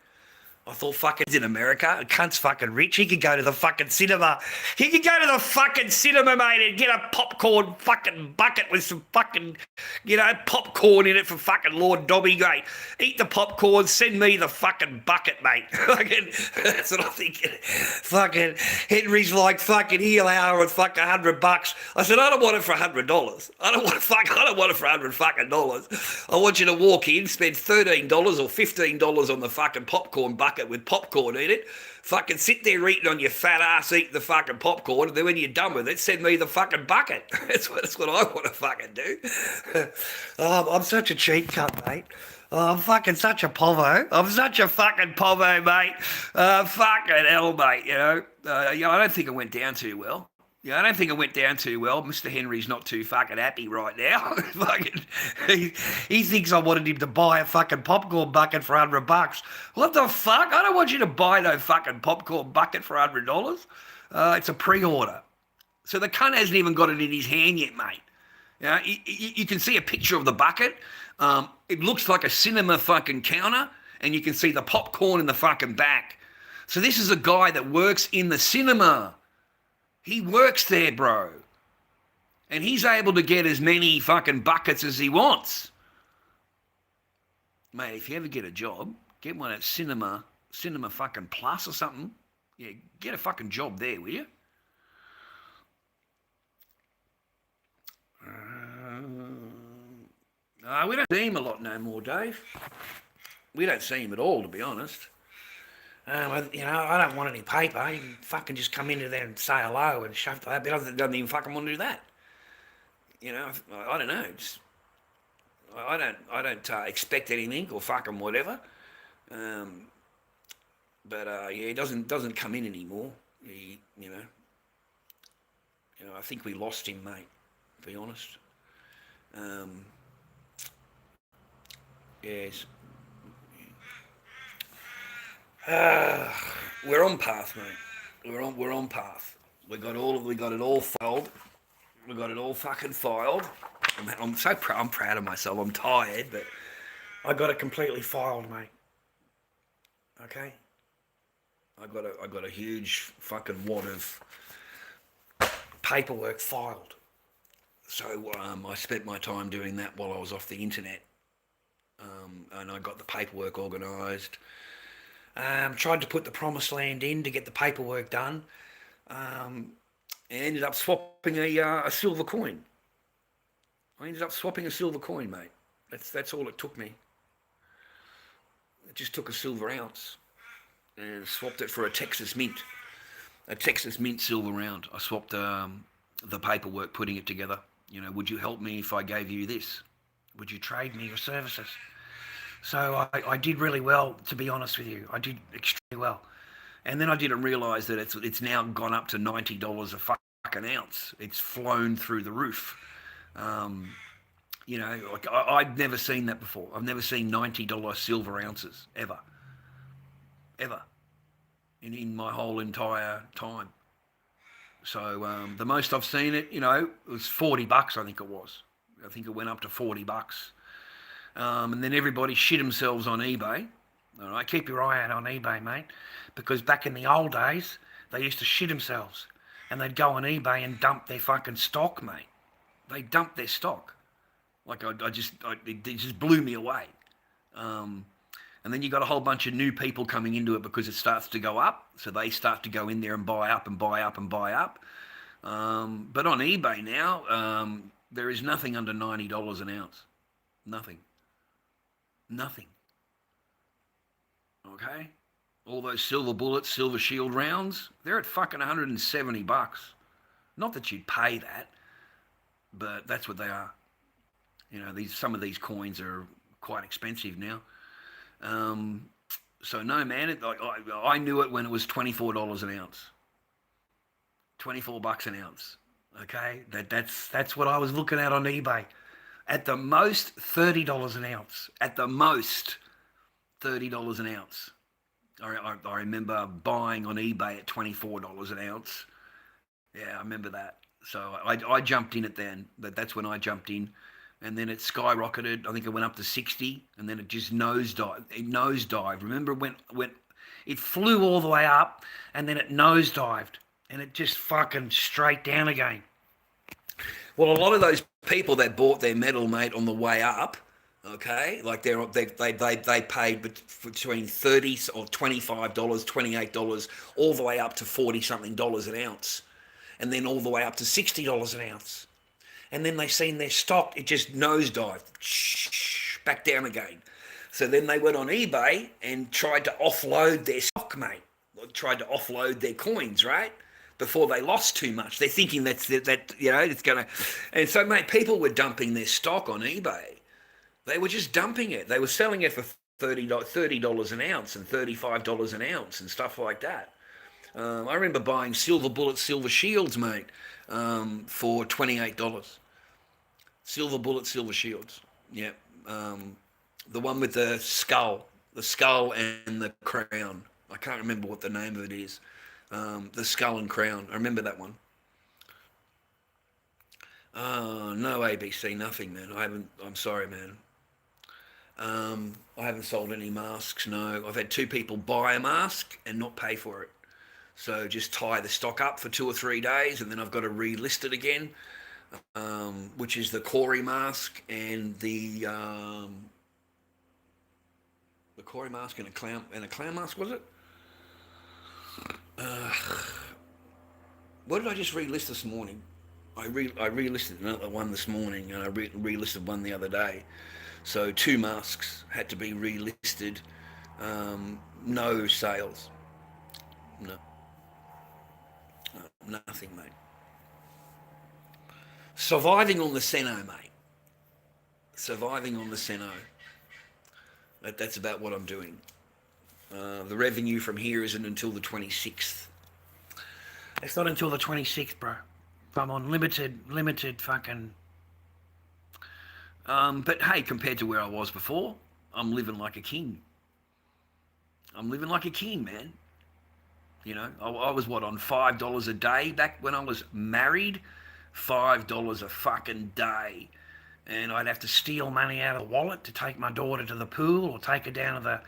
I thought, fucking, in America, a cunt's fucking rich. He could go to the fucking cinema. He could go to the fucking cinema, mate, and get a popcorn fucking bucket with some fucking, popcorn in it for fucking Lord Dobby, mate. Eat the popcorn, send me the fucking bucket, mate. Fucking, that's what I'm thinking. Fucking, Henry's like, fucking, he'll hour with fucking $100. I said, I don't want it for $100. I don't want it for $100 fucking dollars. I want you to walk in, spend $13 or $15 on the fucking popcorn bucket with popcorn in it, fucking sit there eating on your fat ass, eating the fucking popcorn, and then when you're done with it, send me the fucking bucket. That's what I want to fucking do. I'm such a cheap cunt, mate. I'm fucking such a povo. I'm such a fucking povo, mate. Fucking hell, mate, I don't think it went down too well. Yeah, I don't think it went down too well. Mr. Henry's not too fucking happy right now. Fucking, he thinks I wanted him to buy a fucking popcorn bucket for $100. What the fuck? I don't want you to buy no fucking popcorn bucket for $100. It's a pre-order. So the cunt hasn't even got it in his hand yet, mate. Yeah, you can see a picture of the bucket. It looks like a cinema fucking counter, and you can see the popcorn in the fucking back. So this is a guy that works in the cinema. He works there, bro. And he's able to get as many fucking buckets as he wants. Mate, if you ever get a job, get one at Cinema fucking Plus or something. Yeah, get a fucking job there, will you? We don't see him a lot no more, Dave. We don't see him at all, to be honest. I don't want any paper. You can fucking just come into there and say hello and shove that. But he doesn't even fucking want to do that. I don't know. I don't expect anything or fucking whatever. He doesn't come in anymore. I think we lost him, mate. To be honest. Yes. We're on path, mate. We're on path. We got it all filed. We got it all fucking filed. I'm so proud. I'm proud of myself. I'm tired, but I got it completely filed, mate. Okay. I got a huge fucking wad of paperwork filed. So I spent my time doing that while I was off the internet, and I got the paperwork organised. Tried to put the promised land in to get the paperwork done. And ended up swapping a silver coin. I ended up swapping a silver coin, mate. That's all it took me. It just took a silver ounce and swapped it for a Texas Mint silver round. I swapped the paperwork, putting it together. Would you help me if I gave you this? Would you trade me your services? So I did really well, to be honest with you. I did extremely well. And then I didn't realise that it's now gone up to $90 a fucking ounce. It's flown through the roof. I've never seen that before. I've never seen $90 silver ounces, ever. Ever. In my whole entire time. So the most I've seen it, it was $40, I think it was. I think it went up to $40. And then everybody shit themselves on eBay. All right, keep your eye out on eBay, mate, because back in the old days, they used to shit themselves, and they'd go on eBay and dump their fucking stock, mate. They dumped their stock. Like it just blew me away. And then you got a whole bunch of new people coming into it because it starts to go up, so they start to go in there and buy up and buy up and buy up. But on eBay now, there is nothing under $90 an ounce. Nothing. Okay? All those silver bullets, silver shield rounds, they're at fucking $170. Not that you'd pay that, but that's what they are. Some of these coins are quite expensive now. So no, man, I knew it when it was $24 an ounce. $24 an ounce. Okay? That's what I was looking at on eBay. At the most, $30 an ounce. At the most, $30 an ounce. I remember buying on eBay at $24 an ounce. Yeah, I remember that. So I jumped in it then. That's when I jumped in. And then it skyrocketed. I think it went up to 60, and then it just nosedived. It nosedived. Remember, it flew all the way up, and then it nosedived, and it just fucking straight down again. Well, a lot of those people that bought their metal, mate, on the way up, okay, like they paid between $30 or $25, $28, all the way up to $40-something an ounce, and then all the way up to $60 an ounce. And then they seen their stock, it just nosedived, back down again. So then they went on eBay and tried to offload their stock, mate. Tried to offload their coins, right? Before they lost too much. They're thinking it's going to... And so, mate, people were dumping their stock on eBay. They were just dumping it. They were selling it for $30 an ounce and $35 an ounce and stuff like that. I remember buying silver bullets, silver shields, mate, for $28. Silver bullets, silver shields. Yeah. The one with the skull and the crown. I can't remember what the name of it is. The skull and crown. I remember that one. No ABC, nothing, man. I'm sorry, man. I haven't sold any masks, no. I've had two people buy a mask and not pay for it. So just tie the stock up for 2 or 3 days, and then I've got to relist it again, which is the Corey mask and the Corey mask and a clown mask, was it? What did I just relist this morning? I relisted another one this morning, and I relisted one the other day. So 2 masks had to be relisted. No sales. No. Nothing, mate. Surviving on the Seno, mate. Surviving on the Seno. That's about what I'm doing. The revenue from here isn't until the 26th. It's not until the 26th, bro. I'm on limited fucking... But hey, compared to where I was before, I'm living like a king. I'm living like a king, man. You know, I was on $5 a day back when I was married. $5 a fucking day. And I'd have to steal money out of the wallet to take my daughter to the pool or take her down to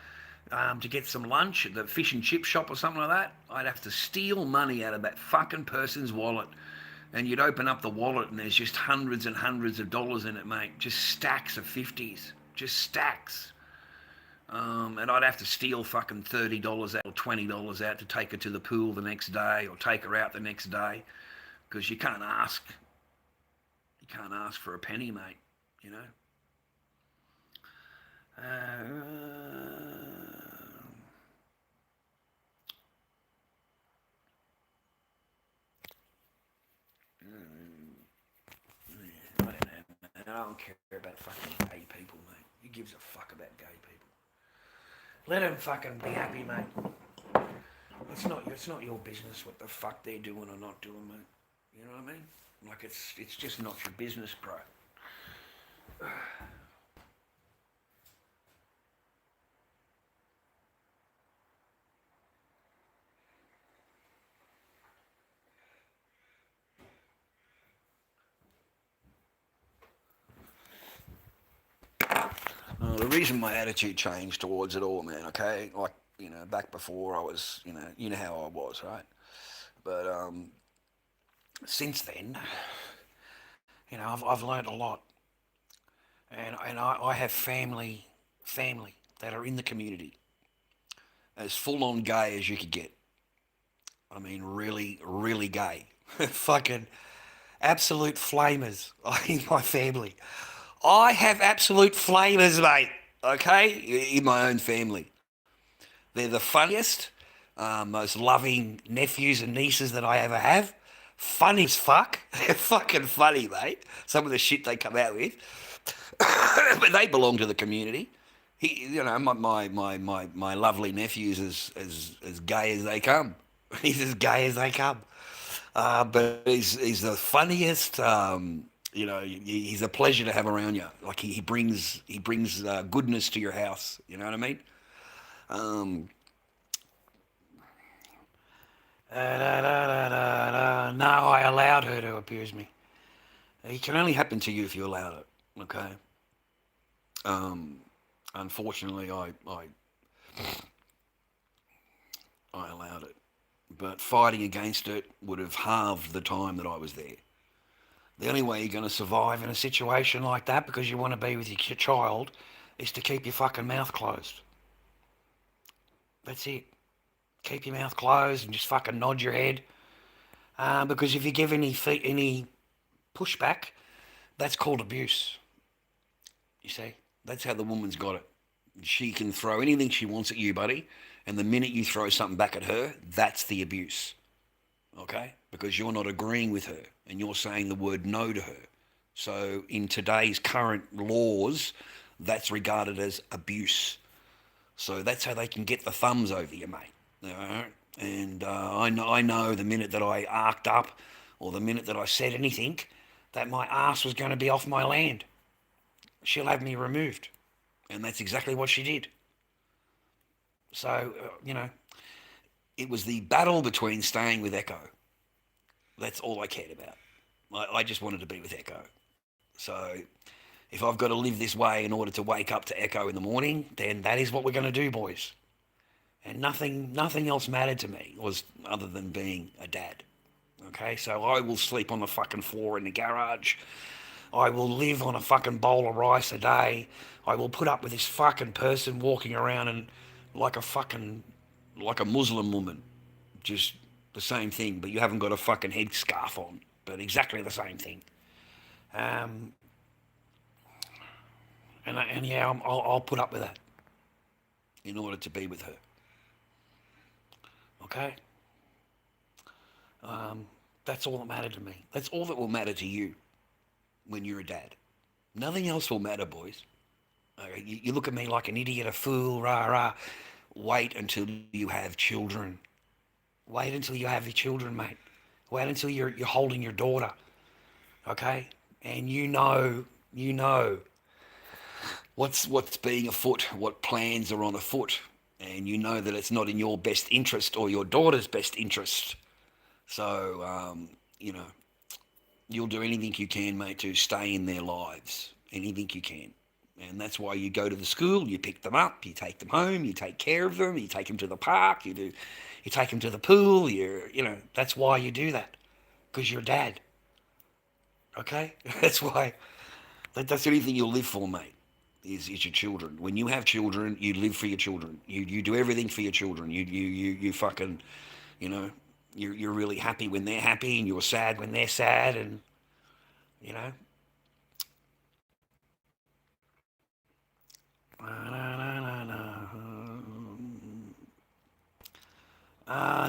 to get some lunch at the fish and chip shop or something like that. I'd have to steal money out of that fucking person's wallet. And you'd open up the wallet and there's just hundreds and hundreds of dollars in it, mate. Just stacks of 50s. Just stacks. And I'd have to steal fucking $30 out or $20 out to take her to the pool the next day or take her out the next day. Because you can't ask. You can't ask for a penny, mate. You know? I don't care about fucking gay people, mate. Who gives a fuck about gay people? Let them fucking be happy, mate. It's not your business what the fuck they're doing or not doing, mate. You know what I mean? Like it's just not your business, bro. The reason my attitude changed towards it all, man, okay? Like, you know, back before I was, you know how I was, right? But since then, You know, I've learned a lot. And I have family that are in the community. as full on gay as you could get. I mean, really, really gay. Fucking absolute flamers in my family. I have absolute flamers, mate. Okay? In my own family. They're the funniest, most loving nephews and nieces that I ever have. Funny as fuck. They're fucking funny, mate. Some of the shit they come out with. But they belong to the community. My lovely nephew's as gay as they come. He's as gay as they come. But he's the funniest. He's a pleasure to have around you. Like he brings goodness to your house. You know what I mean? No, I allowed her to abuse me. It can only happen to you if you allow it. Okay. Unfortunately, I allowed it, but fighting against it would have halved the time that I was there. The only way you're going to survive in a situation like that, because you want to be with your child, is to keep your fucking mouth closed. That's it. Keep your mouth closed and just fucking nod your head. Because if you give any pushback, that's called abuse. You see? That's how the woman's got it. She can throw anything she wants at you, buddy, and the minute you throw something back at her, that's the abuse. Okay? Because you're not agreeing with her and you're saying the word no to her. So in today's current laws, that's regarded as abuse. So that's how they can get the thumbs over you, mate. All right? And I know the minute that I arced up or the minute that I said anything, that my ass was going to be off my land. She'll have me removed. And that's exactly what she did. So, it was the battle between staying with Echo. That's all I cared about. I just wanted to be with Echo. So, if I've got to live this way in order to wake up to Echo in the morning, then that is what we're going to do, boys. And nothing else mattered to me was other than being a dad. Okay, so I will sleep on the fucking floor in the garage. I will live on a fucking bowl of rice a day. I will put up with this fucking person walking around and like a Muslim woman. Just the same thing, but you haven't got a fucking headscarf on. But exactly the same thing. And yeah, I'll put up with that in order to be with her. Okay? That's all that mattered to me. That's all that will matter to you when you're a dad. Nothing else will matter, boys. Okay, you look at me like an idiot, a fool, rah, rah. Wait until you have children. Wait until you have your children, mate. Wait until you're holding your daughter. Okay? And you know what's being afoot, what plans are on afoot. And you know that it's not in your best interest or your daughter's best interest. So, you'll do anything you can, mate, to stay in their lives. Anything you can. And that's why you go to the school, you pick them up, you take them home, you take care of them, you take them to the park, you take them to the pool, that's why you do that. Because you're dad. Okay? That's why. That's the only thing you'll live for, mate, is your children. When you have children, you live for your children. You do everything for your children. You fucking, you're really happy when they're happy, and you're sad when they're sad, and no. Well,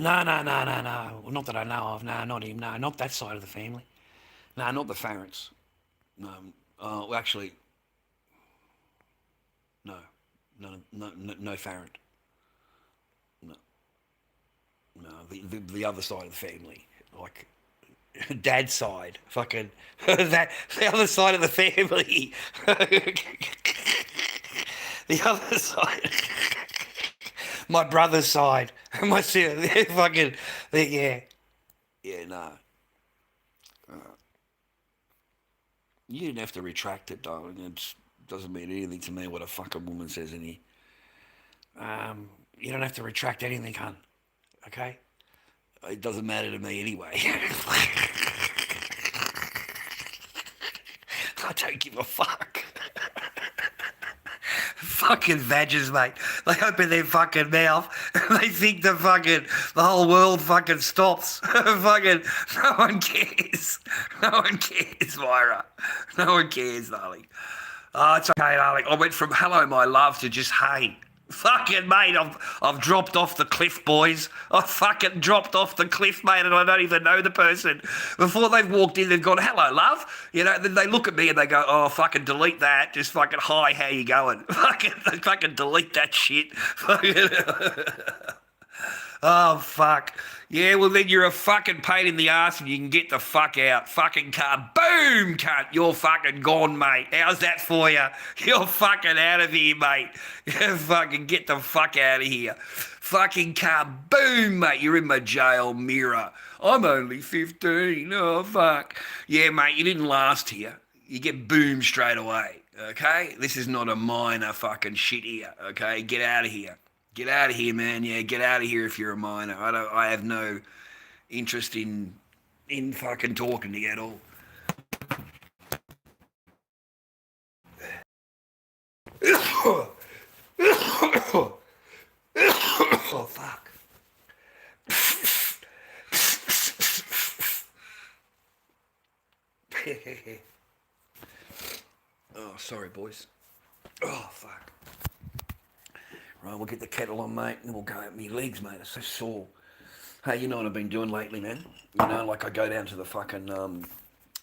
not that I know of. No, not him. No, not that side of the family. No, not the Farrants. No. Well, actually, no. No Farrant. No. No, the other side of the family, like dad's side, fucking that the other side of the family, the other side, my brother's side, my sister, fucking, yeah, no. You didn't have to retract it, darling. It doesn't mean anything to me what a fucking woman says in here. You don't have to retract anything, hun. Okay? It doesn't matter to me anyway. I don't give a fuck. Fucking badgers, mate. They open their fucking mouth and they think the whole world fucking stops. Fucking, no one cares. No one cares, Myra. No one cares, darling. Oh, it's okay, darling. I went from hello, my love, to just hey. Fucking, mate, I've dropped off the cliff, boys. I've fucking dropped off the cliff, mate, and I don't even know the person. Before they've walked in, they've gone, hello, love. Then they look at me and they go, oh, fucking delete that. Just fucking, hi, how you going? Fucking delete that shit. Oh, fuck. Yeah, well, then you're a fucking pain in the ass and you can get the fuck out. Fucking car. Boom, cunt. You're fucking gone, mate. How's that for you? You're fucking out of here, mate. Fucking get the fuck out of here. Fucking car. Boom, mate. You're in my jail mirror. I'm only 15. Oh, fuck. Yeah, mate, you didn't last here. You get boomed straight away, okay? This is not a minor fucking shit here, okay? Get out of here. Get out of here, man. Yeah, get out of here if you're a minor. I have no interest in fucking talking to you at all. Oh, fuck. Oh, sorry, boys. Oh, fuck. Right, we'll get the kettle on, mate, and we'll go at me legs, mate. It's so sore. Hey, you know what I've been doing lately, man? Like I go down to the fucking,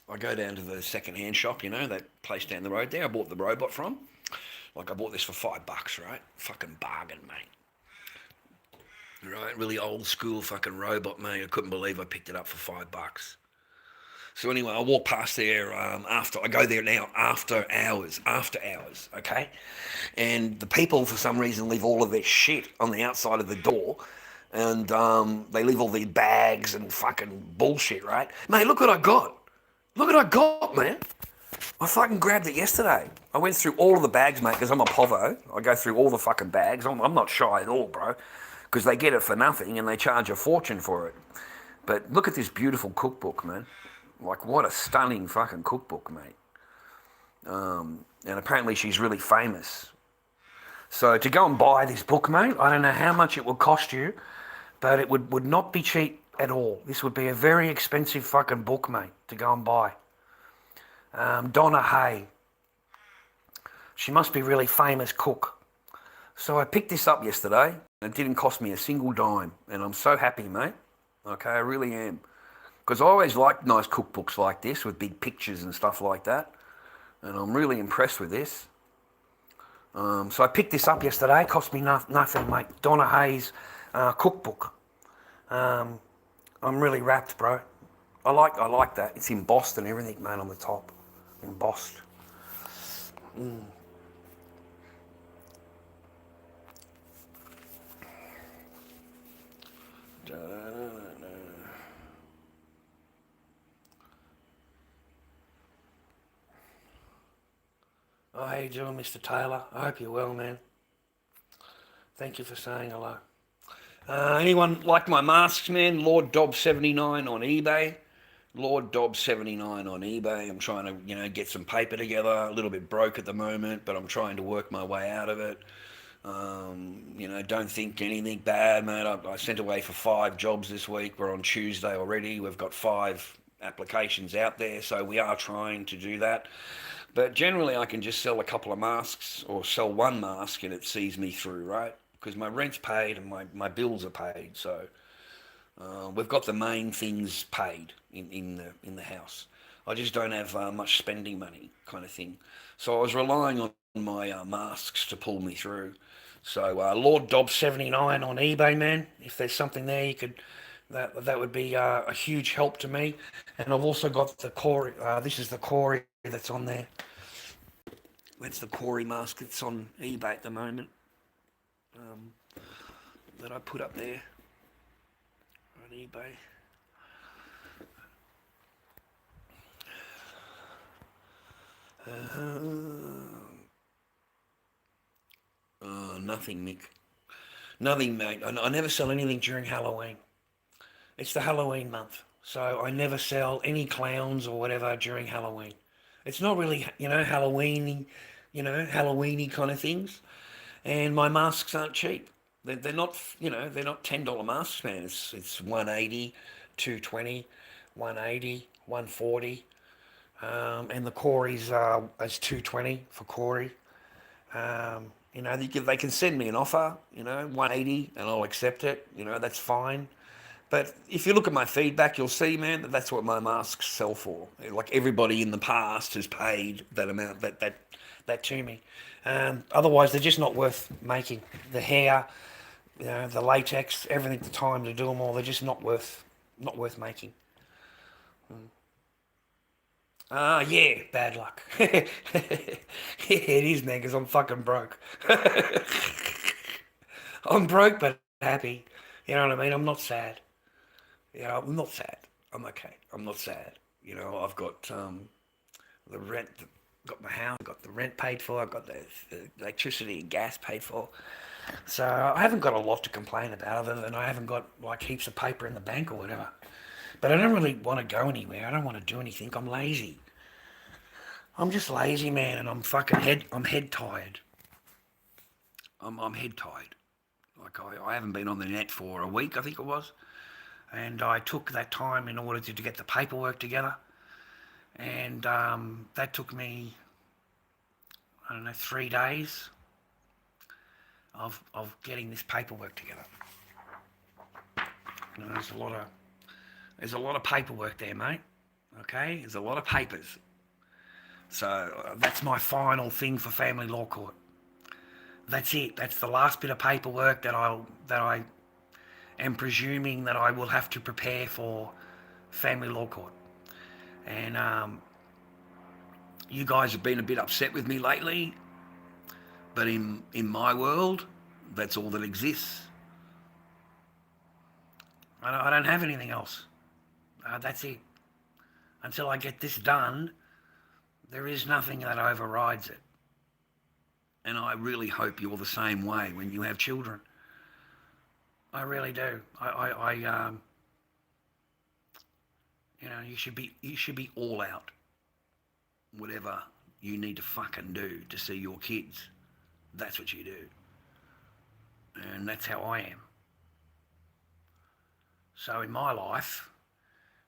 I go down to the second-hand shop, that place down the road there I bought the robot from. Like, I bought this for $5, right? Fucking bargain, mate. Right, really old school fucking robot, mate. I couldn't believe I picked it up for $5. So anyway, I walk past there after I go there now after hours, okay. And the people for some reason leave all of their shit on the outside of the door, and they leave all their bags and fucking bullshit, right? Mate, look what I got. Look what I got, man. I fucking grabbed it yesterday. I went through all of the bags, mate, because I'm a povo. I go through all the fucking bags. I'm not shy at all, bro, because they get it for nothing and they charge a fortune for it. But look at this beautiful cookbook, man. Like, what a stunning fucking cookbook, mate. And apparently she's really famous. So to go and buy this book, mate, I don't know how much it would cost you, but it would not be cheap at all. This would be a very expensive fucking book, mate, to go and buy. Donna Hay. She must be a really famous cook. So I picked this up yesterday, and it didn't cost me a single dime, and I'm so happy, mate. Okay, I really am. Because I always like nice cookbooks like this with big pictures and stuff like that, and I'm really impressed with this. So I picked this up yesterday. It cost me nothing, mate. Donna Hay's cookbook. I'm really wrapped, bro. I like that. It's embossed and everything, mate, on the top. Embossed. Oh, how you doing, Mr. Taylor? I hope you're well, man. Thank you for saying hello. Anyone like my masks, man? Lord Dobb 79 on eBay. Lord Dobb 79 on eBay. I'm trying to, get some paper together. A little bit broke at the moment, but I'm trying to work my way out of it. Don't think anything bad, mate. I sent away for 5 jobs this week. We're on Tuesday already. We've got 5 applications out there, so we are trying to do that. But generally, I can just sell a couple of masks or sell one mask and it sees me through, right? Because my rent's paid and my bills are paid. So we've got the main things paid in the house. I just don't have much spending money, kind of thing. So I was relying on my masks to pull me through. So Lord Dobb 79 on eBay, man. If there's something there, you could. That would be a huge help to me. And I've also got the Corey. This is the Corey that's on there. That's the Corey mask that's on eBay at the moment. That I put up there on eBay. Nothing, Mick. Nothing, mate. I never sell anything during Halloween. It's the Halloween month, so I never sell any clowns or whatever during Halloween. It's not really, Halloweeny, Halloweeny kind of things. And my masks aren't cheap. They're not, they're not $10 masks, man. It's 180, 220, 180, 140. And the Corey's is 220 for Corey. They can send me an offer, 180, and I'll accept it. That's fine. But if you look at my feedback, you'll see, man, that's what my masks sell for. Like everybody in the past has paid that amount, that to me. Otherwise, they're just not worth making. The hair, the latex, everything, the time to do them all, they're just not worth making. Yeah, bad luck. Yeah, it is, man, because I'm fucking broke. I'm broke but happy. You know what I mean? I'm not sad. I'm not sad. I'm okay. I'm not sad. I've got the rent, got my house, got the rent paid for, I've got the electricity and gas paid for. So I haven't got a lot to complain about other than I haven't got like heaps of paper in the bank or whatever. But I don't really want to go anywhere. I don't want to do anything. I'm lazy. I'm just lazy, man, and I'm head tired. I'm head tired. Like I haven't been on the net for a week, I think it was. And I took that time in order to get the paperwork together. And that took me, 3 days of getting this paperwork together. There's a lot of paperwork there, mate. Okay? There's a lot of papers. So that's my final thing for family law court. That's it. That's the last bit of paperwork that I am presuming that I will have to prepare for family law court. And you guys have been a bit upset with me lately, but in my world, that's all that exists. I don't have anything else. That's it. Until I get this done, there is nothing that overrides it. And I really hope you're the same way when you have children. I really do. You should be all out. Whatever you need to fucking do to see your kids, that's what you do. And that's how I am. So in my life,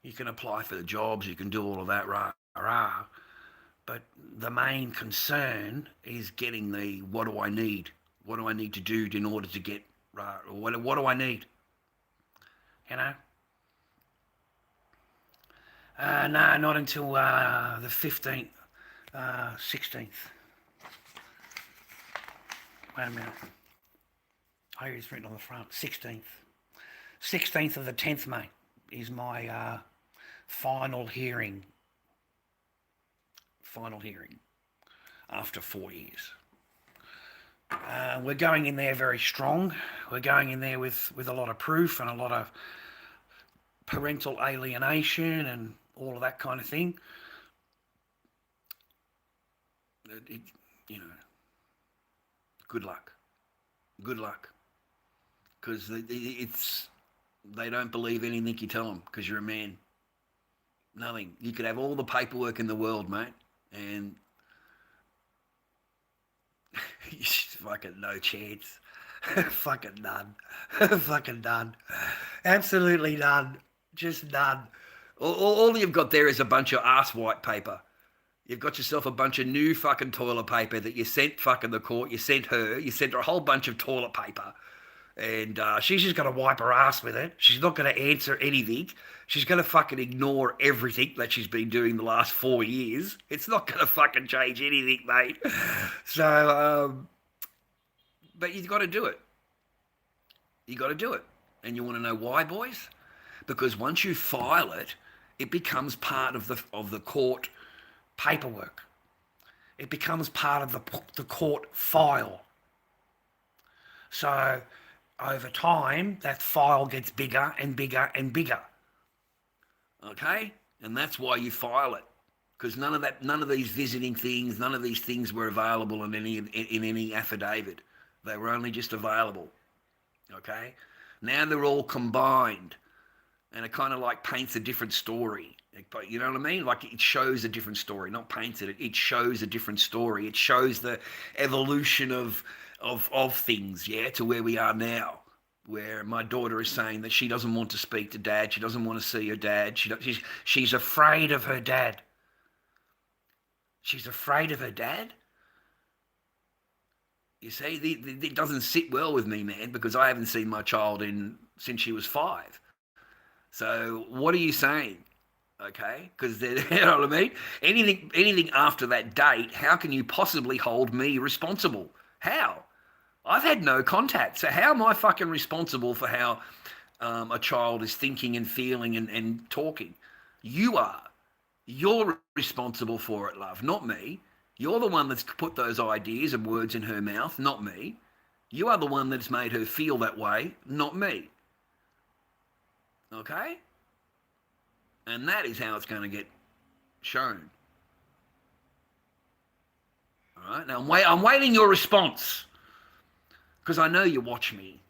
you can apply for the jobs, you can do all of that, rah, rah. But the main concern is getting the what do I need? What do I need to do in order to get, rah, or what do I need? You know? No, not until the 15th, 16th. Wait a minute. Oh, it's written on the front. 16th. 16th of the 10th, mate, is my final hearing. Final hearing after 4 years. We're going in there very strong. We're going in there with a lot of proof and a lot of parental alienation and all of that kind of thing. Good luck. Good luck. Because they don't believe anything you tell them because you're a man. Nothing. You could have all the paperwork in the world, mate, and fucking no chance. Fucking none. Fucking none. Absolutely none. Just none. All you've got there is a bunch of ass white paper. You've got yourself a bunch of new fucking toilet paper that you sent fucking the court. You sent her a whole bunch of toilet paper. And she's just going to wipe her ass with it. She's not going to answer anything. She's going to fucking ignore everything that she's been doing the last 4 years. It's not going to fucking change anything, mate. So, but you've got to do it. You got to do it. And you want to know why, boys? Because once you file it, it becomes part of the court paperwork. It becomes part of the court file. So over time, that file gets bigger and bigger and bigger. Okay? And that's why you file it. Because none of these visiting things, none of these things were available in any affidavit. They were only just available. Okay? Now they're all combined. And it kind of like paints a different story. You know what I mean? Like it shows a different story, not paints it. It shows a different story. It shows the evolution of things, yeah, to where we are now, where my daughter is saying that she doesn't want to speak to dad. She doesn't want to see her dad. She's afraid of her dad. She's afraid of her dad. You see, it doesn't sit well with me, man, because I haven't seen my child since she was 5. So what are you saying? Okay, because you know what I mean? Anything after that date, how can you possibly hold me responsible? How? I've had no contact. So how am I fucking responsible for how a child is thinking and feeling and talking? You are. You're responsible for it, love, not me. You're the one that's put those ideas and words in her mouth, not me. You are the one that's made her feel that way, not me. Okay? And that is how it's going to get shown. All right? Now, I'm waiting your response. Because I know you watch me.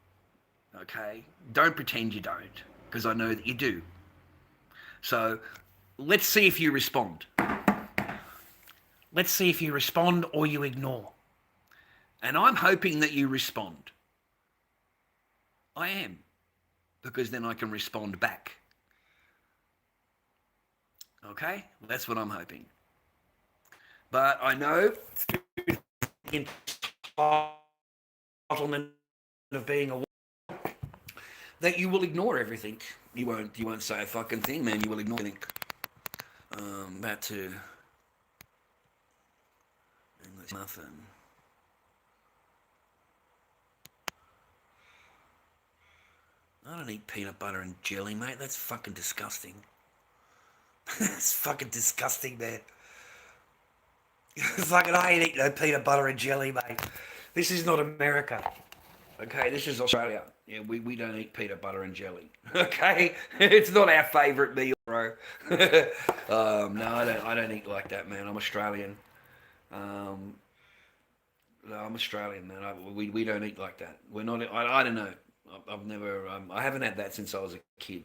Okay? Don't pretend you don't. Because I know that you do. So, let's see if you respond. Let's see if you respond or you ignore. And I'm hoping that you respond. I am. Because then I can respond back. Okay? That's what I'm hoping. But I know through the entitlement of being a woman that you will ignore everything. You won't say a fucking thing, man. You will ignore everything. Back to English muffin. I don't eat peanut butter and jelly, mate. That's fucking disgusting. That's fucking disgusting, man. Fucking, I ain't eating no peanut butter and jelly, mate. This is not America. Okay, this is Australia. Yeah, we don't eat peanut butter and jelly. Okay, it's not our favourite meal, bro. No, I don't eat like that, man. I'm Australian. No, I'm Australian, man. We don't eat like that. We're not. I don't know. I've never. I haven't had that since I was a kid.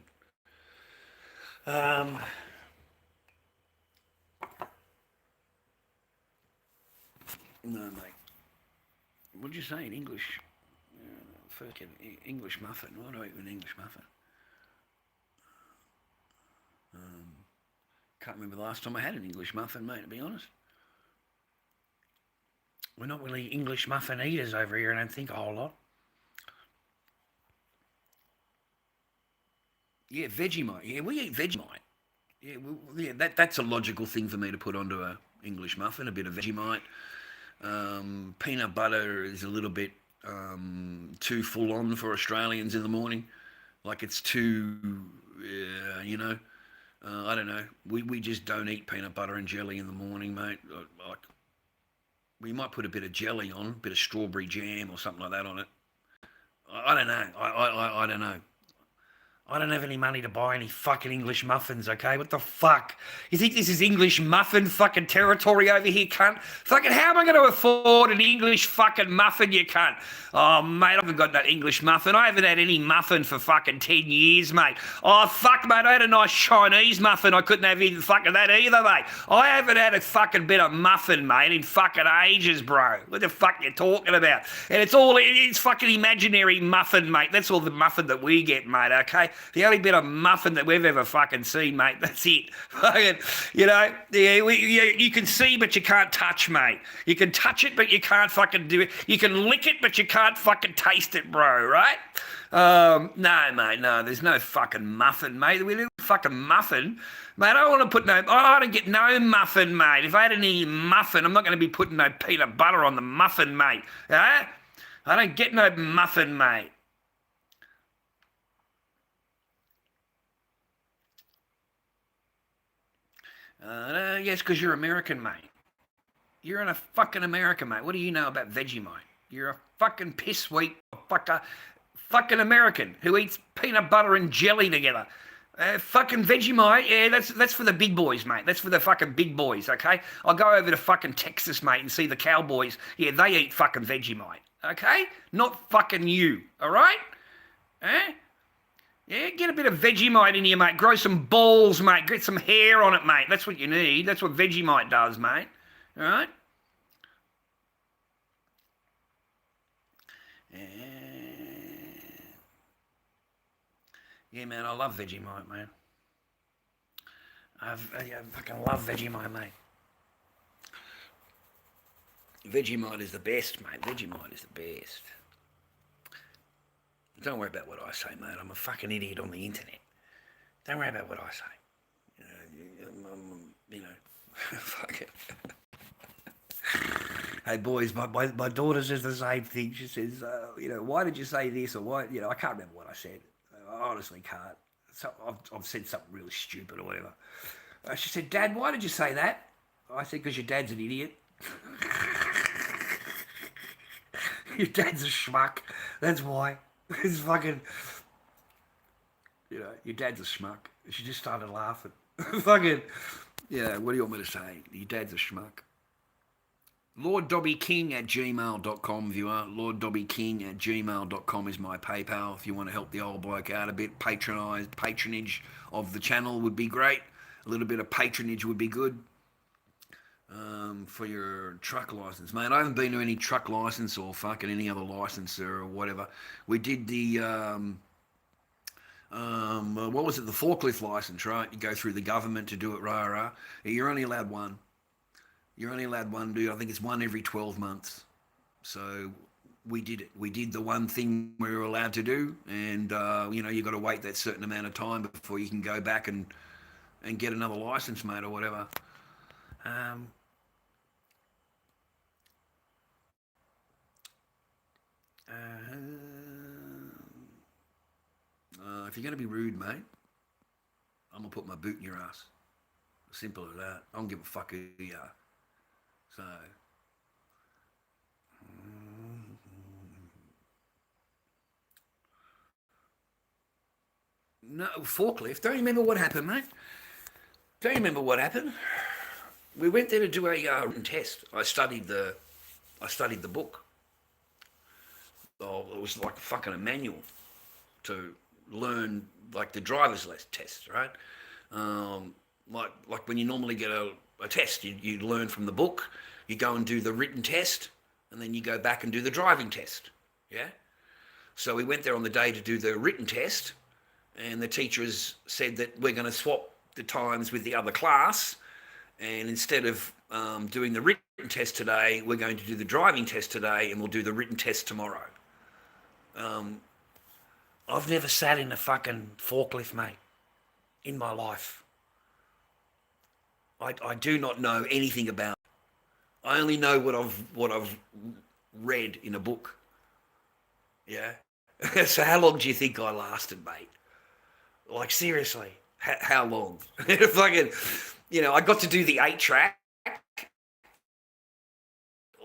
No, mate. What did you say in English? Fucking English muffin. Why do I eat an English muffin? Can't remember the last time I had an English muffin, mate, to be honest. We're not really English muffin eaters over here, I don't think a whole lot. Yeah, Vegemite. Yeah, we eat Vegemite. Yeah, that's a logical thing for me to put onto a English muffin, a bit of Vegemite. Peanut butter is a little bit too full on for Australians in the morning. Like it's too, you know, I don't know. We just don't eat peanut butter and jelly in the morning, mate. Like, we might put a bit of jelly on, a bit of strawberry jam or something like that on it. I don't know. I don't know. I don't have any money to buy any fucking English muffins, okay? What the fuck? You think this is English muffin fucking territory over here, cunt? Fucking how am I going to afford an English fucking muffin, you cunt? Oh, mate, I haven't got that English muffin. I haven't had any muffin for fucking 10 years, mate. Oh, fuck, mate, I had a nice Chinese muffin. I couldn't have even fucking that either, mate. I haven't had a fucking bit of muffin, mate, in fucking ages, bro. What the fuck are you talking about? And it's fucking imaginary muffin, mate. That's all the muffin that we get, mate, okay? The only bit of muffin that we've ever fucking seen, mate. That's it. Fucking, you know, yeah, you can see but you can't touch, mate. You can touch it but you can't fucking do it. You can lick it but you can't fucking taste it, bro, right? No, mate, no. There's no fucking muffin, mate. We do fucking muffin. Mate, I don't want to put no... I don't get no muffin, mate. If I had any muffin, I'm not going to be putting no peanut butter on the muffin, mate. Yeah? I don't get no muffin, mate. Yes, because you're American, mate. You're in a fucking American, mate. What do you know about Vegemite? You're a fucking piss-sweet fucking American who eats peanut butter and jelly together. Fucking Vegemite, yeah, that's for the big boys, mate. That's for the fucking big boys, okay? I'll go over to fucking Texas, mate, and see the cowboys. Yeah, they eat fucking Vegemite, okay? Not fucking you, all right? Eh? Yeah, get a bit of Vegemite in you, mate. Grow some balls, mate. Get some hair on it, mate. That's what you need. That's what Vegemite does, mate. All right? Yeah, man, I love Vegemite, man. I fucking love Vegemite, mate. Vegemite is the best, mate. Vegemite is the best. Don't worry about what I say, mate. I'm a fucking idiot on the internet. Don't worry about what I say. You know, fuck it. Hey, boys, my daughter says the same thing. She says, you know, why did you say this? Or why, you know, I can't remember what I said. I honestly can't. So I've said something really stupid or whatever. She said, Dad, why did you say that? I said, because your dad's an idiot. Your dad's a schmuck. That's why. It's fucking, you know, your dad's a schmuck. She just started laughing. Fucking, yeah, what do you want me to say? Your dad's a schmuck. LordDobbyKing@gmail.com, viewer. LordDobbyKing@gmail.com is my PayPal. If you want to help the old bloke out a bit, patronage of the channel would be great. A little bit of patronage would be good. For your truck license, mate. I haven't been to any truck license or fucking any other license or whatever. We did the what was it? The forklift license, right? You go through the government to do it, rah. You're only allowed one. You're only allowed one, dude. I think it's one every 12 months. So we did it. We did the one thing we were allowed to do, and you know, you got to wait that certain amount of time before you can go back and get another license, mate, or whatever. if you're going to be rude, mate, I'm going to put my boot in your ass. Simple as that. I don't give a fuck who you are. So... No, forklift. Don't remember what happened, mate. Don't remember what happened. We went there to do a test. I studied the book. Oh, it was like fucking a manual to learn like the driver's test, right? Like when you normally get a test, you learn from the book. You go and do the written test, and then you go back and do the driving test. Yeah. So we went there on the day to do the written test. And the teachers said that we're going to swap the times with the other class, and instead of doing the written test today, we're going to do the driving test today, and we'll do the written test tomorrow. I've never sat in a fucking forklift, mate, in my life. I do not know anything about it. I only know what I've read in a book. Yeah. So how long do you think I lasted, mate? Like, seriously, how long? Fucking, I got to do the 8-track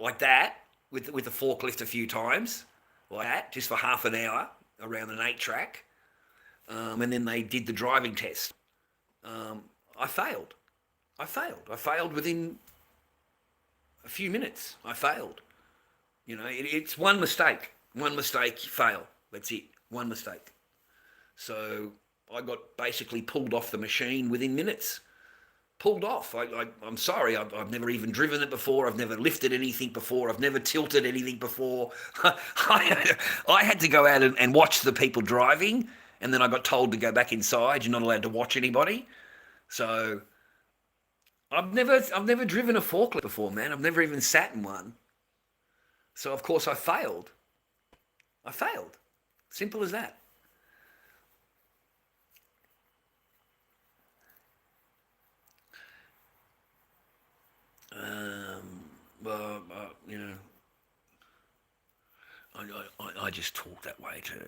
like that with the forklift a few times, like that, just for half an hour around an 8-track. And then they did the driving test. I failed. I failed within a few minutes. I failed. It's one mistake. One mistake, you fail. That's it. One mistake. So... I got basically pulled off the machine within minutes. Pulled off. I'm sorry, I've never even driven it before. I've never lifted anything before. I've never tilted anything before. I had to go out and watch the people driving, and then I got told to go back inside. You're not allowed to watch anybody. So I've never driven a forklift before, man. I've never even sat in one. So of course I failed. Simple as that. Well, I just talk that way to,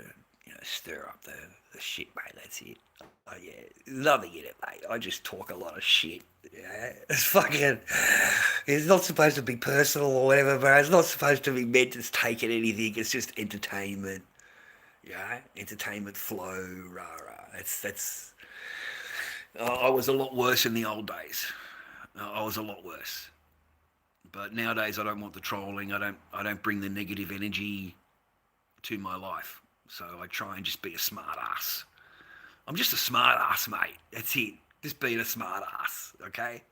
stir up the shit, mate. That's it. Oh, yeah, nothing in it, mate. I just talk a lot of shit. Yeah, it's fucking. It's not supposed to be personal or whatever, but it's not supposed to be meant as taking anything. It's just entertainment. Yeah, entertainment flow. Rah rah. That's. I was a lot worse in the old days. I was a lot worse. But nowadays I don't want the trolling. I don't bring the negative energy to my life. So I try and just be a smart ass. I'm just a smart ass, mate. That's it. Just being a smart ass, okay?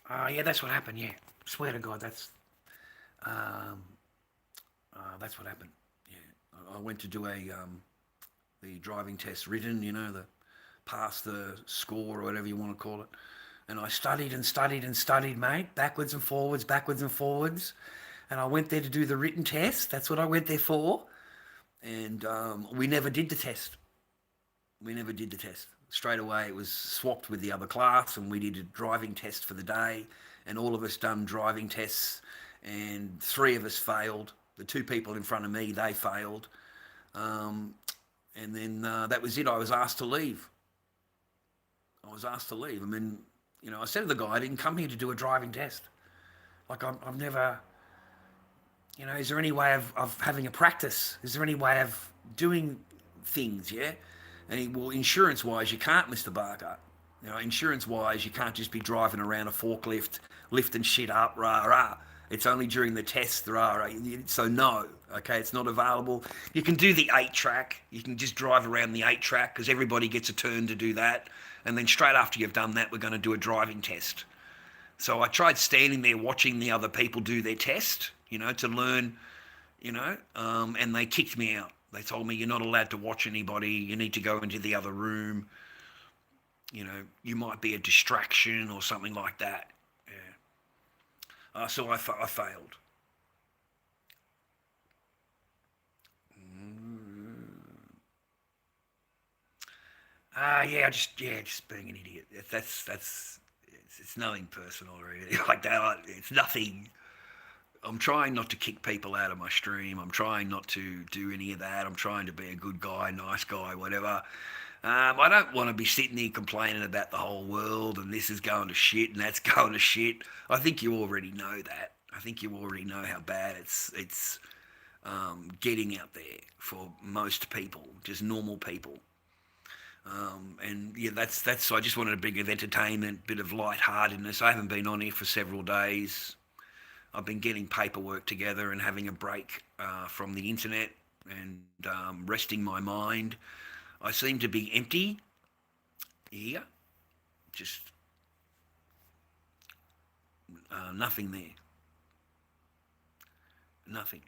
Yeah, that's what happened. Yeah, swear to God, that's what happened. I went to do the driving test written, the pass the score or whatever you want to call it. And I studied and studied and studied, mate, backwards and forwards. And I went there to do the written test. That's what I went there for. And we never did the test. Straight away it was swapped with the other class, and we did a driving test for the day. And all of us done driving tests, and 3 of us failed. The 2 people in front of me, they failed. And then that was it. I was asked to leave. I mean, I said to the guy, I didn't come here to do a driving test. Like, I've never, is there any way of having a practice? Is there any way of doing things, yeah? And well, insurance-wise, you can't, Mr. Barker. Insurance-wise, you can't just be driving around a forklift, lifting shit up, rah, rah. It's only during the test, rah. So no, okay, it's not available. You can do the 8-track. You can just drive around the 8-track because everybody gets a turn to do that. And then straight after you've done that, we're going to do a driving test. So I tried standing there watching the other people do their test, to learn, and they kicked me out. They told me, you're not allowed to watch anybody. You need to go into the other room. You might be a distraction or something like that. So I failed. Just being an idiot. That's It's nothing personal or anything like that. It's nothing. I'm trying not to kick people out of my stream. I'm trying not to do any of that. I'm trying to be a good guy, nice guy, whatever. I don't want to be sitting there complaining about the whole world and this is going to shit and that's going to shit. I think you already know that. I think you already know how bad it's getting out there for most people, just normal people. And yeah, that's. So I just wanted a bit of entertainment, bit of lightheartedness. I haven't been on here for several days. I've been getting paperwork together and having a break from the internet and resting my mind. I seem to be empty here, just nothing there. Nothing.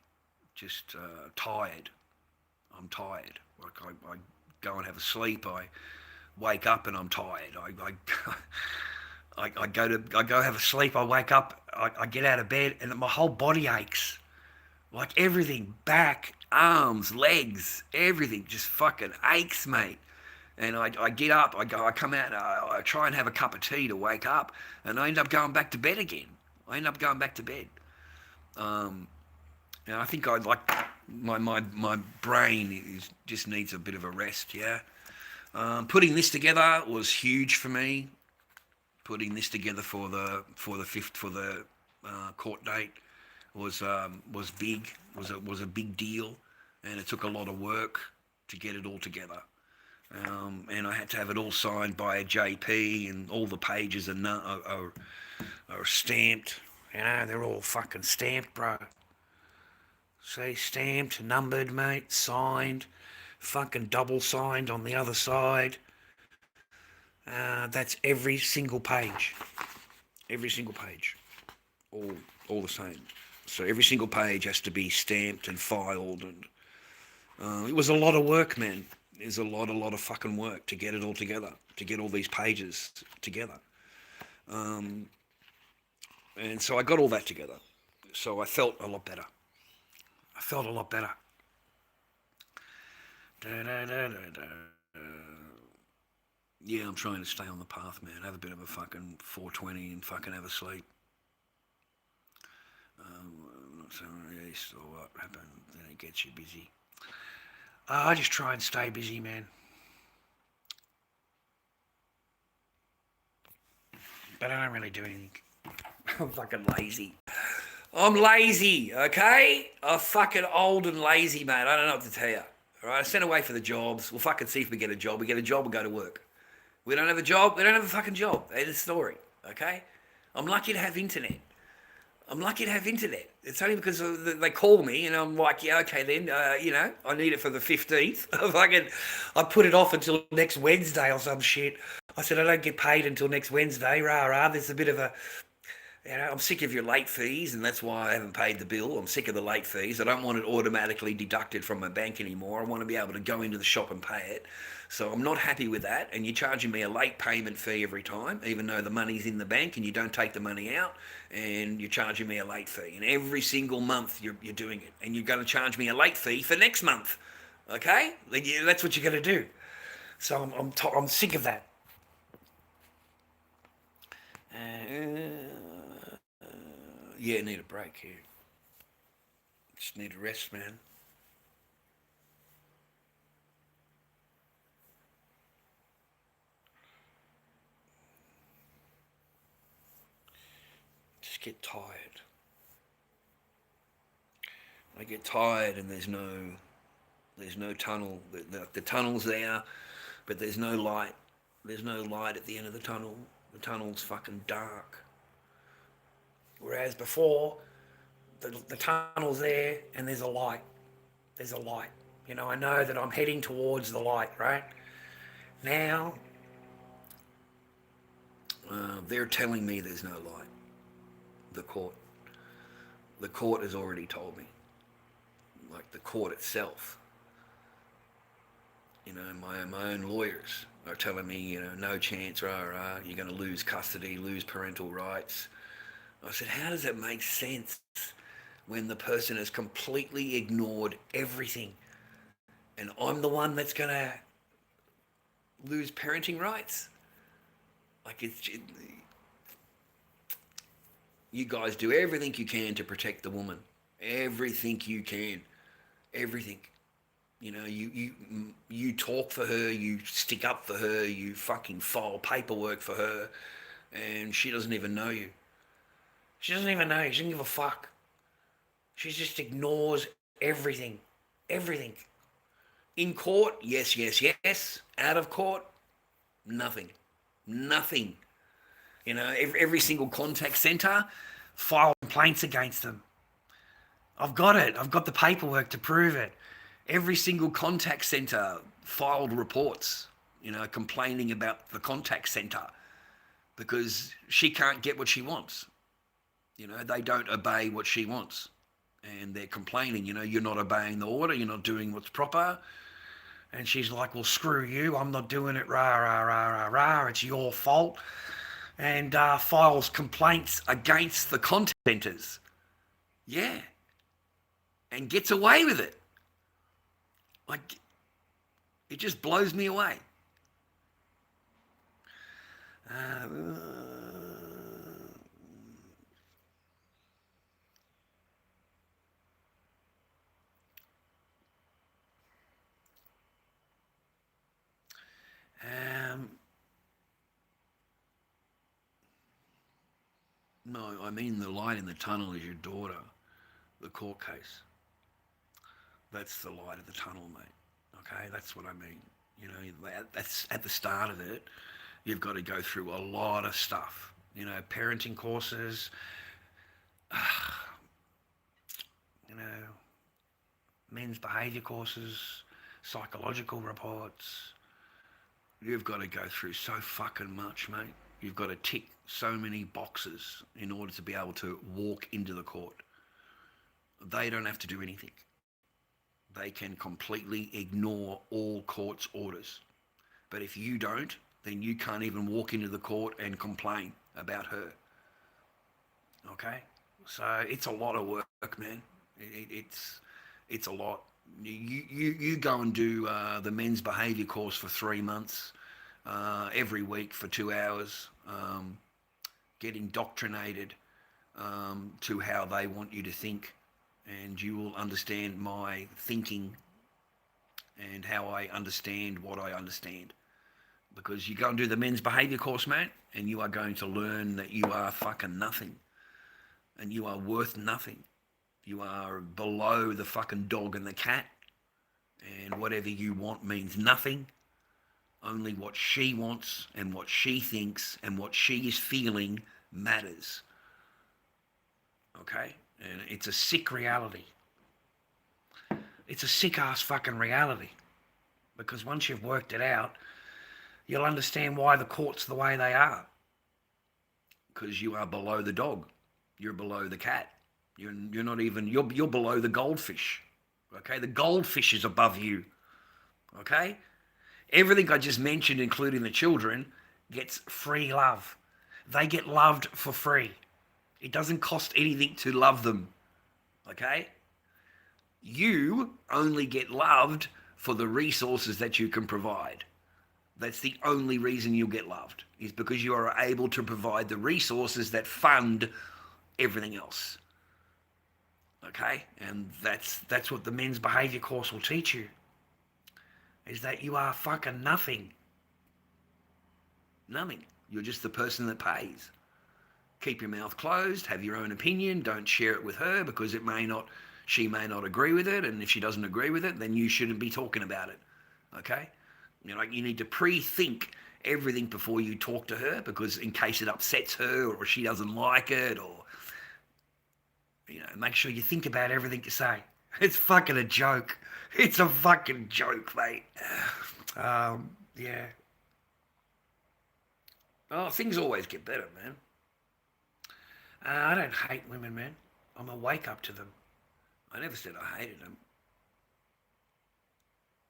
Just tired. I'm tired. Like I go and have a sleep. I wake up and I'm tired. I go have a sleep. I wake up. I get out of bed and my whole body aches. Like everything, back, arms, legs, everything just fucking aches, mate. And I get up, I come out, I try and have a cup of tea to wake up, and I end up going back to bed again. I end up going back to bed. And I think my brain just needs a bit of a rest, yeah. Putting this together was huge for me. Putting this together for the court date was big, was a big deal, and it took a lot of work to get it all together. And I had to have it all signed by a JP, and all the pages are stamped. You know, they're all fucking stamped, bro. See, stamped, numbered, mate, signed, fucking double signed on the other side. That's every single page. Every single page. All the same. So every single page has to be stamped and filed, and it was a lot of work, man. It was a lot of fucking work to get it all together, to get all these pages together. And so I got all that together. So I felt a lot better. Yeah, I'm trying to stay on the path, man. Have a bit of a fucking 420 and fucking have a sleep. Not so released or what happened, then it gets you busy. I just try and stay busy, man. But I don't really do anything. I'm fucking lazy. I'm lazy, okay? I'm fucking old and lazy, mate. I don't know what to tell you. All right, I sent away for the jobs. We'll fucking see if we get a job. We get a job, we'll go to work. We don't have a job, we don't have a fucking job. That's the story, okay? I'm lucky to have internet. It's only because they call me and I'm like, yeah, okay then, I need it for the 15th. I put it off until next Wednesday or some shit. I said, I don't get paid until next Wednesday, rah. There's a bit of a, I'm sick of your late fees, and that's why I haven't paid the bill. I'm sick of the late fees. I don't want it automatically deducted from my bank anymore. I want to be able to go into the shop and pay it. So I'm not happy with that, and you're charging me a late payment fee every time, even though the money's in the bank and you don't take the money out, and you're charging me a late fee. And every single month you're doing it, and you're going to charge me a late fee for next month, okay? That's what you're going to do. So I'm sick of that. Yeah, need a break here. Just need a rest, man. Just get tired. I get tired and there's no tunnel. The tunnel's there, but there's no light. There's no light at the end of the tunnel. The tunnel's fucking dark. Whereas before, the tunnel's there and there's a light. There's a light. You know, I know that I'm heading towards the light, right? Now, they're telling me there's no light. The court. The court has already told me. Like the court itself. You know, my own lawyers are telling me, no chance, you're going to lose custody, lose parental rights. I said, how does that make sense when the person has completely ignored everything and I'm the one that's going to lose parenting rights? Like You guys do everything you can to protect the woman. Everything you can. Everything. You know, you talk for her, you stick up for her, you fucking file paperwork for her, and she doesn't even know you. She doesn't even know you. She doesn't give a fuck. She just ignores everything. Everything. In court, yes, yes, yes. Out of court, nothing. Nothing. You know, every single contact centre, file complaints against them. I've got it. I've got the paperwork to prove it. Every single contact centre filed reports, you know, complaining about the contact centre because she can't get what she wants. You know, they don't obey what she wants. And they're complaining, you know, you're not obeying the order, you're not doing what's proper. And she's like, well, screw you, I'm not doing it, rah, rah, rah, rah, rah, it's your fault. And files complaints against the contact centres. Yeah. And gets away with it. Like, it just blows me away. No, I mean the light in the tunnel is your daughter, the court case. That's the light of the tunnel, mate. Okay, that's what I mean. You know, that's at the start of it. You've got to go through a lot of stuff. You know, parenting courses, you know, men's behaviour courses, psychological reports. You've got to go through so fucking much, mate. You've got to tick so many boxes in order to be able to walk into the court. They don't have to do anything. They can completely ignore all court's orders. But if you don't, then you can't even walk into the court and complain about her. Okay? So it's a lot of work, man. It's a lot. You go and do the men's behaviour course for 3 months, every week for 2 hours, get indoctrinated to how they want you to think, and you will understand my thinking and how I understand what I understand. Because you go and do the men's behaviour course, mate, and you are going to learn that you are fucking nothing. And you are worth nothing. You are below the fucking dog and the cat. And whatever you want means nothing. Only what she wants and what she thinks and what she is feeling matters. Okay? And it's a sick reality. It's a sick-ass fucking reality. Because once you've worked it out, you'll understand why the court's the way they are. Because you are below the dog. You're below the cat. You're not even, you're below the goldfish. Okay? The goldfish is above you. Okay? Everything I just mentioned, including the children, gets free love. They get loved for free. It doesn't cost anything to love them. Okay? You only get loved for the resources that you can provide. That's the only reason you'll get loved, is because you are able to provide the resources that fund everything else. Okay? And that's what the men's behaviour course will teach you, is that you are fucking nothing. Nothing. You're just the person that pays. Keep your mouth closed, have your own opinion, don't share it with her because she may not agree with it, and if she doesn't agree with it, then you shouldn't be talking about it. Okay? You know, you need to pre-think everything before you talk to her, because in case it upsets her or she doesn't like it, or, you know, make sure you think about everything you say. It's fucking a joke. It's a fucking joke, mate. Yeah. Oh, things always get better, man. I don't hate women, man. I'm a wake up to them. I never said I hated them.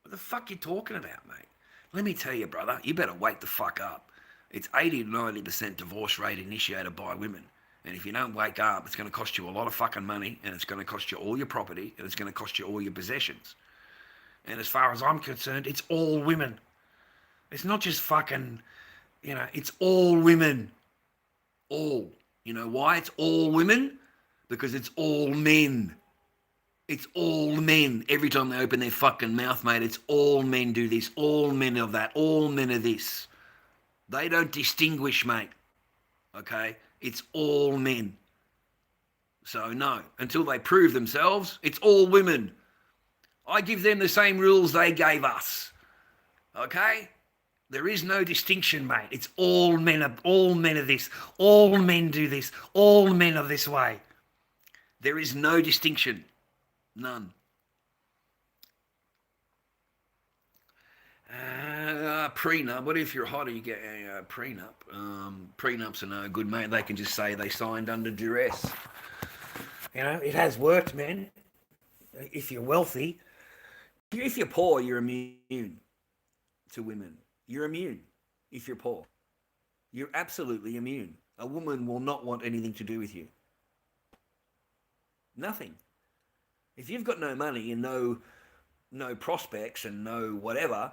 What the fuck you talking about, mate? Let me tell you, brother, you better wake the fuck up. It's 80 to 90% divorce rate initiated by women. And if you don't wake up, it's going to cost you a lot of fucking money, and it's going to cost you all your property, and it's going to cost you all your possessions. And as far as I'm concerned, it's all women. It's not just fucking, you know, it's all women. All. You know why it's all women? Because it's all men. It's all men. Every time they open their fucking mouth, mate, it's all men do this, all men of that, all men of this. They don't distinguish, mate. Okay? It's all men. So no, until they prove themselves, it's all women. I give them the same rules they gave us. Okay? There is no distinction, mate. It's all men of this. All men do this. All men are this way. There is no distinction. None. Prenup. What if you're hot and you get a prenup? Prenups are no good, mate. They can just say they signed under duress. You know, it has worked, man. If you're wealthy. If you're poor, you're immune to women. You're immune if you're poor. You're absolutely immune. A woman will not want anything to do with you. Nothing. If you've got no money and no prospects and no whatever,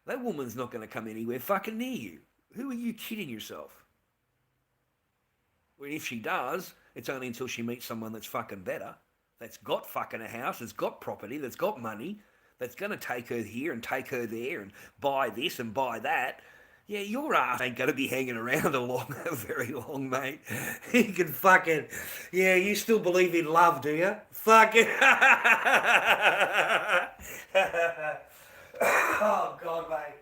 that woman's not going to come anywhere fucking near you. Who are you kidding yourself? Well, if she does, it's only until she meets someone that's fucking better, that's got fucking a house, that's got property, that's got money, that's going to take her here and take her there and buy this and buy that. Yeah, your ass ain't going to be hanging around very long, mate. You can fucking... Yeah, you still believe in love, do you? Fucking... Oh, God, mate.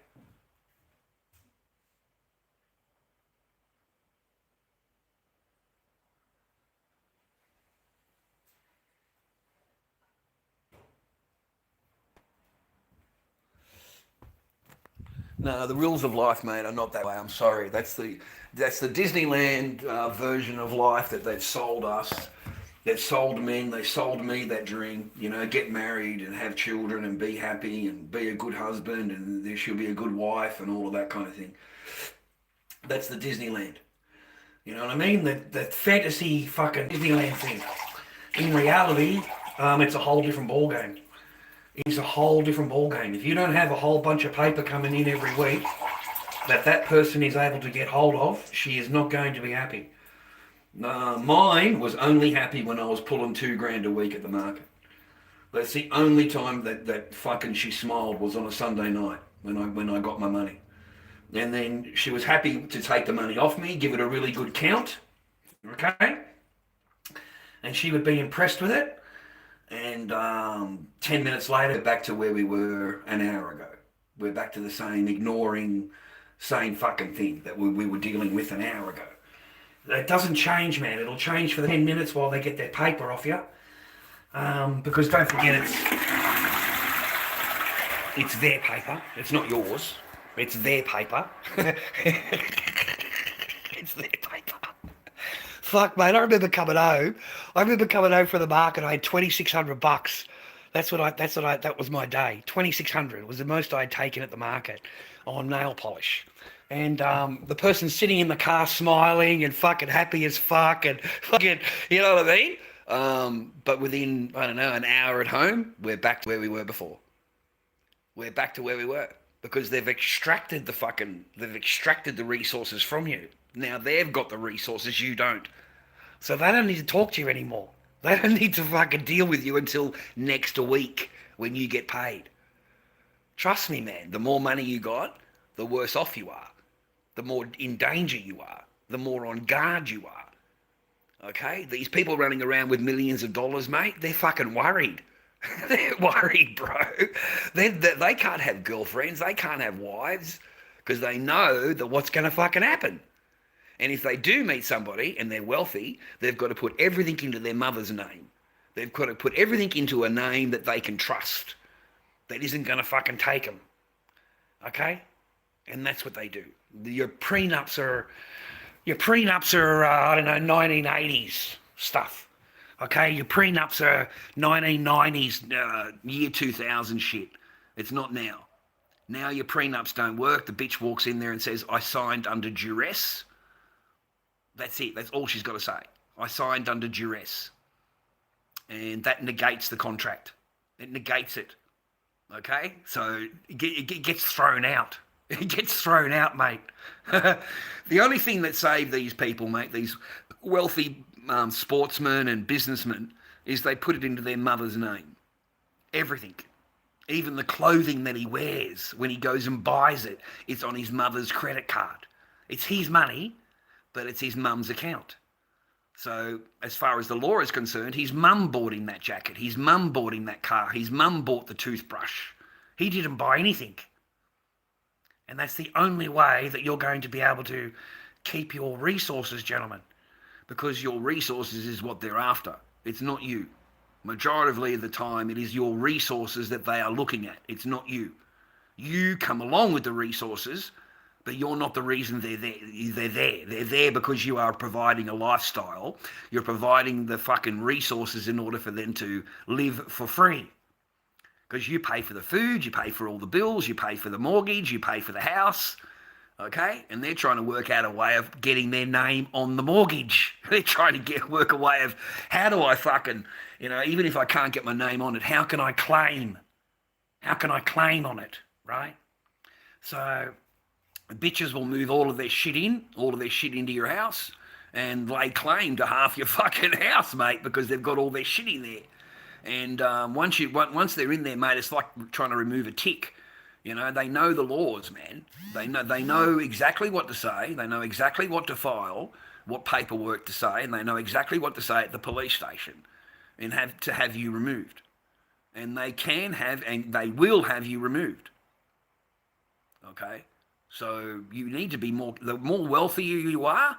No, the rules of life, mate, are not that way. I'm sorry. That's the Disneyland version of life that they've sold us. They've sold men. They sold me that dream. You know, get married and have children and be happy and be a good husband and there should be a good wife and all of that kind of thing. That's the Disneyland. You know what I mean? That fantasy fucking Disneyland thing. In reality, it's a whole different ballgame. It's a whole different ballgame. If you don't have a whole bunch of paper coming in every week that person is able to get hold of, she is not going to be happy. Mine was only happy when I was pulling $2,000 a week at the market. That's the only time that fucking she smiled was on a Sunday night when I got my money. And then she was happy to take the money off me, give it a really good count, okay? And she would be impressed with it. And 10 minutes later, back to where we were an hour ago. We're back to the same ignoring, same fucking thing that we were dealing with an hour ago. It doesn't change, man. It'll change for the 10 minutes while they get their paper off you. Because don't forget, it's their paper. It's not yours. It's their paper. It's their paper. Fuck, mate, I remember coming home from the market. I had $2,600. That was my day. 2,600 was the most I had taken at the market on nail polish. And the person sitting in the car smiling and fucking happy as fuck and fucking, you know what I mean? But within, I don't know, an hour at home, we're back to where we were before. We're back to where we were because they've extracted the resources from you. Now they've got the resources, you don't. So they don't need to talk to you anymore. They don't need to fucking deal with you until next week when you get paid. Trust me, man, the more money you got, the worse off you are. The more in danger you are. The more on guard you are. Okay? These people running around with millions of dollars, mate, they're fucking worried. They're worried, bro. They can't have girlfriends. They can't have wives because they know that what's going to fucking happen. And if they do meet somebody and they're wealthy, they've got to put everything into their mother's name. They've got to put everything into a name that they can trust, that isn't going to fucking take them. Okay? And that's what they do. Your prenups are, I don't know, 1980s stuff. Okay? Your prenups are 1990s, year 2000 shit. It's not now. Now your prenups don't work. The bitch walks in there and says, I signed under duress. That's it. That's all she's got to say. I signed under duress. And that negates the contract. It negates it. Okay? So it gets thrown out. He gets thrown out, mate. The only thing that saved these people, mate, these wealthy sportsmen and businessmen, is they put it into their mother's name. Everything. Even the clothing that he wears when he goes and buys it, it's on his mother's credit card. It's his money, but it's his mum's account. So as far as the law is concerned, his mum bought him that jacket. His mum bought him that car. His mum bought the toothbrush. He didn't buy anything. And that's the only way that you're going to be able to keep your resources, gentlemen, because your resources is what they're after. It's not you. Majority of the time, it is your resources that they are looking at. It's not you. You come along with the resources, but you're not the reason they're there. They're there. They're there because you are providing a lifestyle. You're providing the fucking resources in order for them to live for free. Because you pay for the food, you pay for all the bills, you pay for the mortgage, you pay for the house, okay? And they're trying to work out a way of getting their name on the mortgage. They're trying to work a way of, how do I fucking, even if I can't get my name on it, how can I claim? How can I claim on it, right? So bitches will move all of their shit into your house and lay claim to half your fucking house, mate, because they've got all their shit in there. And once they're in there, mate, it's like trying to remove a tick. They know the laws, man. They know exactly what to say. They know exactly what to file, what paperwork to say, and they know exactly what to say at the police station, and have you removed. And they can have, and they will have you removed. Okay, so you need to be more. The more wealthier you are,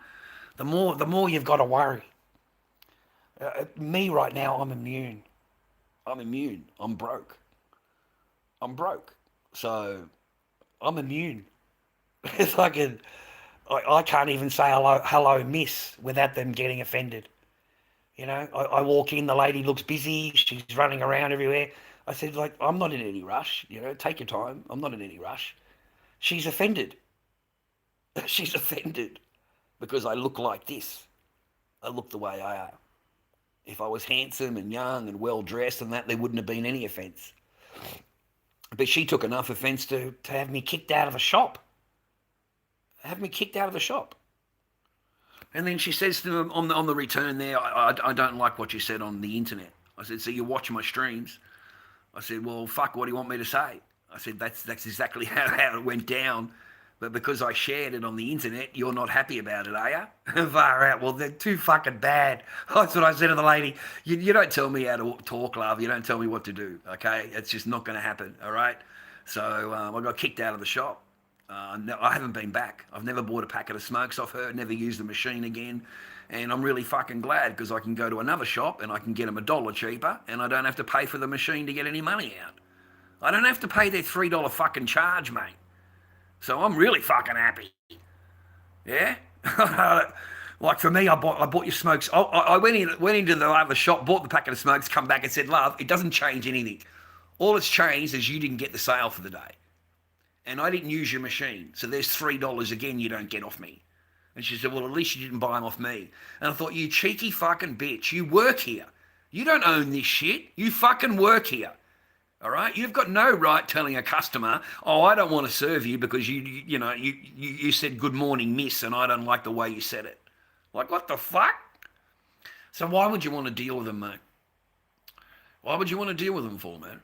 the more you've got to worry. Me right now, I'm immune. I'm broke. So I'm immune. It's like I can't even say hello, miss, without them getting offended. I walk in, the lady looks busy, she's running around everywhere. I said, I'm not in any rush. Take your time. I'm not in any rush. She's offended. She's offended because I look like this. I look the way I am. If I was handsome and young and well-dressed and that, there wouldn't have been any offence. But she took enough offence to have me kicked out of the shop. And then she says to them on the return there, I don't like what you said on the internet. I said, so you watch my streams? I said, well, fuck, what do you want me to say? I said, that's exactly how it went down. But because I shared it on the internet, you're not happy about it, are you? Far out. Well, they're too fucking bad. That's what I said to the lady. You don't tell me how to talk, love. You don't tell me what to do, okay? It's just not going to happen, all right? So I got kicked out of the shop. I haven't been back. I've never bought a packet of smokes off her, never used the machine again. And I'm really fucking glad because I can go to another shop and I can get them $1 cheaper and I don't have to pay for the machine to get any money out. I don't have to pay their $3 fucking charge, mate. So I'm really fucking happy. Yeah? Like for me, I bought your smokes. I went into the other shop, bought the packet of smokes, come back and said, love, it doesn't change anything. All it's changed is you didn't get the sale for the day. And I didn't use your machine. So there's $3 again you don't get off me. And she said, well, at least you didn't buy them off me. And I thought, you cheeky fucking bitch, you work here. You don't own this shit. You fucking work here. All right, you've got no right telling a customer, oh, I don't want to serve you because you said good morning, miss, and I don't like the way you said it. Like, what the fuck? So why would you want to deal with them, mate? Why would you want to deal with them for, man?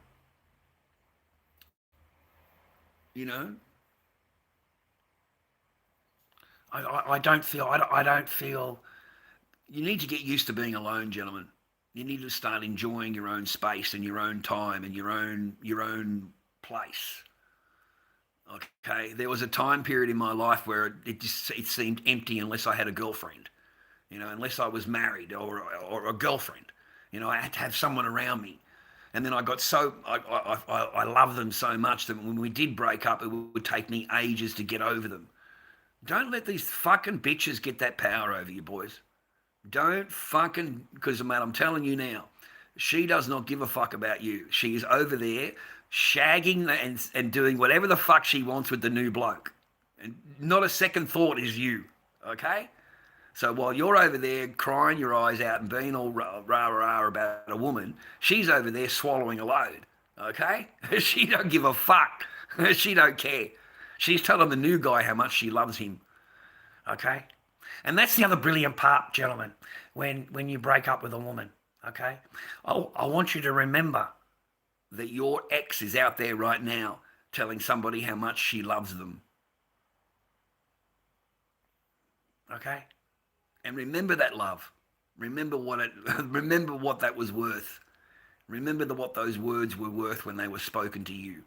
I don't feel. You need to get used to being alone, gentlemen. You need to start enjoying your own space and your own time and your own place. Okay, there was a time period in my life where it seemed empty unless I had a girlfriend, unless I was married or a girlfriend. I had to have someone around me. And then I got I love them so much that when we did break up, it would take me ages to get over them. Don't let these fucking bitches get that power over you, boys. Don't fucking, because, mate, I'm telling you now, she does not give a fuck about you. She is over there shagging and doing whatever the fuck she wants with the new bloke. And not a second thought is you, okay? So while you're over there crying your eyes out and being all rah-rah about a woman, she's over there swallowing a load, okay? She don't give a fuck. She don't care. She's telling the new guy how much she loves him. Okay? And that's the other brilliant part, gentlemen, when you break up with a woman. Okay? I want you to remember that your ex is out there right now telling somebody how much she loves them. Okay? And remember that love. Remember remember what that was worth. Remember what those words were worth when they were spoken to you.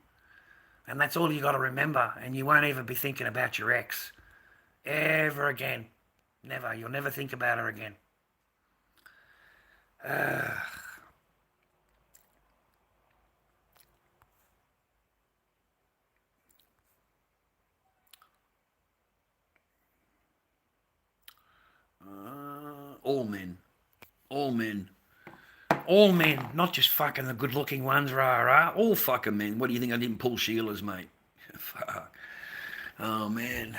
And that's all you got to remember. And you won't even be thinking about your ex ever again. Never. You'll never think about her again. All men. All men. All men, not just fucking the good-looking ones, rah. All fucking men. What do you think I didn't pull Sheila's, mate? Fuck. Oh, man.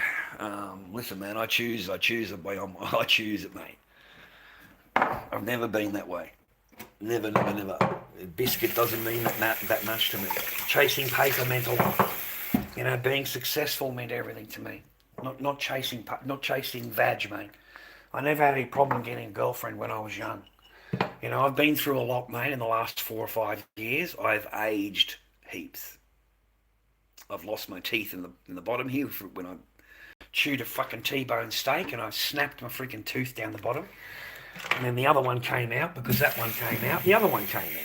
Listen, man, I choose the way I choose it, mate. I've never been that way. Never. Biscuit doesn't mean that much to me. Chasing paper meant a lot. You know, being successful meant everything to me. Not chasing vag, mate. I never had any problem getting a girlfriend when I was young. You know, I've been through a lot, mate, in the last 4 or 5 years. I've aged heaps. I've lost my teeth in the bottom here when I chewed a fucking T-bone steak and I snapped my freaking tooth down the bottom. And then the other one came out because that one came out. The other one came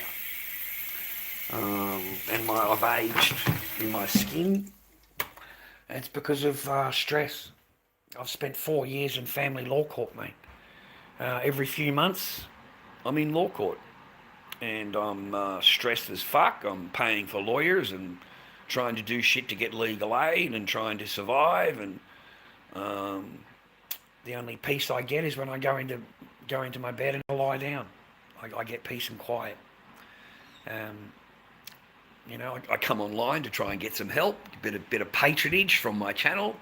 out. And I've aged in my skin. It's because of stress. I've spent 4 years in family law court, mate. Every few months, I'm in law court. And I'm stressed as fuck. I'm paying for lawyers and trying to do shit to get legal aid and trying to survive. And the only peace I get is when I go into my bed and I lie down. I get peace and quiet. You know, I come online to try and get some help, a bit of patronage from my channel.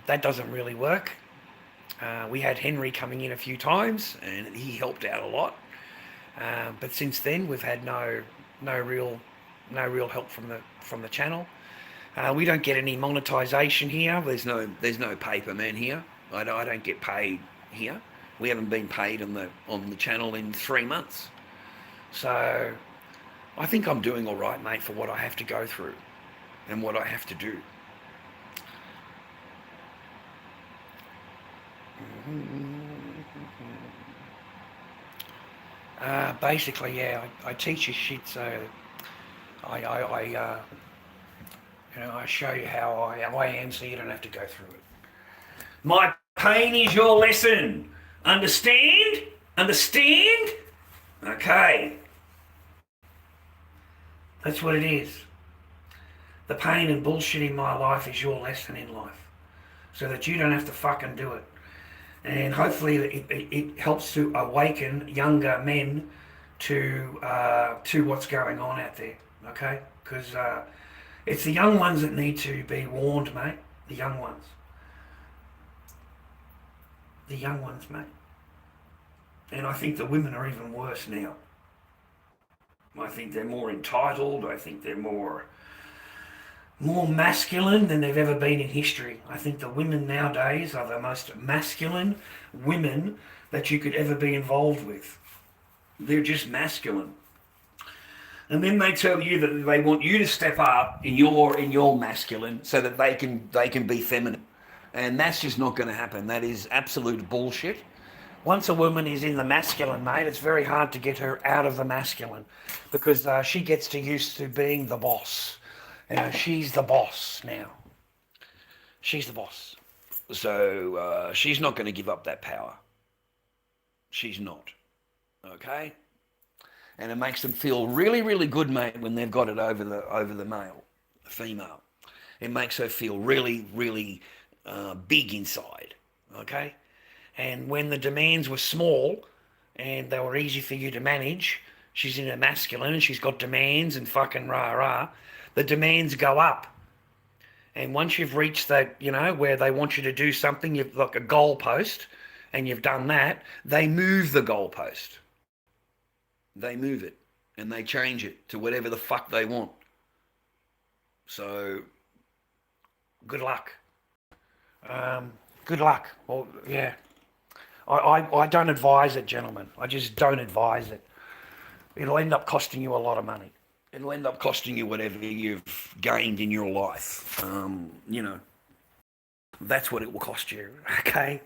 That doesn't really work. We had Henry coming in a few times, and he helped out a lot. But since then, we've had no real help from the channel. We don't get any monetization here. There's no paper, man, here. I don't get paid here. We haven't been paid on the channel in 3 months. So I think I'm doing all right, mate, for what I have to go through and what I have to do. Basically, yeah, I teach you shit, so I show you how I am, so you don't have to go through it. My pain is your lesson. Understand? Understand? Okay. That's what it is. The pain and bullshit in my life is your lesson in life, so that you don't have to fucking do it. And hopefully it helps to awaken younger men to what's going on out there, okay? Because it's the young ones that need to be warned, mate. The young ones. The young ones, mate. And I think the women are even worse now. I think they're more entitled. I think they're more masculine than they've ever been in history. I think the women nowadays are the most masculine women that you could ever be involved with. They're just masculine. And then they tell you that they want you to step up in your masculine so that they can be feminine. And that's just not going to happen. That is absolute bullshit. Once a woman is in the masculine, mate, it's very hard to get her out of the masculine because she gets used to being the boss. You know, she's the boss now. She's the boss. So she's not going to give up that power. She's not. Okay? And it makes them feel really, really good, mate, when they've got it over the male, the female. It makes her feel really, really big inside. Okay? And when the demands were small and they were easy for you to manage, she's in a masculine and she's got demands and fucking rah-rah, the demands go up. And once you've reached that, you know, where they want you to do something, you've like a goalpost, and you've done that, they move the goalpost. They move it and they change it to whatever the fuck they want. So good luck. Good luck. Well, yeah. I don't advise it, gentlemen. I just don't advise it. It'll end up costing you a lot of money. It'll end up costing you whatever you've gained in your life. That's what it will cost you, okay?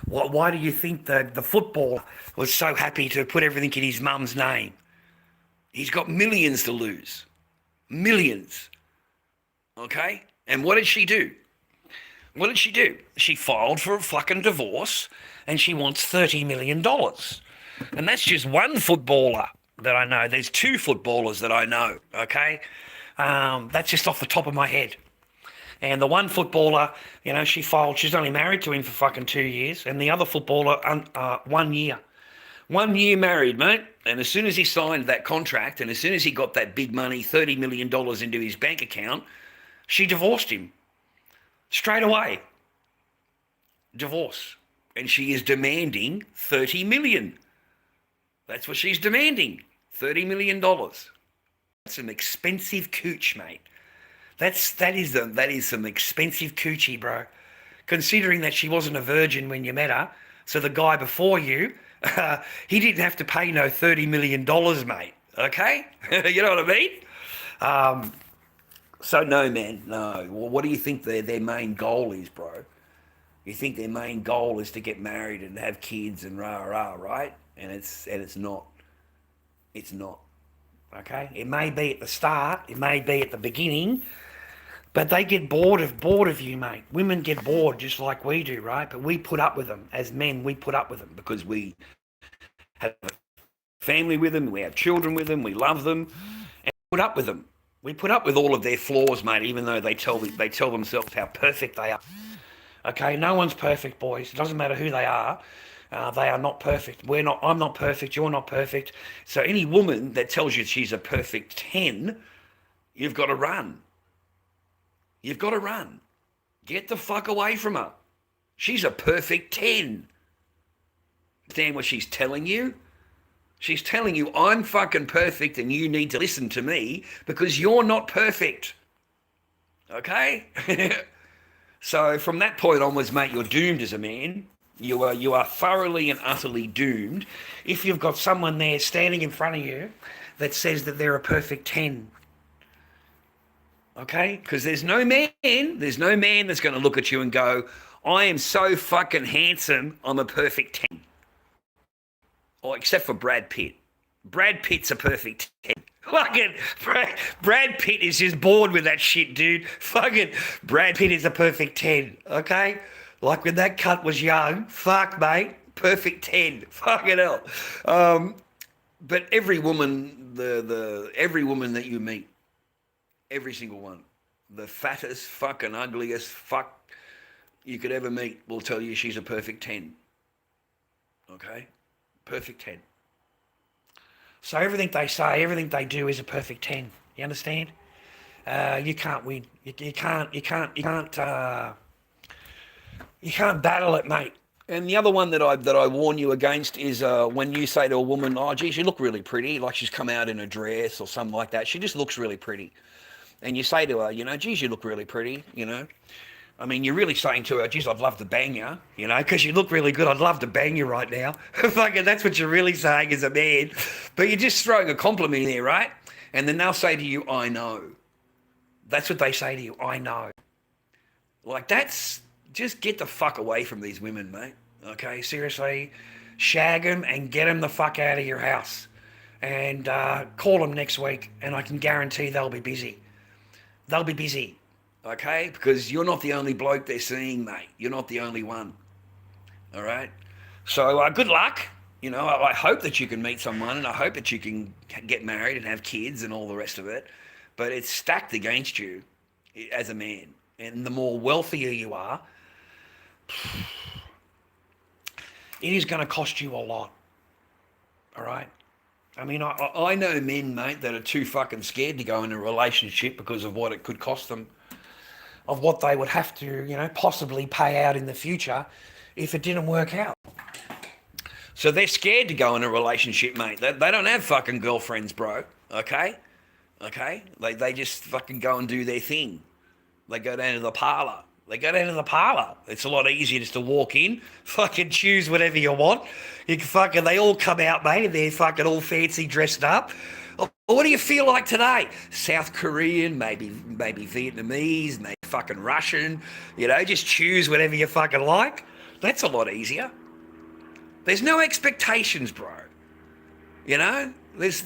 Why do you think the footballer was so happy to put everything in his mum's name? He's got millions to lose. Millions. Okay? And what did she do? What did she do? She filed for a fucking divorce and she wants $30 million. And that's just one footballer that I know. There's two footballers that I know, okay? That's just off the top of my head. And the one footballer, she filed, she's only married to him for fucking 2 years. And the other footballer, 1 year. 1 year married, mate. And as soon as he signed that contract and as soon as he got that big money, $30 million into his bank account, she divorced him. Straight away. Divorce. And she is demanding $30 million. That's what she's demanding. $30 million. That's an expensive cooch, mate. That is some expensive coochie, bro. Considering that she wasn't a virgin when you met her, so the guy before you, he didn't have to pay no $30 million, mate. Okay? You know what I mean? So no, man, no. Well, what do you think their main goal is, bro? You think their main goal is to get married and have kids and rah, right? And it's not. It's not. Okay? It may be at the start, it may be at the beginning, but they get bored of you, mate. Women get bored just like we do, right? But we put up with them. As men, we put up with them because we have a family with them, we have children with them, we love them, and we put up with them. We put up with all of their flaws, mate, even though they tell themselves how perfect they are. Okay, no one's perfect, boys. It doesn't matter who they are. They are not perfect. I'm not perfect. You're not perfect. So any woman that tells you she's a perfect 10, you've got to run. You've got to run. Get the fuck away from her. She's a perfect 10. Understand what she's telling you? She's telling you, I'm fucking perfect and you need to listen to me because you're not perfect. Okay? So from that point onwards, mate, you're doomed as a man. You are thoroughly and utterly doomed if you've got someone there standing in front of you that says that they're a perfect 10. Okay? Because there's no man that's going to look at you and go, I am so fucking handsome, I'm a perfect 10. Or except for Brad Pitt. Brad Pitt's a perfect 10. Fucking Brad Pitt is just bored with that shit, dude. Fucking Brad Pitt is a perfect 10, okay? Like when that cunt was young, fuck, mate, perfect 10. Fucking hell. But every woman, every woman that you meet, every single one, the fattest, fucking ugliest fuck you could ever meet will tell you she's a perfect 10. Okay? Perfect 10. So everything they say, everything they do is a perfect 10. You understand? You can't win. You can't battle it, mate. And the other one that I warn you against is when you say to a woman, oh, geez, you look really pretty, like she's come out in a dress or something like that. She just looks really pretty. And you say to her, geez, you look really pretty, I mean, you're really saying to her, geez, I'd love to bang you, because you look really good. I'd love to bang you right now. Fucking, that's what you're really saying as a man. But you're just throwing a compliment in there, right? And then they'll say to you, I know. That's what they say to you, I know. Like, just get the fuck away from these women, mate. Okay, seriously. Shag them and get them the fuck out of your house. And call them next week, and I can guarantee they'll be busy. They'll be busy. Okay, because you're not the only bloke they're seeing, mate. You're not the only one. All right? So good luck. I hope that you can meet someone and I hope that you can get married and have kids and all the rest of it. But it's stacked against you as a man. And the more wealthier you are, it is going to cost you a lot. All right? I mean, I know men, mate, that are too fucking scared to go in a relationship because of what it could cost them, of what they would have to, possibly pay out in the future if it didn't work out. So they're scared to go in a relationship, mate. They don't have fucking girlfriends, bro, okay? Okay? They just fucking go and do their thing. They go down to the parlour. It's a lot easier just to walk in, fucking choose whatever you want. You can fucking, they all come out, mate, and they're fucking all fancy dressed up. Oh, what do you feel like today? South Korean, maybe Vietnamese, maybe fucking Russian. You know, just choose whatever you fucking like. That's a lot easier. There's no expectations, bro. You know, there's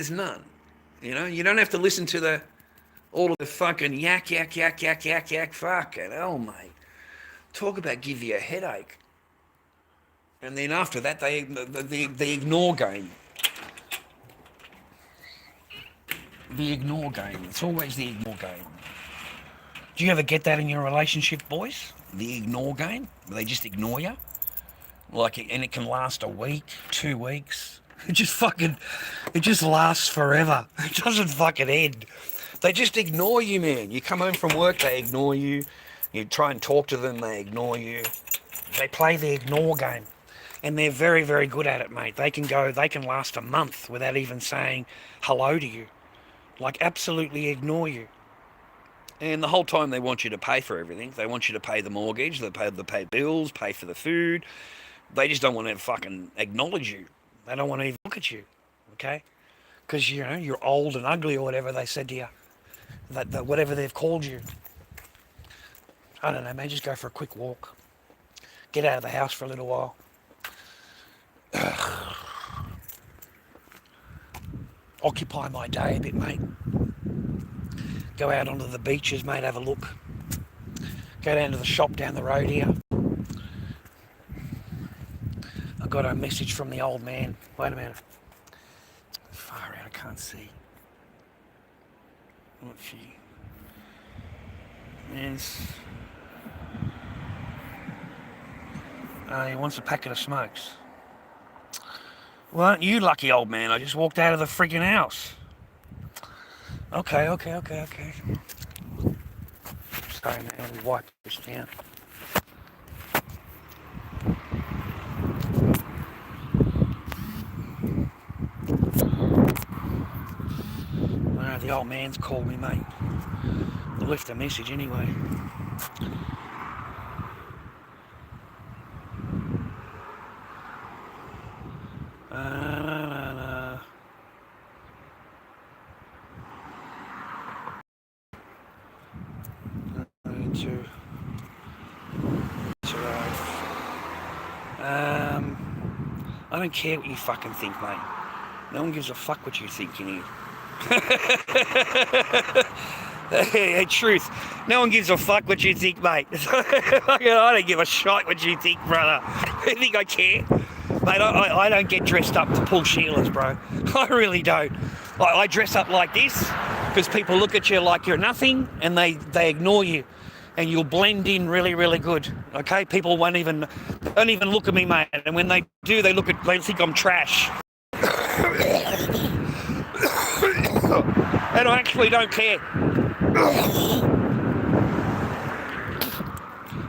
none. You know, you don't have to listen to all of the fucking yak, fucking hell, mate. Talk about give you a headache. And then after that, the ignore game. The ignore game. It's always the ignore game. Do you ever get that in your relationship, boys? The ignore game? They just ignore you? And it can last a week, 2 weeks. It just lasts forever. It doesn't fucking end. They just ignore you, man. You come home from work, they ignore you. You try and talk to them, they ignore you. They play the ignore game. And they're very, very good at it, mate. They can last a month without even saying hello to you. Like, absolutely ignore you. And the whole time they want you to pay for everything. They want you to pay the mortgage, they pay bills, pay for the food. They just don't want to fucking acknowledge you. They don't want to even look at you, okay? Because, you know, you're old and ugly or whatever they said to you. That whatever they've called you. I don't know, man, just go for a quick walk. Get out of the house for a little while. Occupy my day a bit, mate. Go out onto the beaches, mate, have a look. Go down to the shop down the road here. I got a message from the old man. Wait a minute. Far out, I can't see. What's she? Yes. He wants a packet of smokes. Well, aren't you lucky, old man? I just walked out of the freaking house. Okay. Sorry, man, let me wipe this down. The old man's called me, mate. I left a message anyway. I don't care what you fucking think, mate. No one gives a fuck what you think in here. Yeah, truth. No one gives a fuck what you think, mate. I don't give a shite what you think, brother. You think I care? Mate, I don't get dressed up to pull Sheilas, bro. I really don't. I dress up like this because people look at you like you're nothing and they ignore you. And you'll blend in really, really good. Okay? People don't even look at me, mate. And when they do, they think I'm trash. And I actually don't care.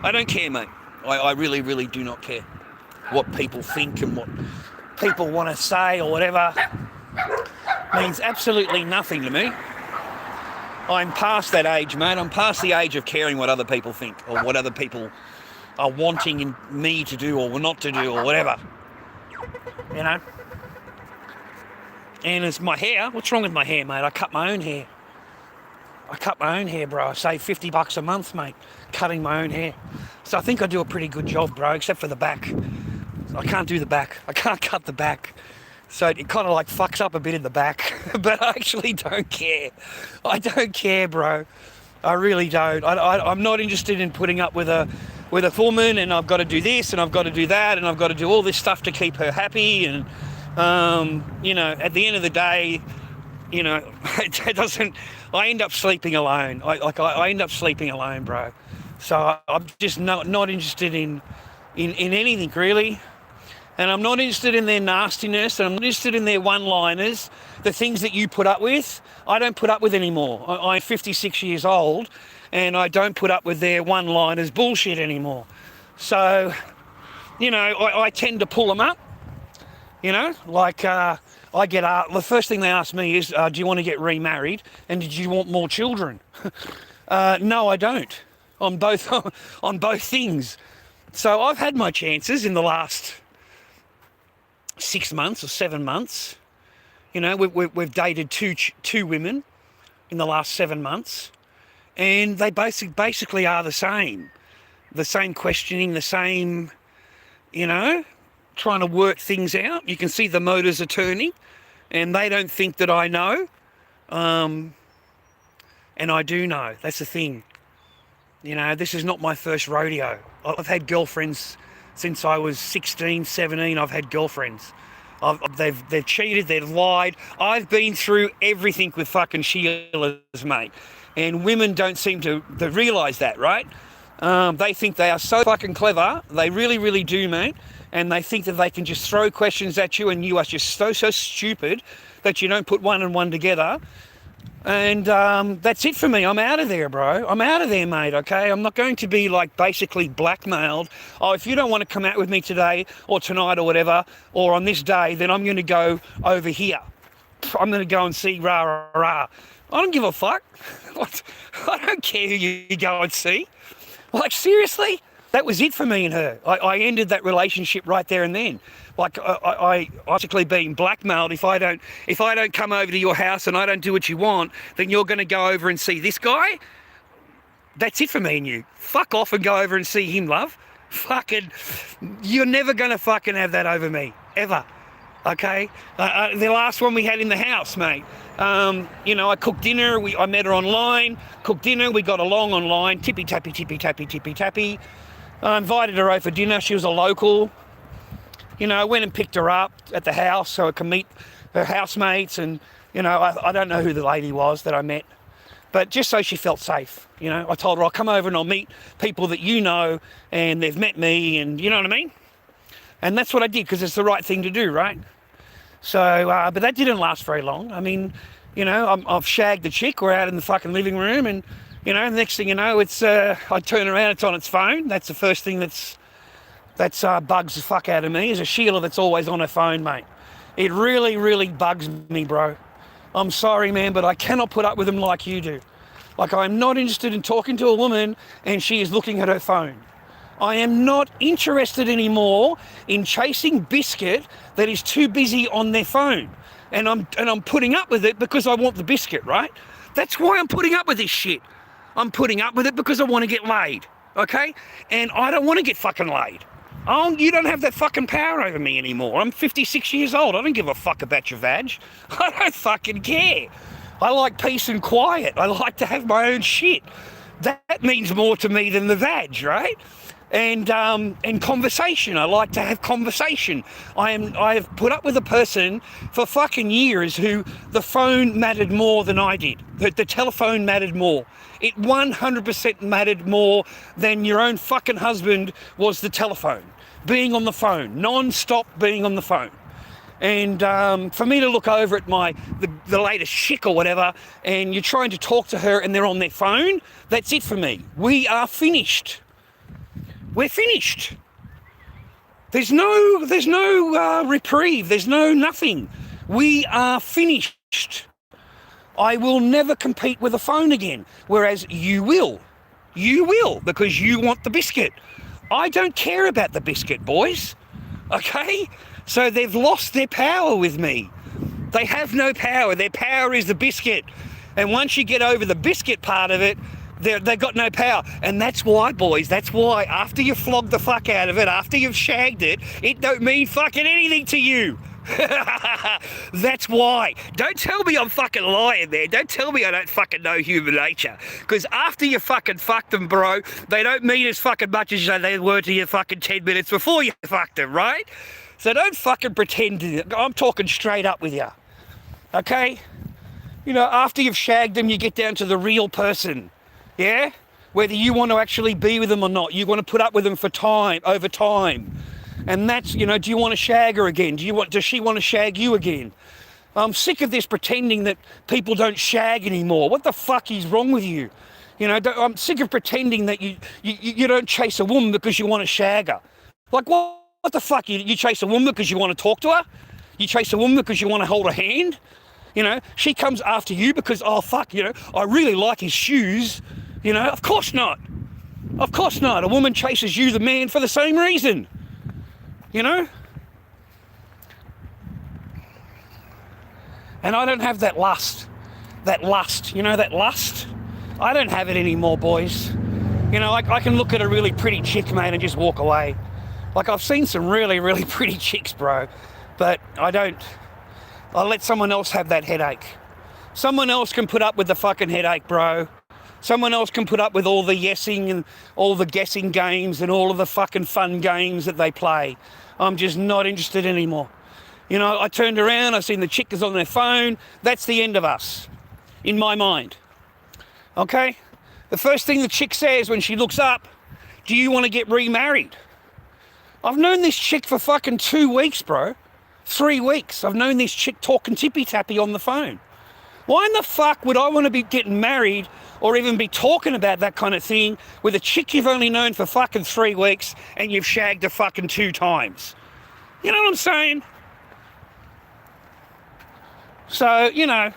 I don't care, mate. I really, really do not care what people think and what people want to say or whatever. Means absolutely nothing to me. I'm past that age, mate. I'm past the age of caring what other people think or what other people are wanting me to do or not to do or whatever. You know? And it's my hair. What's wrong with my hair, mate? I cut my own hair. Bro. I save $50 a month, mate, cutting my own hair. So I think I do a pretty good job, bro, except for the back. I can't do the back. I can't cut the back. So it kind of like fucks up a bit in the back. But I actually don't care. I don't care, bro. I really don't. I'm not interested in putting up with a woman and I've got to do this and I've got to do that and I've got to do all this stuff to keep her happy. And, you know, at the end of the day, you know, it doesn't... I end up sleeping alone. I end up sleeping alone, bro. So I'm just not interested in anything, really. And I'm not interested in their nastiness, and I'm not interested in their one-liners, the things that you put up with. I don't put up with anymore. I'm 56 years old, and I don't put up with their one-liners bullshit anymore. So, you know, I tend to pull them up. You know, like I get the first thing they ask me is, do you want to get remarried, and did you want more children? No, I don't. On both on both things. So I've had my chances in the last 6 months or 7 months. You know, we've dated two women in the last 7 months, and they basically are the same questioning, the same, you know, trying to work things out. You can see the motors are turning, and they don't think that I know, and I do know. That's the thing. You know, this is not my first rodeo. I've had girlfriends since I was 16, 17. I've had girlfriends. They've cheated, they've lied. I've been through everything with fucking Sheilas, mate. And women don't seem to realise that, right? They think they are so fucking clever. They really, really do, mate. And they think that they can just throw questions at you, and you are just so stupid that you don't put one and one together. And that's it for me. I'm out of there, bro. I'm out of there, mate, okay? I'm not going to be, like, basically blackmailed. Oh, if you don't want to come out with me today or tonight or whatever, or on this day, then I'm going to go over here. I'm going to go and see rah. I don't give a fuck. I don't care who you go and see. Like, seriously? That was it for me and her. I ended that relationship right there and then. Like, I basically being blackmailed. If I don't come over to your house and I don't do what you want, then you're going to go over and see this guy. That's it for me and you. Fuck off and go over and see him, love. Fucking, you're never going to fucking have that over me, ever. Okay? The last one we had in the house, mate. You know, I cooked dinner. I met her online. Cooked dinner. We got along online. Tippy tappy. I invited her over for dinner. She was a local. You know, I went and picked her up at the house so I could meet her housemates, and, you know, I don't know who the lady was that I met, but just so she felt safe, you know. I told her I'll come over and I'll meet people that you know, and they've met me, and you know what I mean? And that's what I did, because it's the right thing to do, right? So, but that didn't last very long. I mean, you know, I've shagged the chick. We're out in the fucking living room, and, you know, the next thing you know, it's I turn around, it's on its phone. That's the first thing that's bugs the fuck out of me, is a Sheila that's always on her phone, mate. It really, really bugs me, bro. I'm sorry, man, but I cannot put up with them like you do. Like, I'm not interested in talking to a woman and she is looking at her phone. I am not interested anymore in chasing biscuit that is too busy on their phone. And I'm putting up with it because I want the biscuit, right? That's why I'm putting up with this shit. I'm putting up with it because I want to get laid, okay? And I don't want to get fucking laid. Oh, you don't have that fucking power over me anymore. I'm 56 years old. I don't give a fuck about your vag. I don't fucking care. I like peace and quiet. I like to have my own shit. That means more to me than the vag, right? And conversation. I like to have conversation. I have put up with a person for fucking years who the phone mattered more than I did. The telephone mattered more. It 100% mattered more than your own fucking husband was the telephone. Being on the phone, non-stop being on the phone. And for me to look over at the latest chick or whatever, and you're trying to talk to her and they're on their phone, that's it for me. We are finished. We're finished. There's no reprieve. There's no nothing. We are finished. I will never compete with a phone again, whereas you will. You will, because you want the biscuit. I don't care about the biscuit, boys. Okay? So they've lost their power with me. They have no power. Their power is the biscuit. And once you get over the biscuit part of it, they've got no power. And that's why, boys, that's why after you flog the fuck out of it, after you've shagged it, it don't mean fucking anything to you. That's why. Don't tell me I'm fucking lying there. Don't tell me I don't fucking know human nature. Because after you fucking fucked them, bro, they don't mean as fucking much as they were to you fucking 10 minutes before you fucked them, right? So don't fucking pretend. I'm talking straight up with you. Okay? You know, after you've shagged them, you get down to the real person. Yeah? Whether you want to actually be with them or not. You want to put up with them for time, over time. And that's, you know, do you want to shag her again? Does she want to shag you again? I'm sick of this pretending that people don't shag anymore. What the fuck is wrong with you? You know, I'm sick of pretending that you don't chase a woman because you want to shag her. Like, what the fuck? You chase a woman because you want to talk to her? You chase a woman because you want to hold her hand. You know, she comes after you because, oh, fuck, you know, I really like his shoes. You know, of course not. Of course not. A woman chases you, the man, for the same reason. You know? And I don't have that lust. That lust. You know, that lust? I don't have it anymore, boys. You know, I can look at a really pretty chick, mate, and just walk away. Like, I've seen some really, really pretty chicks, bro. But I don't... I let someone else have that headache. Someone else can put up with the fucking headache, bro. Someone else can put up with all the yesing and all the guessing games and all of the fucking fun games that they play. I'm just not interested anymore. You know, I turned around, I seen the chick is on their phone. That's the end of us, in my mind. Okay? The first thing the chick says when she looks up, do you want to get remarried? I've known this chick for fucking 2 weeks, bro. 3 weeks. I've known this chick talking tippy-tappy on the phone. Why in the fuck would I want to be getting married or even be talking about that kind of thing with a chick you've only known for fucking 3 weeks and you've shagged her fucking 2 times? You know what I'm saying? So, you know,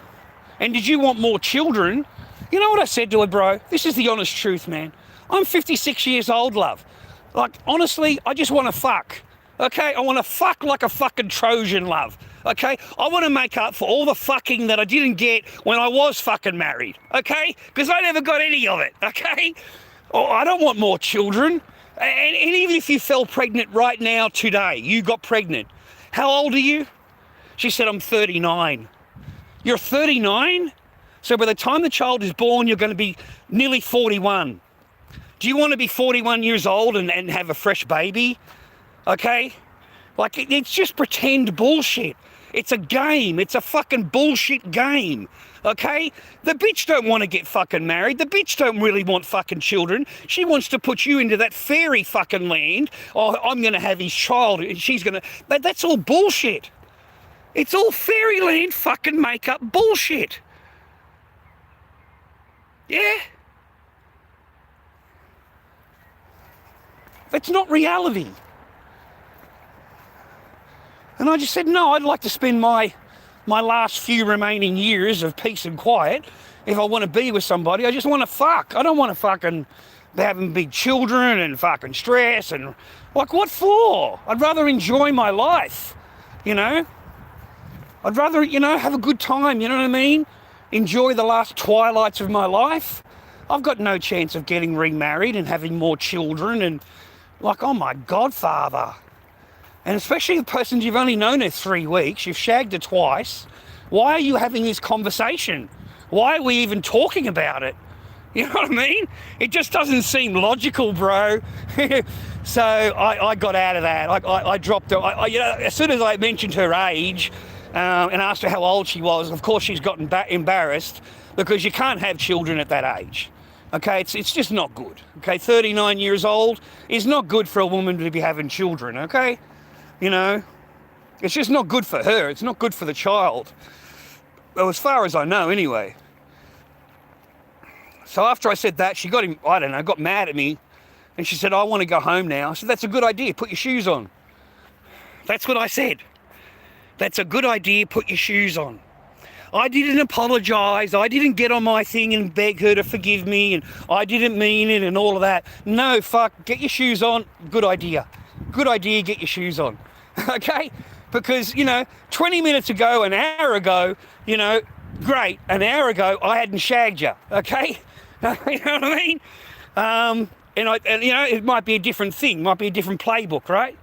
and did you want more children? You know what I said to her, bro? This is the honest truth, man. I'm 56 years old, love. Like, honestly, I just want to fuck. Okay? I want to fuck like a fucking Trojan, love. Okay? I want to make up for all the fucking that I didn't get when I was fucking married. Okay? Because I never got any of it. Okay? Oh, I don't want more children. And even if you fell pregnant right now, today, you got pregnant. How old are you? She said, I'm 39. You're 39? So by the time the child is born, you're going to be nearly 41. Do you want to be 41 years old and have a fresh baby? Okay? Like, it's just pretend bullshit. It's a game. It's a fucking bullshit game. Okay? The bitch don't want to get fucking married. The bitch don't really want fucking children. She wants to put you into that fairy fucking land. Oh, I'm going to have his child. And she's going to... That's all bullshit. It's all fairyland fucking make-up bullshit. Yeah? That's not reality. And I just said, no, I'd like to spend my last few remaining years of peace and quiet. If I want to be with somebody, I just want to fuck. I don't want to fucking having big children and fucking stress and... Like, what for? I'd rather enjoy my life, you know? I'd rather, you know, have a good time, you know what I mean? Enjoy the last twilights of my life. I've got no chance of getting remarried and having more children and, like, oh my God, Father. And especially the person you've only known her 3 weeks, you've shagged her twice. Why are you having this conversation? Why are we even talking about it? You know what I mean? It just doesn't seem logical, bro. So I got out of that. I dropped her. You know, as soon as I mentioned her age, and asked her how old she was, of course she's gotten embarrassed because you can't have children at that age. Okay, it's just not good. Okay, 39 years old is not good for a woman to be having children, okay? You know, it's just not good for her. It's not good for the child. Well, as far as I know, anyway. So after I said that, she got him, I don't know, got mad at me. And she said, I want to go home now. I said, that's a good idea. Put your shoes on. That's what I said. That's a good idea, put your shoes on. I didn't apologise, I didn't get on my thing and beg her to forgive me and I didn't mean it and all of that. No, fuck, get your shoes on, good idea. Good idea, get your shoes on, okay? Because, you know, 20 minutes ago, an hour ago, you know, great, an hour ago I hadn't shagged you, okay? You know what I mean? And you know, it might be a different thing, might be a different playbook, right?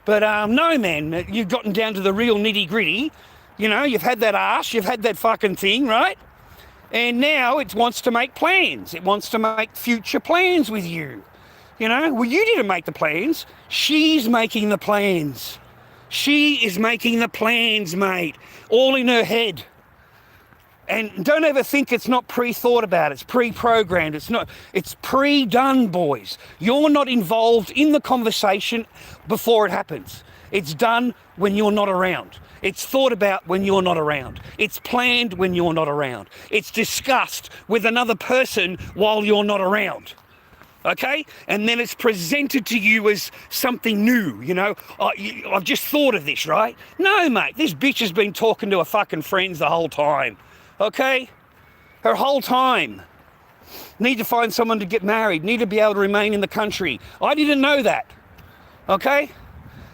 But no, man, you've gotten down to the real nitty-gritty. You know, you've had that ass, you've had that fucking thing, right? And now it wants to make plans. It wants to make future plans with you. You know, well, you didn't make the plans. She's making the plans. She is making the plans, mate. All in her head. And don't ever think it's not pre-thought about. It's pre-programmed. It's pre-done, boys. You're not involved in the conversation before it happens. It's done when you're not around. It's thought about when you're not around. It's planned when you're not around. It's discussed with another person while you're not around. okay? And then it's presented to you as something new, you know? I've just thought of this, right? No, mate, this bitch has been talking to her fucking friends the whole time, okay? Her whole time. Need to find someone to get married, need to be able to remain in the country. I didn't know that, okay?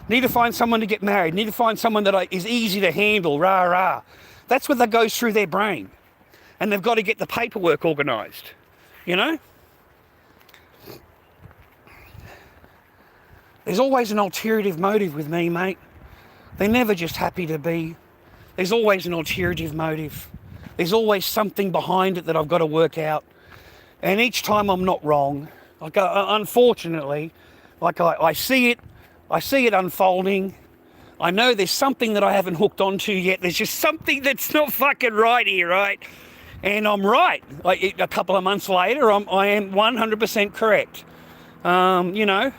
Need to find someone to get married, need to find someone that is easy to handle, rah, rah. That's what that goes through their brain. And they've got to get the paperwork organised, you know? There's always an ulterior motive with me, mate. They're never just happy to be. There's always an ulterior motive. There's always something behind it that I've got to work out. And each time I'm not wrong. Like, unfortunately, like I see it unfolding. I know there's something that I haven't hooked onto yet. There's just something that's not fucking right here, right? And I'm right. Like, a couple of months later, I am 100% correct. You know,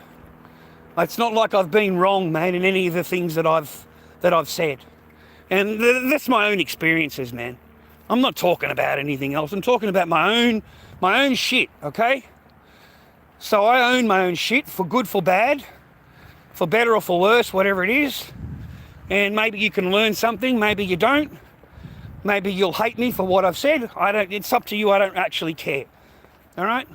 it's not like I've been wrong, man, in any of the things that I've said. And that's my own experiences, man. I'm not talking about anything else. I'm talking about my own shit, okay? So I own my own shit, for good, for bad, for better or for worse, whatever it is. And maybe you can learn something, maybe you don't. Maybe you'll hate me for what I've said. It's up to you, I don't actually care. All right?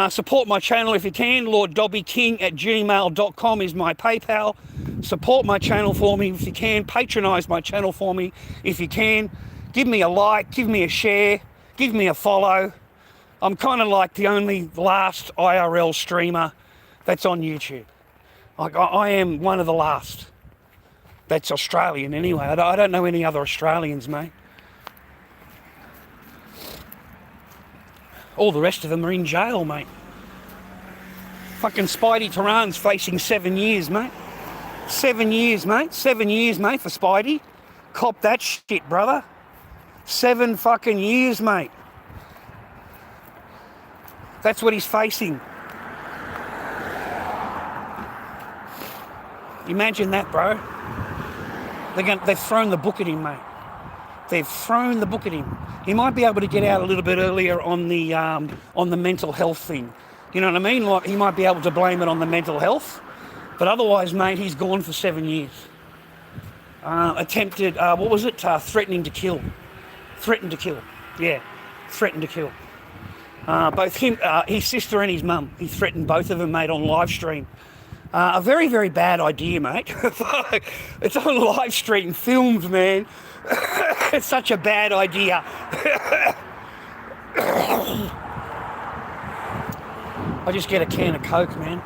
Support my channel if you can. LordDobbyKing@gmail.com is my PayPal. Support my channel for me if you can. Patronise my channel for me if you can. Give me a like, give me a share, give me a follow. I'm kind of like the only last IRL streamer that's on YouTube. Like, I am one of the last. That's Australian anyway. I don't know any other Australians, mate. All the rest of them are in jail, mate. Fucking Spidey Tehran's facing 7 years, mate. 7 years, mate. 7 years, mate, for Spidey. Cop that shit, brother. 7 fucking years, mate. That's what he's facing. Imagine that, bro. They've thrown the book at him, mate. They've thrown the book at him. He might be able to get out a little bit earlier on the mental health thing. You know what I mean? Like, he might be able to blame it on the mental health. But otherwise, mate, he's gone for 7 years. Attempted, what was it? Threatening to kill. Threatened to kill. Yeah, threatened to kill. Both him, his sister and his mum. He threatened both of them, mate, on live stream. A very, very bad idea, mate. It's on live stream, filmed, man. It's such a bad idea. I just get a can of Coke, man.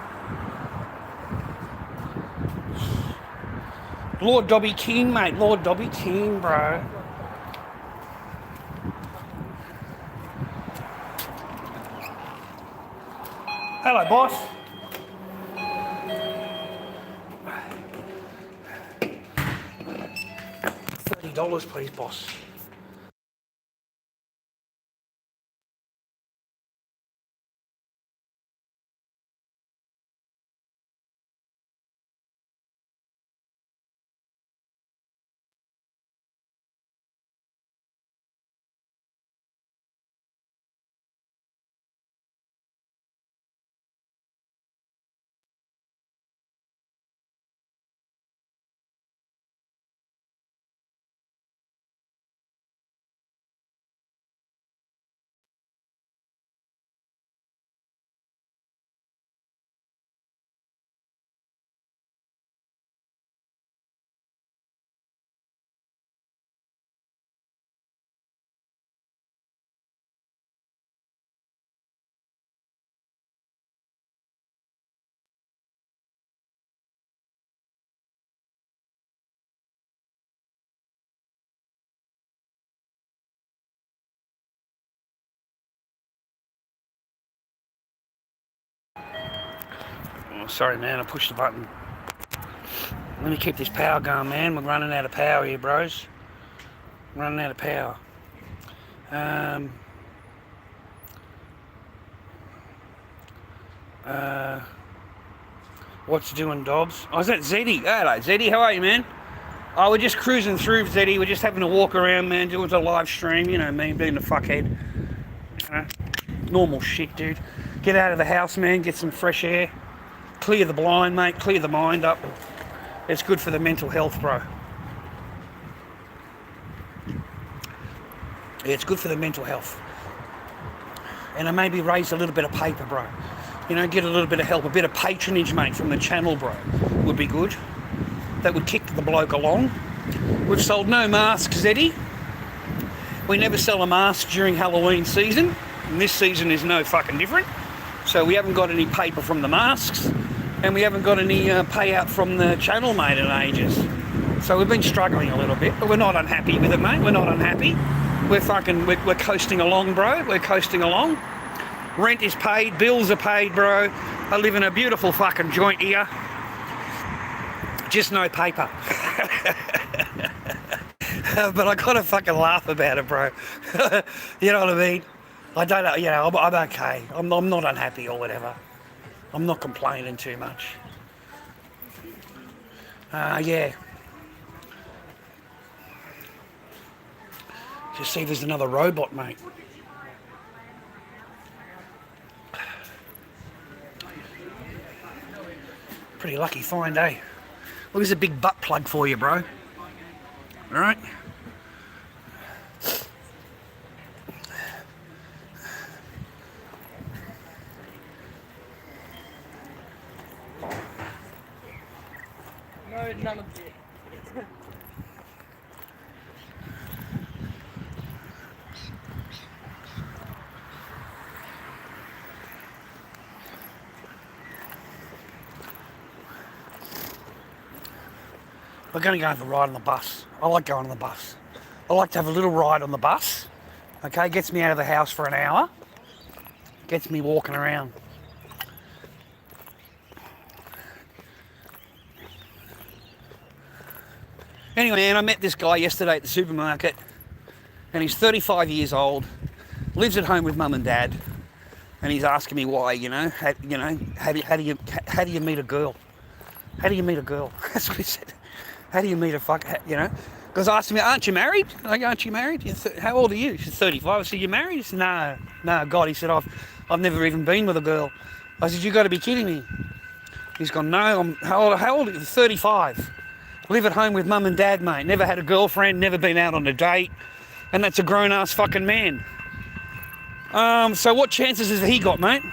Lord Dobby King, mate. Lord Dobby King, bro. Hello, boss. $30, please, boss. Oh, sorry, man, I pushed the button. Let me keep this power going, man. We're running out of power here, bros. Running out of power. What's doing, Dobbs? Oh, is that Zeddy? Hello, Zeddy. How are you, man? Oh, we're just cruising through, Zeddy. We're just having a walk around, man, doing a live stream. You know me, being a fuckhead. You know, normal shit, dude. Get out of the house, man. Get some fresh air. Clear the blind, mate. Clear the mind up. It's good for the mental health, bro. Yeah, it's good for the mental health. And maybe raise a little bit of paper, bro. You know, get a little bit of help, a bit of patronage, mate, from the channel, bro, would be good. That would kick the bloke along. We've sold no masks, Eddie. We never sell a mask during Halloween season, and this season is no fucking different. So we haven't got any paper from the masks, and we haven't got any payout from the channel, mate, in ages. So we've been struggling a little bit, but we're not unhappy with it, mate. We're not unhappy. We're coasting along, bro. We're coasting along. Rent is paid, bills are paid, bro. I live in a beautiful fucking joint here. Just no paper. But I gotta fucking laugh about it, bro. You know what I mean? I don't know, you know, I'm okay. I'm not unhappy or whatever. I'm not complaining too much. Yeah. Just see there's another robot, mate. Pretty lucky find, eh? Well, there's a big butt plug for you, bro. All right? No, none of it. We're going to go have a ride on the bus. I like going on the bus. I like to have a little ride on the bus. Okay, gets me out of the house for an hour. Gets me walking around. Anyway, man, I met this guy yesterday at the supermarket, and he's 35 years old, lives at home with mum and dad, and he's asking me why, how do you meet a girl? How do you meet a girl? That's what he said. How do you meet a Because I asked him, aren't you married? Like, aren't you married? How old are you? She's 35. I said, you married? He said, no, God. He said, I've never even been with a girl. I said, you got to be kidding me. He's gone, no, how old are you? 35. Live at home with mum and dad, mate. Never had a girlfriend, never been out on a date. And that's a grown-ass fucking man. So what chances has he got, mate?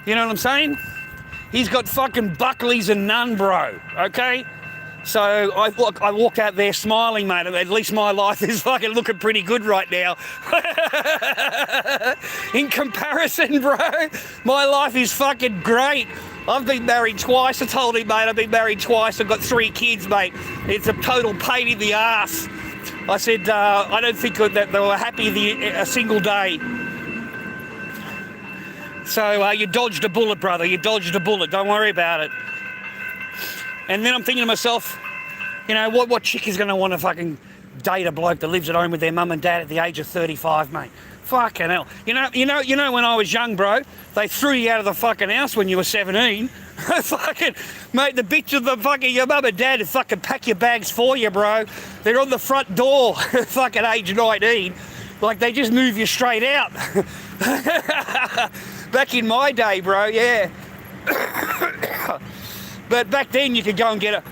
You know what I'm saying? He's got fucking Buckleys and none, bro, okay? So I walk out there smiling, mate. At least my life is fucking looking pretty good right now. In comparison, bro, my life is fucking great. I've been married twice. I told him, mate, I've been married twice. I've got 3 kids, mate. It's a total pain in the ass. I said, I don't think that they were happy a single day. So you dodged a bullet, brother. You dodged a bullet. Don't worry about it. And then I'm thinking to myself, what chick is going to want to fucking date a bloke that lives at home with their mum and dad at the age of 35, mate? Fucking hell. You know when I was young, bro, they threw you out of the fucking house when you were 17. Fucking, mate, the bitch of the fucking, your mum and dad to fucking pack your bags for you, bro. They're on the front door at fucking age 19. Like, they just move you straight out. Back in my day, bro, yeah. But back then you could go and get a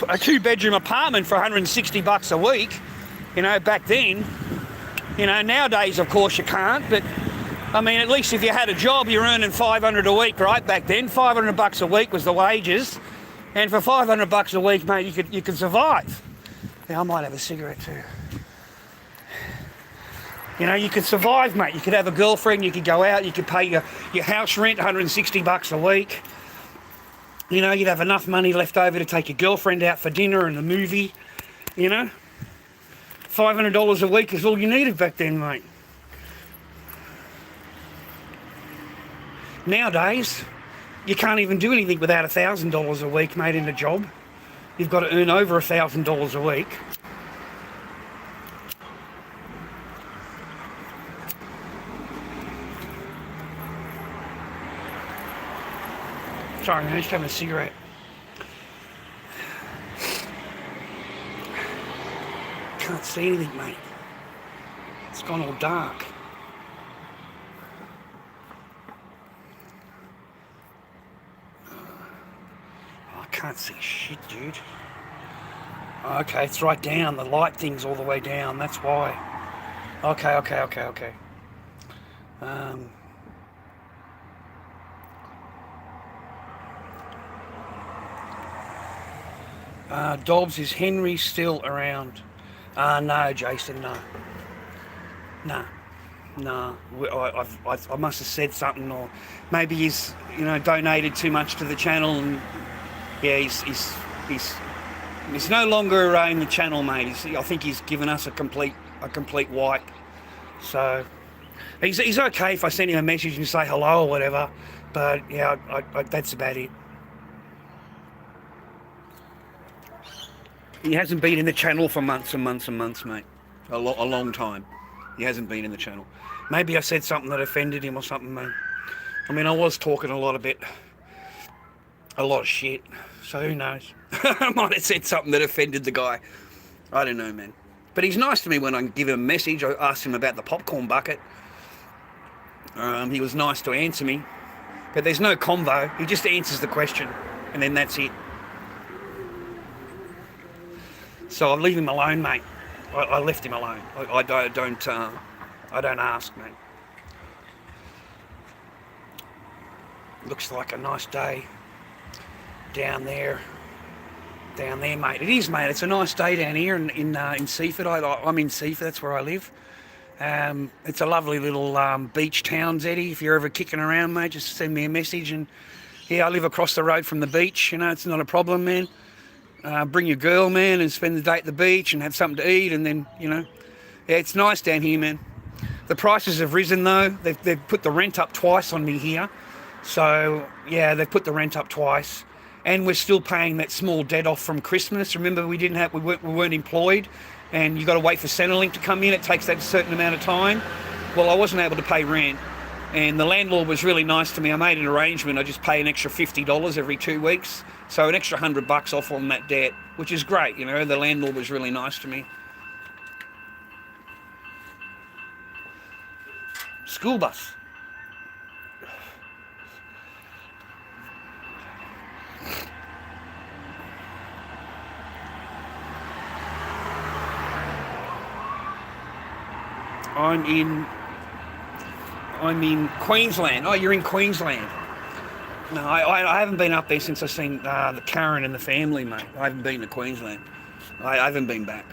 2-bedroom apartment for $160 a week. Back then. Nowadays, of course, you can't. But, I mean, at least if you had a job, you're earning $500 a week, right? Back then, $500 a week was the wages. And for $500 a week, mate, you could survive. Yeah, I might have a cigarette too. You could survive, mate. You could have a girlfriend, you could go out, you could pay your house rent, $160 a week. You'd have enough money left over to take your girlfriend out for dinner and a movie, $500 a week is all you needed back then, mate. Nowadays, you can't even do anything without $1,000 a week, mate, in a job. You've got to earn over $1,000 a week. Sorry, man, just having a cigarette. Can't see anything, mate. It's gone all dark. can't see shit, dude. Okay, it's right down. The light thing's all the way down. That's why. Okay. Dobbs, is Henry still around? No, Jason, no. No. I must have said something, or maybe he's, donated too much to the channel, and yeah, he's no longer in the channel, mate. I think he's given us a complete wipe. So he's okay if I send him a message and say hello or whatever, but yeah, that's about it. He hasn't been in the channel for months and months and months, mate. A long time. He hasn't been in the channel. Maybe I said something that offended him or something, mate. I mean, I was talking a lot of shit. So who knows? I might have said something that offended the guy. I don't know, man. But he's nice to me when I give him a message. I asked him about the popcorn bucket. He was nice to answer me. But there's no convo. He just answers the question, and then that's it. So I leave him alone, mate. I left him alone. I don't ask, mate. Looks like a nice day down there, mate. It is, mate. It's a nice day down here in Seaford. I'm in Seaford. That's where I live. It's a lovely little beach town, Eddie. If you're ever kicking around, mate, just send me a message. And yeah, I live across the road from the beach. It's not a problem, man. Bring your girl, man, and spend the day at the beach and have something to eat, and then, yeah, it's nice down here, man. The prices have risen, though. They've put the rent up twice on me here. So, yeah, they've put the rent up twice. And we're still paying that small debt off from Christmas. Remember, we weren't employed, and you got to wait for Centrelink to come in. It takes that certain amount of time. Well, I wasn't able to pay rent, and the landlord was really nice to me. I made an arrangement. I just pay an extra $50 every 2 weeks. So an extra $100 off on that debt, which is great, The landlord was really nice to me. School bus. I'm in Queensland. Oh, you're in Queensland. No, I haven't been up there since I've seen the Karen and the family, mate. I haven't been to Queensland. I haven't been back.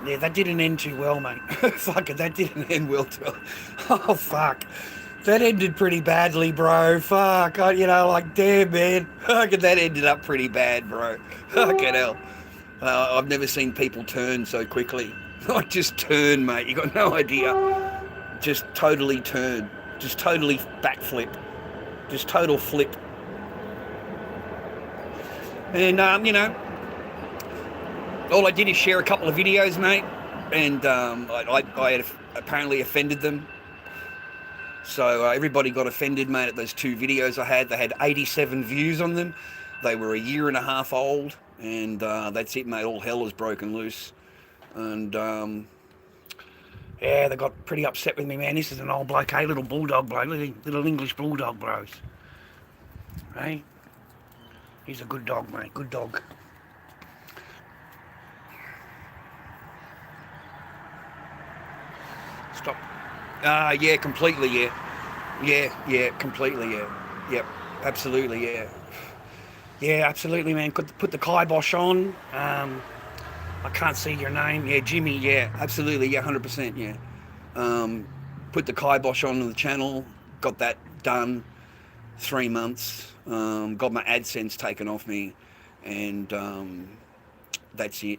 Yeah, that didn't end too well, mate. Fuck it, that didn't end well too well. Oh, fuck. That ended pretty badly, bro. Fuck. Damn, man. Fuck, that ended up pretty bad, bro. Fucking hell. I've never seen people turn so quickly. Like, just turn, mate. You got no idea. Just totally turn. Just totally backflip. Just total flip. And, all I did is share a couple of videos, mate. And I had apparently offended them. So everybody got offended, mate, at those 2 videos I had. They had 87 views on them. They were a year and a half old. And that's it, mate. All hell is broken loose. And, yeah, they got pretty upset with me, man. This is an old bloke, hey, little bulldog bloke, little English bulldog bros. Hey? He's a good dog, mate, good dog. Stop. Yeah, completely, yeah. Yeah, completely, yeah. Yep, absolutely, yeah. Yeah, absolutely, man. Could put the kibosh on. I can't see your name. Yeah, Jimmy, yeah, absolutely, yeah, 100%, yeah. Put the kibosh on the channel, got that done, 3 months, got my AdSense taken off me, and that's it.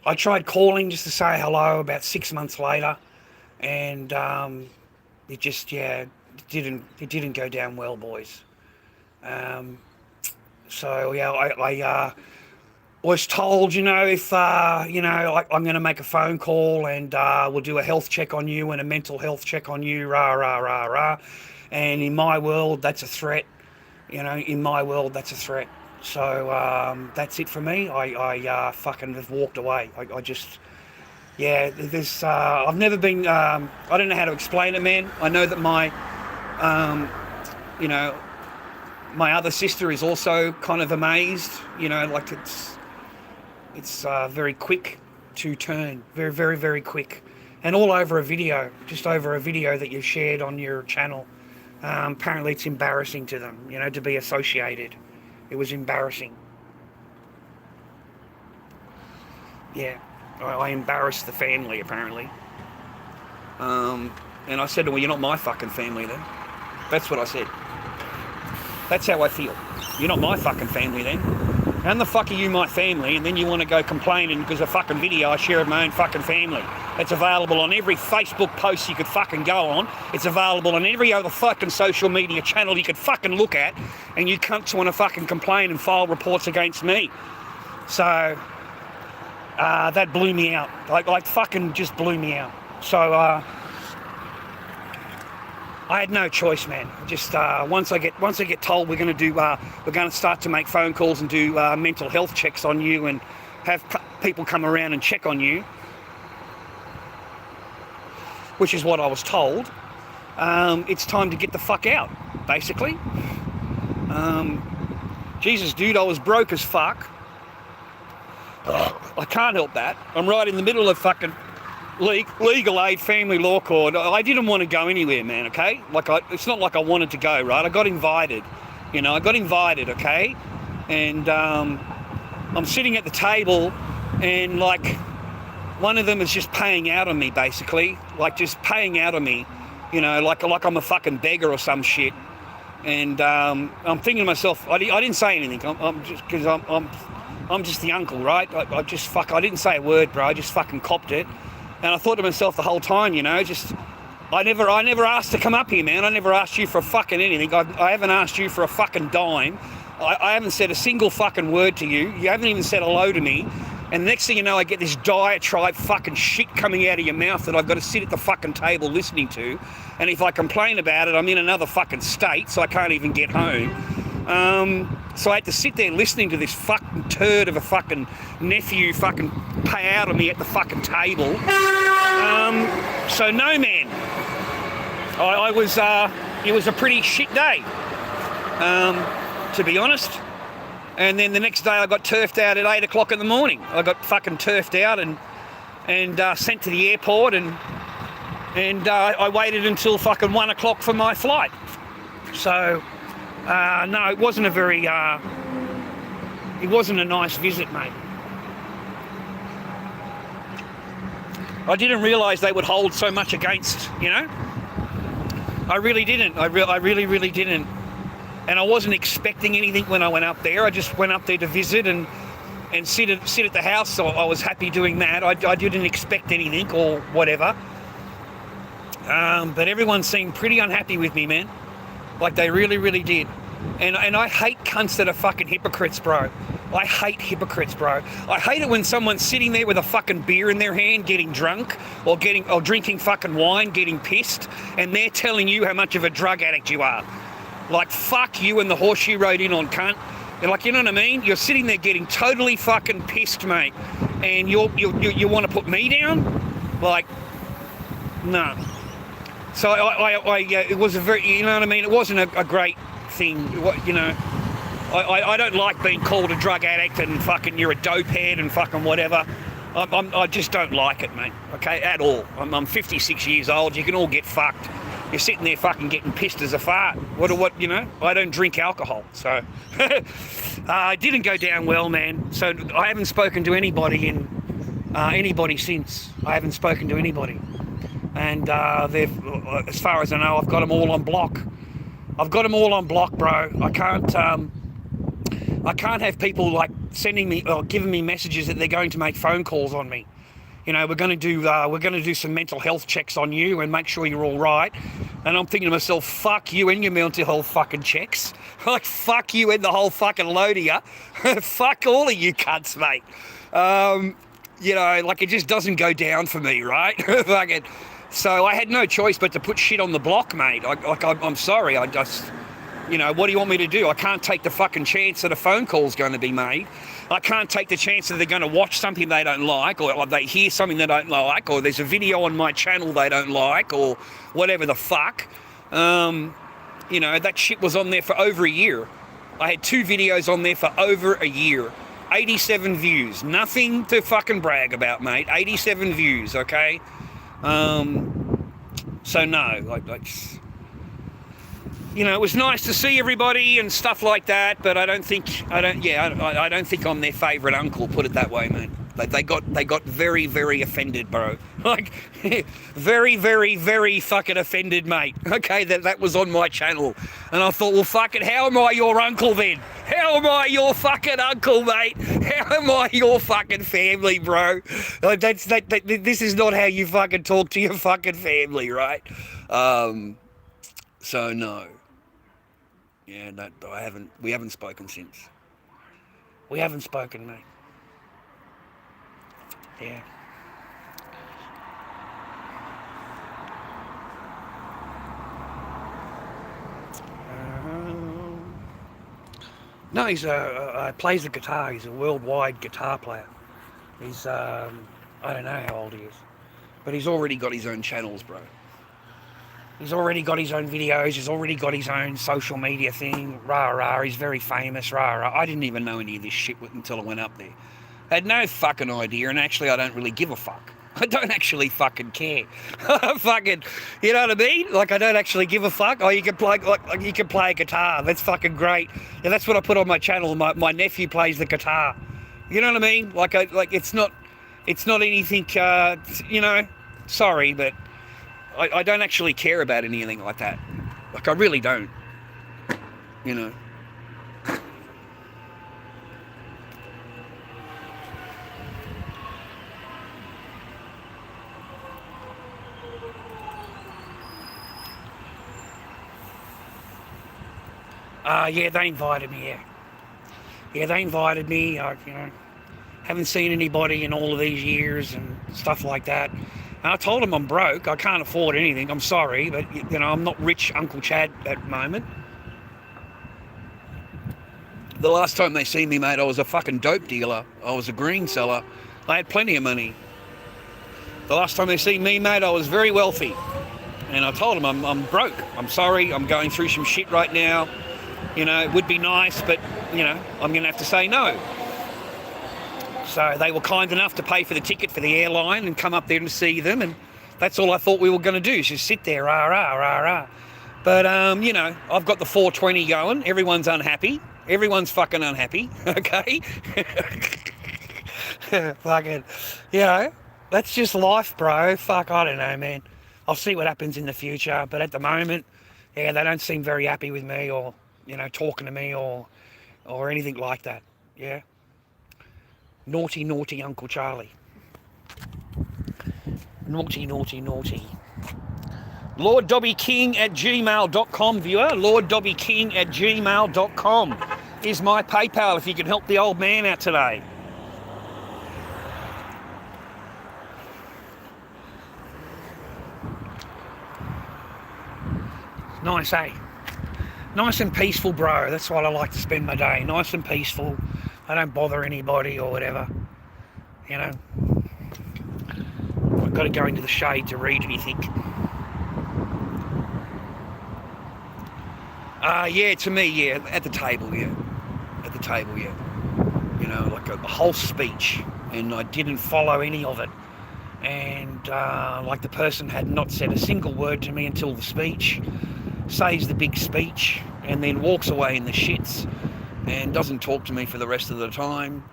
I tried calling just to say hello about 6 months later, and it just, yeah, it didn't go down well, boys. So, yeah, I was told, if, I'm going to make a phone call and we'll do a health check on you and a mental health check on you, rah, rah, rah, rah. And in my world, that's a threat. In my world, that's a threat. So that's it for me. I fucking have walked away. I just, yeah, there's, I've never been, I don't know how to explain it, man. I know that my You know, my other sister is also kind of amazed. You know, like it's very quick to turn, very, very, very quick, and all over a video, just over a video that you shared on your channel. Apparently, it's embarrassing to them, you know, to be associated. It was embarrassing. Yeah, I embarrassed the family apparently. And I said to her, well, you're not my fucking family then. That's what I said. That's how I feel. You're not my fucking family then. How the fuck are you my family? And then you want to go complaining because a fucking video I share of my own fucking family. It's available on every Facebook post you could fucking go on. It's available on every other fucking social media channel you could fucking look at. And you cunts want to fucking complain and file reports against me. So, that blew me out. Like fucking just blew me out. So, I had no choice, man. Just once I get told we're going to start to make phone calls and do mental health checks on you and have people come around and check on you, which is what I was told. It's time to get the fuck out, basically. Jesus, dude, I was broke as fuck. I can't help that. I'm right in the middle of fucking legal aid family law court. I didn't want to go anywhere, man, okay? It's not like I wanted to go, right? I got invited, okay? And I'm sitting at the table and like one of them is just paying out on me, basically. Like just paying out on me, you know, like I'm a fucking beggar or some shit. And I'm thinking to myself, I didn't say anything. I'm just the uncle, right? I didn't say a word, bro. I just fucking copped it. And I thought to myself the whole time, you know, I never asked to come up here, man. I never asked you for fucking anything. I haven't asked you for a fucking dime. I haven't said a single fucking word to you. You haven't even said hello to me. And next thing you know, I get this diatribe fucking shit coming out of your mouth that I've got to sit at the fucking table listening to. And if I complain about it, I'm in another fucking state, so I can't even get home. So I had to sit there listening to this fucking turd of a fucking nephew fucking pay out on me at the fucking table. So no, man. It was a pretty shit day, to be honest. And then the next day I got turfed out at 8 o'clock in the morning. I got fucking turfed out and sent to the airport and I waited until fucking 1 o'clock for my flight. So, no, it wasn't it wasn't a nice visit, mate. I didn't realise they would hold so much against, you know? I really didn't. I really, really didn't. And I wasn't expecting anything when I went up there. I just went up there to visit and sit at the house. So I was happy doing that. I didn't expect anything or whatever. But everyone seemed pretty unhappy with me, man. Like they really, really did. And I hate cunts that are fucking hypocrites, bro. I hate hypocrites, bro. I hate it when someone's sitting there with a fucking beer in their hand, getting drunk, or drinking fucking wine, getting pissed, and they're telling you how much of a drug addict you are. Like, fuck you and the horse you rode in on, cunt. And like, you know what I mean? You're sitting there getting totally fucking pissed, mate, and you want to put me down? Like, no. So it was a very, you know what I mean? It wasn't a great thing, you know. I don't like being called a drug addict and fucking you're a dope head and fucking whatever. I just don't like it, mate, okay, at all. I'm 56 years old, you can all get fucked. You're sitting there fucking getting pissed as a fart. What, you know, I don't drink alcohol, so. It didn't go down well, man. So I haven't spoken to anybody since. I haven't spoken to anybody. And as far as I know, I've got them all on block. I've got them all on block, bro. I can't have people like sending me or giving me messages that they're going to make phone calls on me. You know, we're going to do some mental health checks on you and make sure you're all right. And I'm thinking to myself, fuck you and your mental health fucking checks. Like, fuck you and the whole fucking load of you. Fuck all of you cunts, mate. You know, like it just doesn't go down for me, right? Fucking. So I had no choice but to put shit on the block, mate. I'm sorry. I just, you know, what do you want me to do? I can't take the fucking chance that a phone call's going to be made. I can't take the chance that they're going to watch something they don't like, or they hear something they don't like, or there's a video on my channel they don't like, or whatever the fuck. You know, that shit was on there for over a year. I had 2 videos on there for over a year. 87 views. Nothing to fucking brag about, mate. 87 views, okay? So no, like, you know, it was nice to see everybody and stuff like that, but I don't think I'm their favourite uncle, put it that way, mate. They got very, very offended, bro. Like, very, very, very fucking offended, mate. Okay, that was on my channel. And I thought, well, fuck it, how am I your uncle then? How am I your fucking uncle, mate? How am I your fucking family, bro? Like, this is not how you fucking talk to your fucking family, right? So no. Yeah, we haven't spoken since. We haven't spoken, mate. Yeah. No, he's plays the guitar. He's a worldwide guitar player. He's I don't know how old he is, but he's already got his own channels, bro. He's already got his own videos. He's already got his own social media thing. Rah rah. He's very famous. Rah rah. I didn't even know any of this shit until I went up there. I had no fucking idea, and actually, I don't really give a fuck. I don't actually fucking care. Fucking, you know what I mean? Like, I don't actually give a fuck. Oh, you can play like you can play a guitar. That's fucking great. Yeah, that's what I put on my channel. My nephew plays the guitar. You know what I mean? Like, it's not anything. You know, sorry, but I don't actually care about anything like that. Like, I really don't. You know. Yeah, they invited me, yeah. Yeah, they invited me, you know, haven't seen anybody in all of these years and stuff like that. And I told them I'm broke, I can't afford anything, I'm sorry, but, you know, I'm not rich Uncle Chad at the moment. The last time they seen me, mate, I was a fucking dope dealer. I was a green seller. I had plenty of money. The last time they seen me, mate, I was very wealthy. And I told them I'm broke. I'm sorry, I'm going through some shit right now. You know, it would be nice, but, you know, I'm going to have to say no. So they were kind enough to pay for the ticket for the airline and come up there and see them, and that's all I thought we were going to do, is just sit there, rah, rah, rah, rah. But, you know, I've got the 420 going. Everyone's unhappy. Everyone's fucking unhappy, okay? Fucking, you know, that's just life, bro. Fuck, I don't know, man. I'll see what happens in the future, but at the moment, yeah, they don't seem very happy with me, or, you know, talking to me or anything like that, yeah? Naughty, naughty Uncle Charlie. Naughty, naughty, naughty. LordDobbyKing@gmail.com, viewer. LordDobbyKing@gmail.com is my PayPal if you can help the old man out today. Nice, eh? Nice and peaceful, bro. That's what I like to spend my day. Nice and peaceful. I don't bother anybody or whatever. You know. I've got to go into the shade to read anything. Yeah, to me, yeah. At the table, yeah. At the table, yeah. You know, like a whole speech. And I didn't follow any of it. And like the person had not said a single word to me until the speech. Says the big speech and then walks away in the shits and doesn't talk to me for the rest of the time.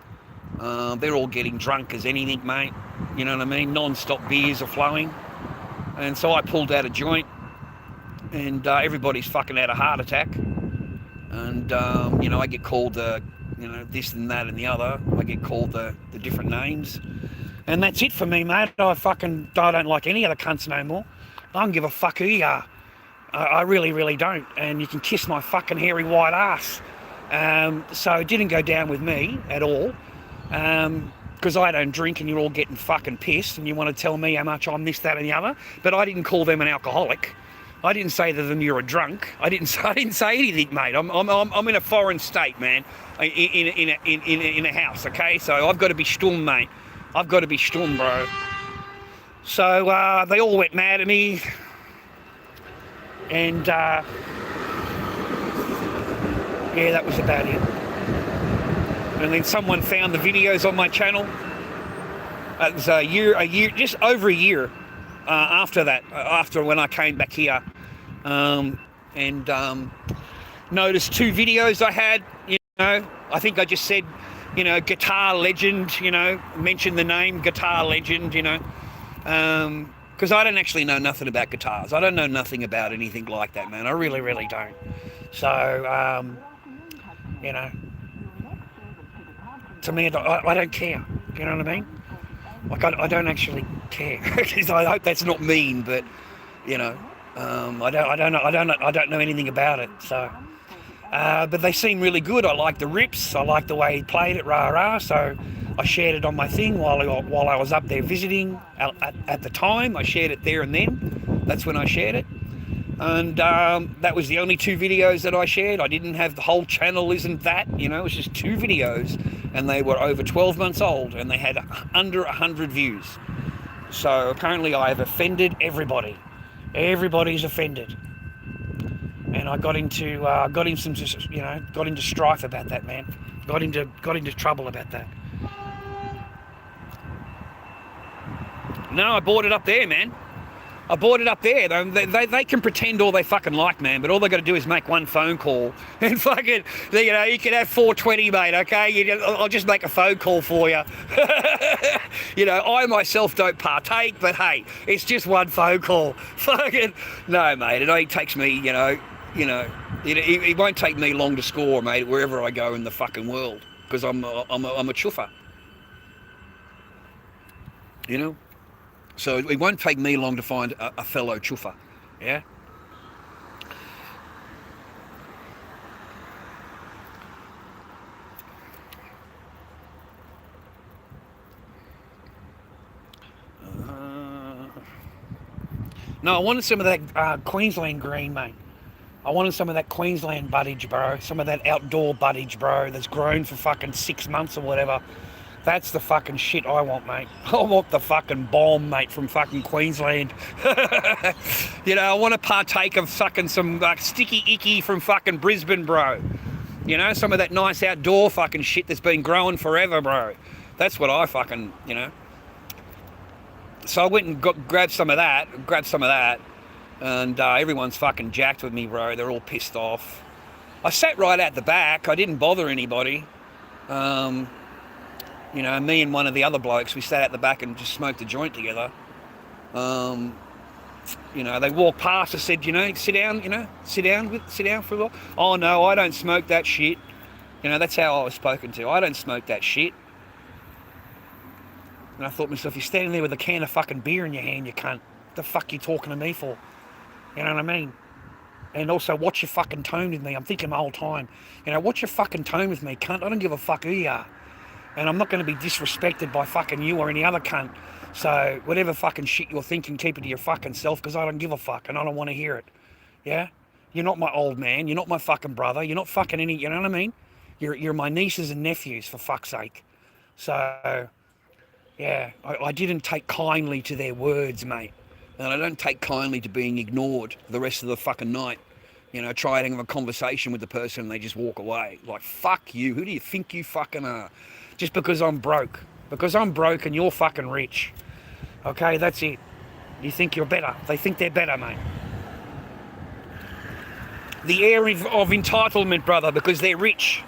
They're all getting drunk as anything, mate. You know what I mean? Non-stop beers are flowing. And so I pulled out a joint, and everybody's fucking had a heart attack. And, you know, I get called, you know, this and that and the other. I get called the different names. And that's it for me, mate. I don't like any other cunts no more. I don't give a fuck who you are. I really, really don't. And you can kiss my fucking hairy white ass. So it didn't go down with me at all. Because I don't drink and you're all getting fucking pissed and you want to tell me how much I'm this, that and the other. But I didn't call them an alcoholic. I didn't say to them you're a drunk. I didn't say anything, mate. I'm in a foreign state, man. In a house, okay? So I've got to be stum, mate. I've got to be stum, bro. So they all went mad at me. And Yeah, that was about it. And then someone found the videos on my channel. It was a year, just over a year after that, after when I came back here, and noticed 2 videos I had. You know, I think I just said, you know, guitar legend. You know, mentioned the name guitar legend. You know, because I don't actually know nothing about guitars. I don't know nothing about anything like that, man. I really, really don't. So, you know, to me, I don't care. You know what I mean? Like, I don't actually care. I hope that's not mean, but you know, I don't know anything about it. So, but they seem really good. I like the rips. I like the way he played it, rah rah. So I shared it on my thing while I was up there visiting at the time. I shared it there and then. That's when I shared it. And that was the only 2 videos that I shared. I didn't have the whole channel, isn't that? You know, it was just 2 videos, and they were over 12 months old, and they had under 100 views. So apparently I have offended everybody. Everybody's offended. And I got into strife about that, man. Got into trouble about that. No, I bought it up there, man. I bought it up there. They can pretend all they fucking like, man, but all they got to do is make one phone call and fucking, you know, you can have 420, mate, okay? I'll just make a phone call for you. You know, I myself don't partake, but hey, it's just one phone call. Fucking, no, mate, it only takes me, you know, it won't take me long to score, mate, wherever I go in the fucking world, because I'm a chuffer. You know? So it won't take me long to find a fellow chuffer, yeah? No, I wanted some of that Queensland green, mate. I wanted some of that Queensland buddage, bro. Some of that outdoor buddage, bro, that's grown for fucking 6 months or whatever. That's the fucking shit I want, mate. I want the fucking bomb, mate, from fucking Queensland. You know, I want to partake of fucking some sticky icky from fucking Brisbane, bro. You know, some of that nice outdoor fucking shit that's been growing forever, bro. That's what I fucking, you know. So I went and grabbed some of that, and everyone's fucking jacked with me, bro. They're all pissed off. I sat right at the back. I didn't bother anybody. You know, me and one of the other blokes, we sat at the back and just smoked a joint together. You know, they walked past and said, you know, sit down for a while. Oh no, I don't smoke that shit. You know, that's how I was spoken to. I don't smoke that shit. And I thought to myself, you're standing there with a can of fucking beer in your hand, you cunt. What the fuck you talking to me for? You know what I mean? And also, watch your fucking tone with me. I'm thinking the whole time, you know, watch your fucking tone with me, cunt. I don't give a fuck who you are. And I'm not going to be disrespected by fucking you or any other cunt. So whatever fucking shit you're thinking, keep it to your fucking self, because I don't give a fuck and I don't want to hear it. Yeah? You're not my old man. You're not my fucking brother. You're not fucking any, you know what I mean? You're my nieces and nephews, for fuck's sake. So, yeah, I didn't take kindly to their words, mate. And I don't take kindly to being ignored the rest of the fucking night. You know, try to have a conversation with the person and they just walk away. Like, fuck you. Who do you think you fucking are? Just because I'm broke. Because I'm broke and you're fucking rich. Okay, that's it. You think you're better. They think they're better, mate. The air of entitlement, brother, because they're rich.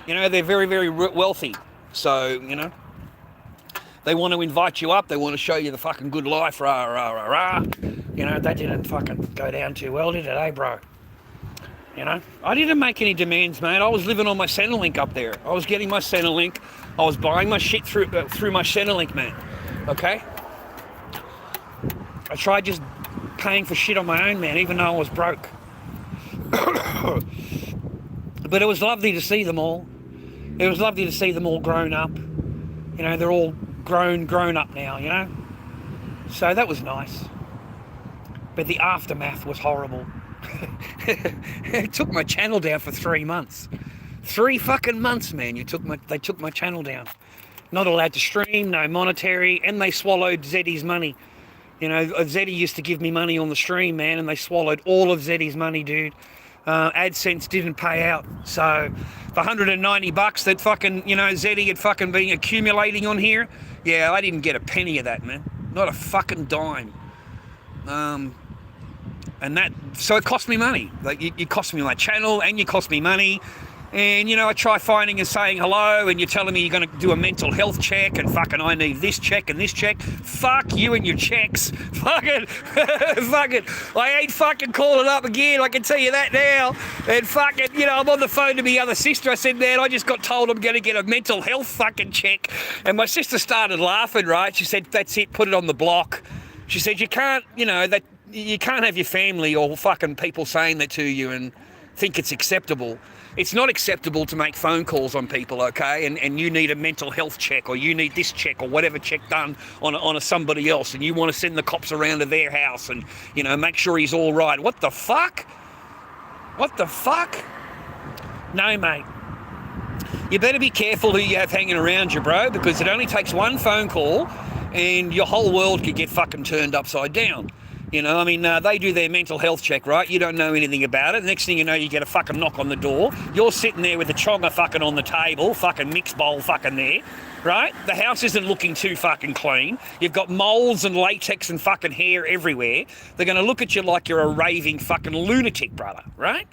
You know, they're very, very wealthy. So, you know, they want to invite you up. They want to show you the fucking good life. Rah, rah, rah, rah. You know, that didn't fucking go down too well, did it, bro? You know, I didn't make any demands, mate. I was living on my Centrelink up there. I was getting my Centrelink. I was buying my shit through my Centrelink, man. Okay? I tried just paying for shit on my own, man, even though I was broke. But it was lovely to see them all. It was lovely to see them all grown up. You know, they're all grown up now, you know? So that was nice. But the aftermath was horrible. It took my channel down for 3 months. 3 fucking months, man. They took my channel down. Not allowed to stream, no monetary, and they swallowed Zeddy's money. You know, Zeddy used to give me money on the stream, man, and they swallowed all of Zeddy's money, dude. AdSense didn't pay out. So the $190 that fucking, you know, Zeddy had fucking been accumulating on here, yeah, I didn't get a penny of that, man. Not a fucking dime. And that, so it cost me money. Like, it cost me my channel and you cost me money. And, you know, I try finding and saying hello and you're telling me you're going to do a mental health check and fucking I need this check and this check. Fuck you and your checks. Fucking, I ain't fucking calling up again, I can tell you that now. And fucking, you know, I'm on the phone to my other sister. I said, man, I just got told I'm going to get a mental health fucking check. And my sister started laughing, right? She said, that's it, put it on the block. She said, you can't, you know, that you can't have your family or fucking people saying that to you and think it's acceptable. It's not acceptable to make phone calls on people, okay? And you need a mental health check or you need this check or whatever check done on somebody else and you want to send the cops around to their house and, you know, make sure he's all right. What the fuck? What the fuck? No, mate. You better be careful who you have hanging around you, bro, because it only takes one phone call and your whole world could get fucking turned upside down. You know, I mean, they do their mental health check, right? You don't know anything about it. Next thing you know, you get a fucking knock on the door. You're sitting there with the chonga fucking on the table, fucking mix bowl fucking there, right? The house isn't looking too fucking clean. You've got moles and latex and fucking hair everywhere. They're going to look at you like you're a raving fucking lunatic, brother, right?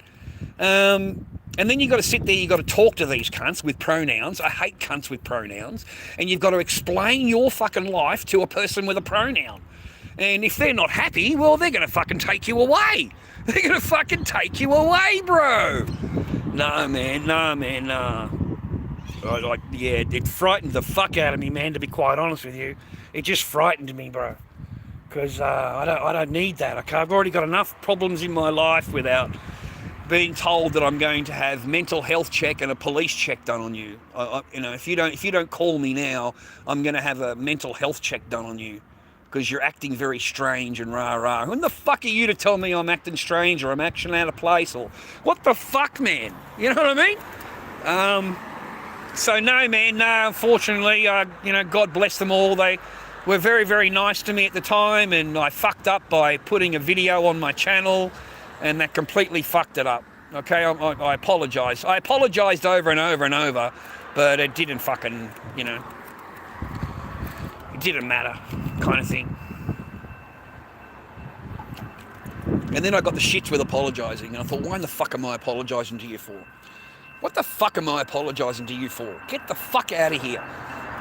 And then you've got to sit there, you've got to talk to these cunts with pronouns. I hate cunts with pronouns. And you've got to explain your fucking life to a person with a pronoun. And if they're not happy, well, they're going to fucking take you away. They're going to fucking take you away, bro. No, man, nah. Yeah, it frightened the fuck out of me, man, to be quite honest with you. It just frightened me, bro. Because I don't need that, okay? I've already got enough problems in my life without being told that I'm going to have mental health check and a police check done on you. You know, if you don't call me now, I'm going to have a mental health check done on you. Because you're acting very strange and rah-rah. Who the fuck are you to tell me I'm acting strange or I'm acting out of place or what the fuck, man? You know what I mean? So no, man, no, unfortunately, you know, God bless them all. They were very, very nice to me at the time and I fucked up by putting a video on my channel and that completely fucked it up. Okay, I apologise. I apologised over and over and over, but it didn't fucking, you know, it didn't matter, kind of thing. And then I got the shits with apologising, and I thought, why in the fuck am I apologising to you for? What the fuck am I apologising to you for? Get the fuck out of here.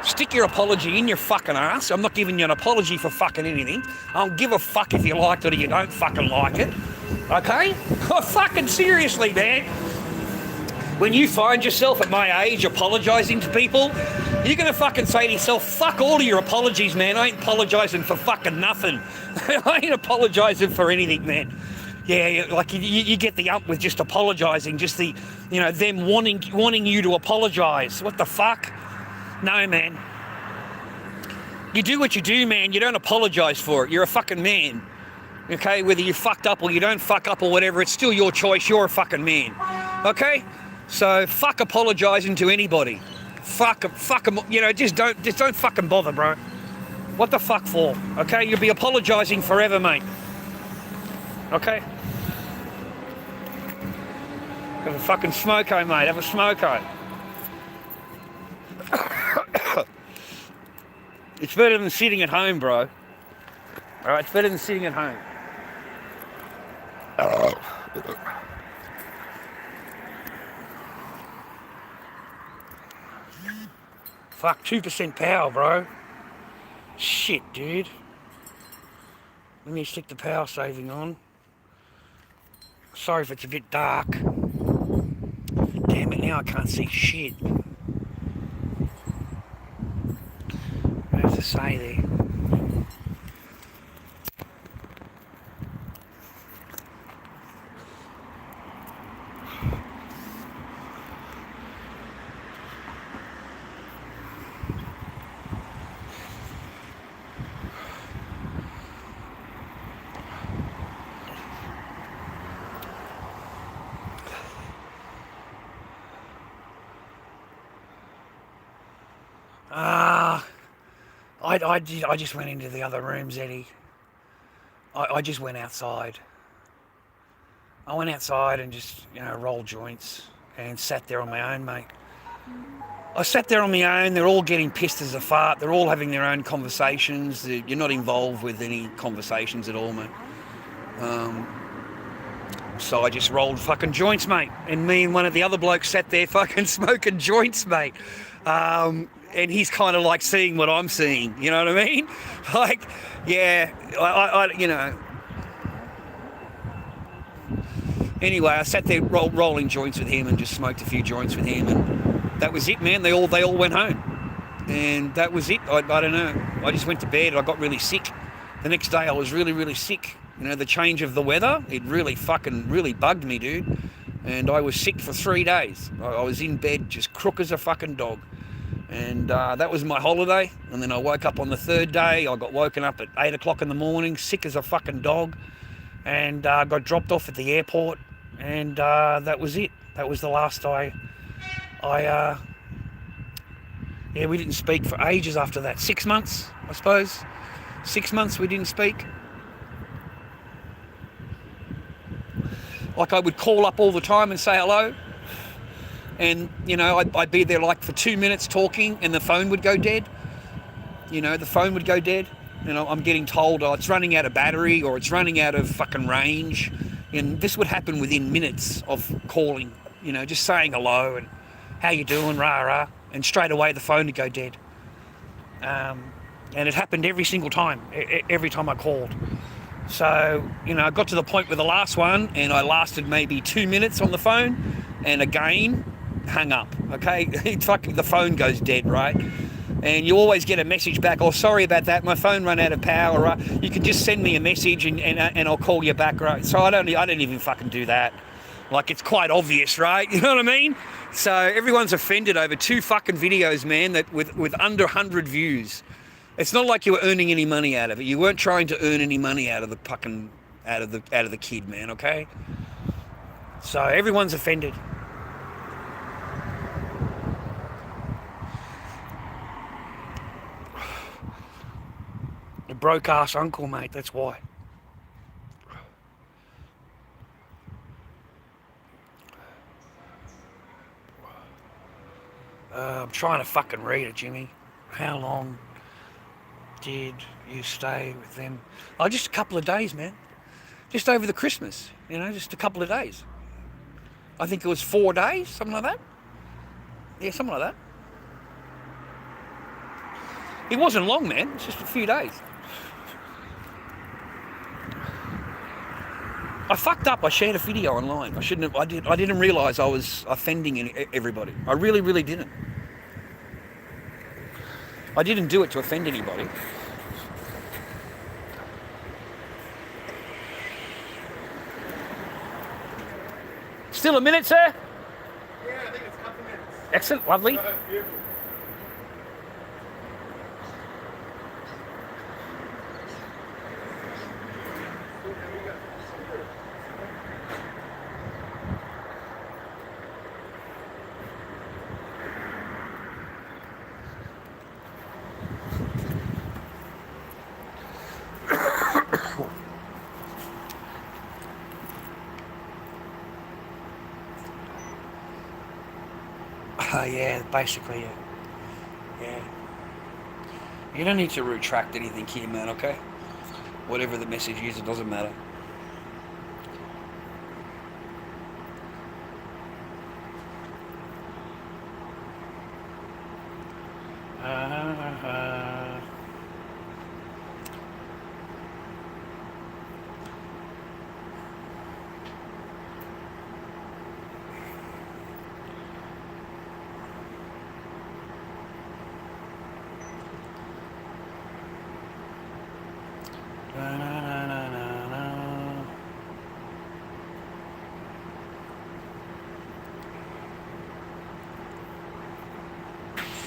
Stick your apology in your fucking ass. I'm not giving you an apology for fucking anything. I don't give a fuck if you liked it or you don't fucking like it. Okay? Oh, fucking seriously, man. When you find yourself at my age apologising to people, you're going to fucking say to yourself, fuck all of your apologies, man. I ain't apologising for fucking nothing. I ain't apologising for anything, man. Yeah, like you get the ump with just apologising, just the, you know, them wanting you to apologise. What the fuck? No, man. You do what you do, man. You don't apologise for it. You're a fucking man. Okay? Whether you fucked up or you don't fuck up or whatever, it's still your choice. You're a fucking man. Okay? So fuck apologising to anybody. Fuck them, you know, just don't fucking bother, bro. What the fuck for? Okay? You'll be apologising forever, mate. Okay? Have a fucking smoko, mate. Have a smoko. It's better than sitting at home, bro. Alright, it's better than sitting at home. Fuck, 2% power, bro. Shit, dude. Let me stick the power saving on. Sorry if it's a bit dark. Damn it, now I can't see shit. What do I have to say there? I just went into the other rooms, Eddie. I just went outside. I went outside and just, rolled joints and sat there on my own, mate. I sat there on my own. They're all getting pissed as a fart. They're all having their own conversations. You're not involved with any conversations at all, mate. So I just rolled fucking joints, mate. And me and one of the other blokes sat there fucking smoking joints, mate. And he's kind of like seeing what I'm seeing. You know what I mean? Like, yeah, Anyway, I sat there rolling joints with him and just smoked a few joints with him, and that was it, man. They all went home, and that was it. I don't know. I just went to bed. I got really sick. The next day, I was really, really sick. The change of the weather, it really bugged me, dude. And I was sick for 3 days. I was in bed just crook as a fucking dog. And that was my holiday. And then I woke up on the third day. I got woken up at 8 o'clock in the morning, sick as a fucking dog, and got dropped off at the airport. And that was it. That was the last we didn't speak for ages after that. 6 months, I suppose. 6 months we didn't speak. Like, I would call up all the time and say hello. And, I'd be there like for 2 minutes talking, and the phone would go dead. The phone would go dead. I'm getting told, it's running out of battery, or it's running out of fucking range. And this would happen within minutes of calling, just saying hello and how you doing, rah. And straight away the phone would go dead. And it happened every single time, every time I called. So, I got to the point with the last one, and I lasted maybe 2 minutes on the phone, and again, hung up, okay? The phone goes dead, right? And you always get a message back, oh, sorry about that, my phone ran out of power, right? You can just send me a message and I'll call you back, right? So I don't even fucking do that. Like, it's quite obvious, right? You know what I mean? So everyone's offended over 2 fucking videos, man, that with under 100 views. It's not like you were earning any money out of it. You weren't trying to earn any money out of the fucking, out of the kid, man, okay? So everyone's offended. A broke ass uncle, mate, that's why. I'm trying to fucking read it, Jimmy. How long did you stay with them? Oh, just a couple of days, man. Just over the Christmas, just a couple of days. I think it was 4 days, something like that. Yeah, something like that. It wasn't long, man. It's just a few days. I fucked up. I shared a video online. I shouldn't have. I didn't realise I was offending everybody. I really, really didn't. I didn't do it to offend anybody. Still a minute, sir? Yeah, I think it's a couple minutes. Excellent, lovely. Beautiful. Yeah, basically, yeah. Yeah. You don't need to retract anything here, man, okay? Whatever the message is, it doesn't matter.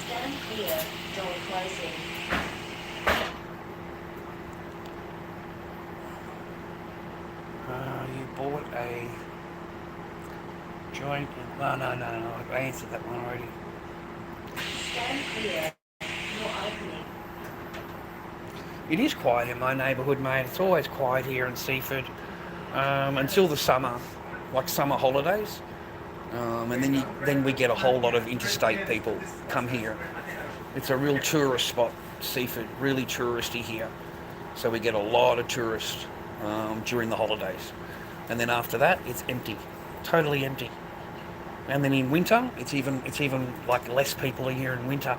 Stand clear, door closing. You bought a joint. No. I answered that one already. Stand clear, door opening. It is quiet in my neighbourhood, mate. It's always quiet here in Seaford until the summer. like summer holidays. And then we get a whole lot of interstate people come here. It's a real tourist spot, Seaford, really touristy here. So we get a lot of tourists during the holidays. And then after that, it's empty, totally empty. And then in winter, it's even like less people are here in winter.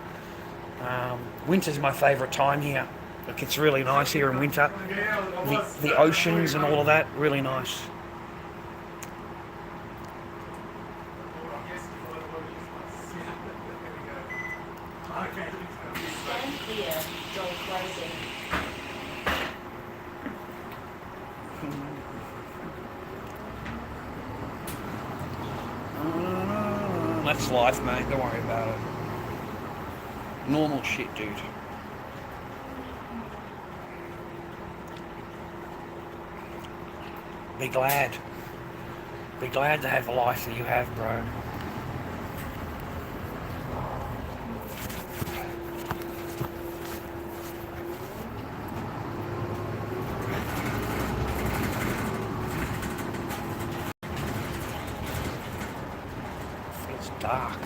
Winter's my favourite time here. Like, it's really nice here in winter. The oceans and all of that, really nice. Stand clear, door closing. That's life, mate. Don't worry about it. Normal shit, dude. Be glad. Be glad to have the life that you have, bro. It's dark.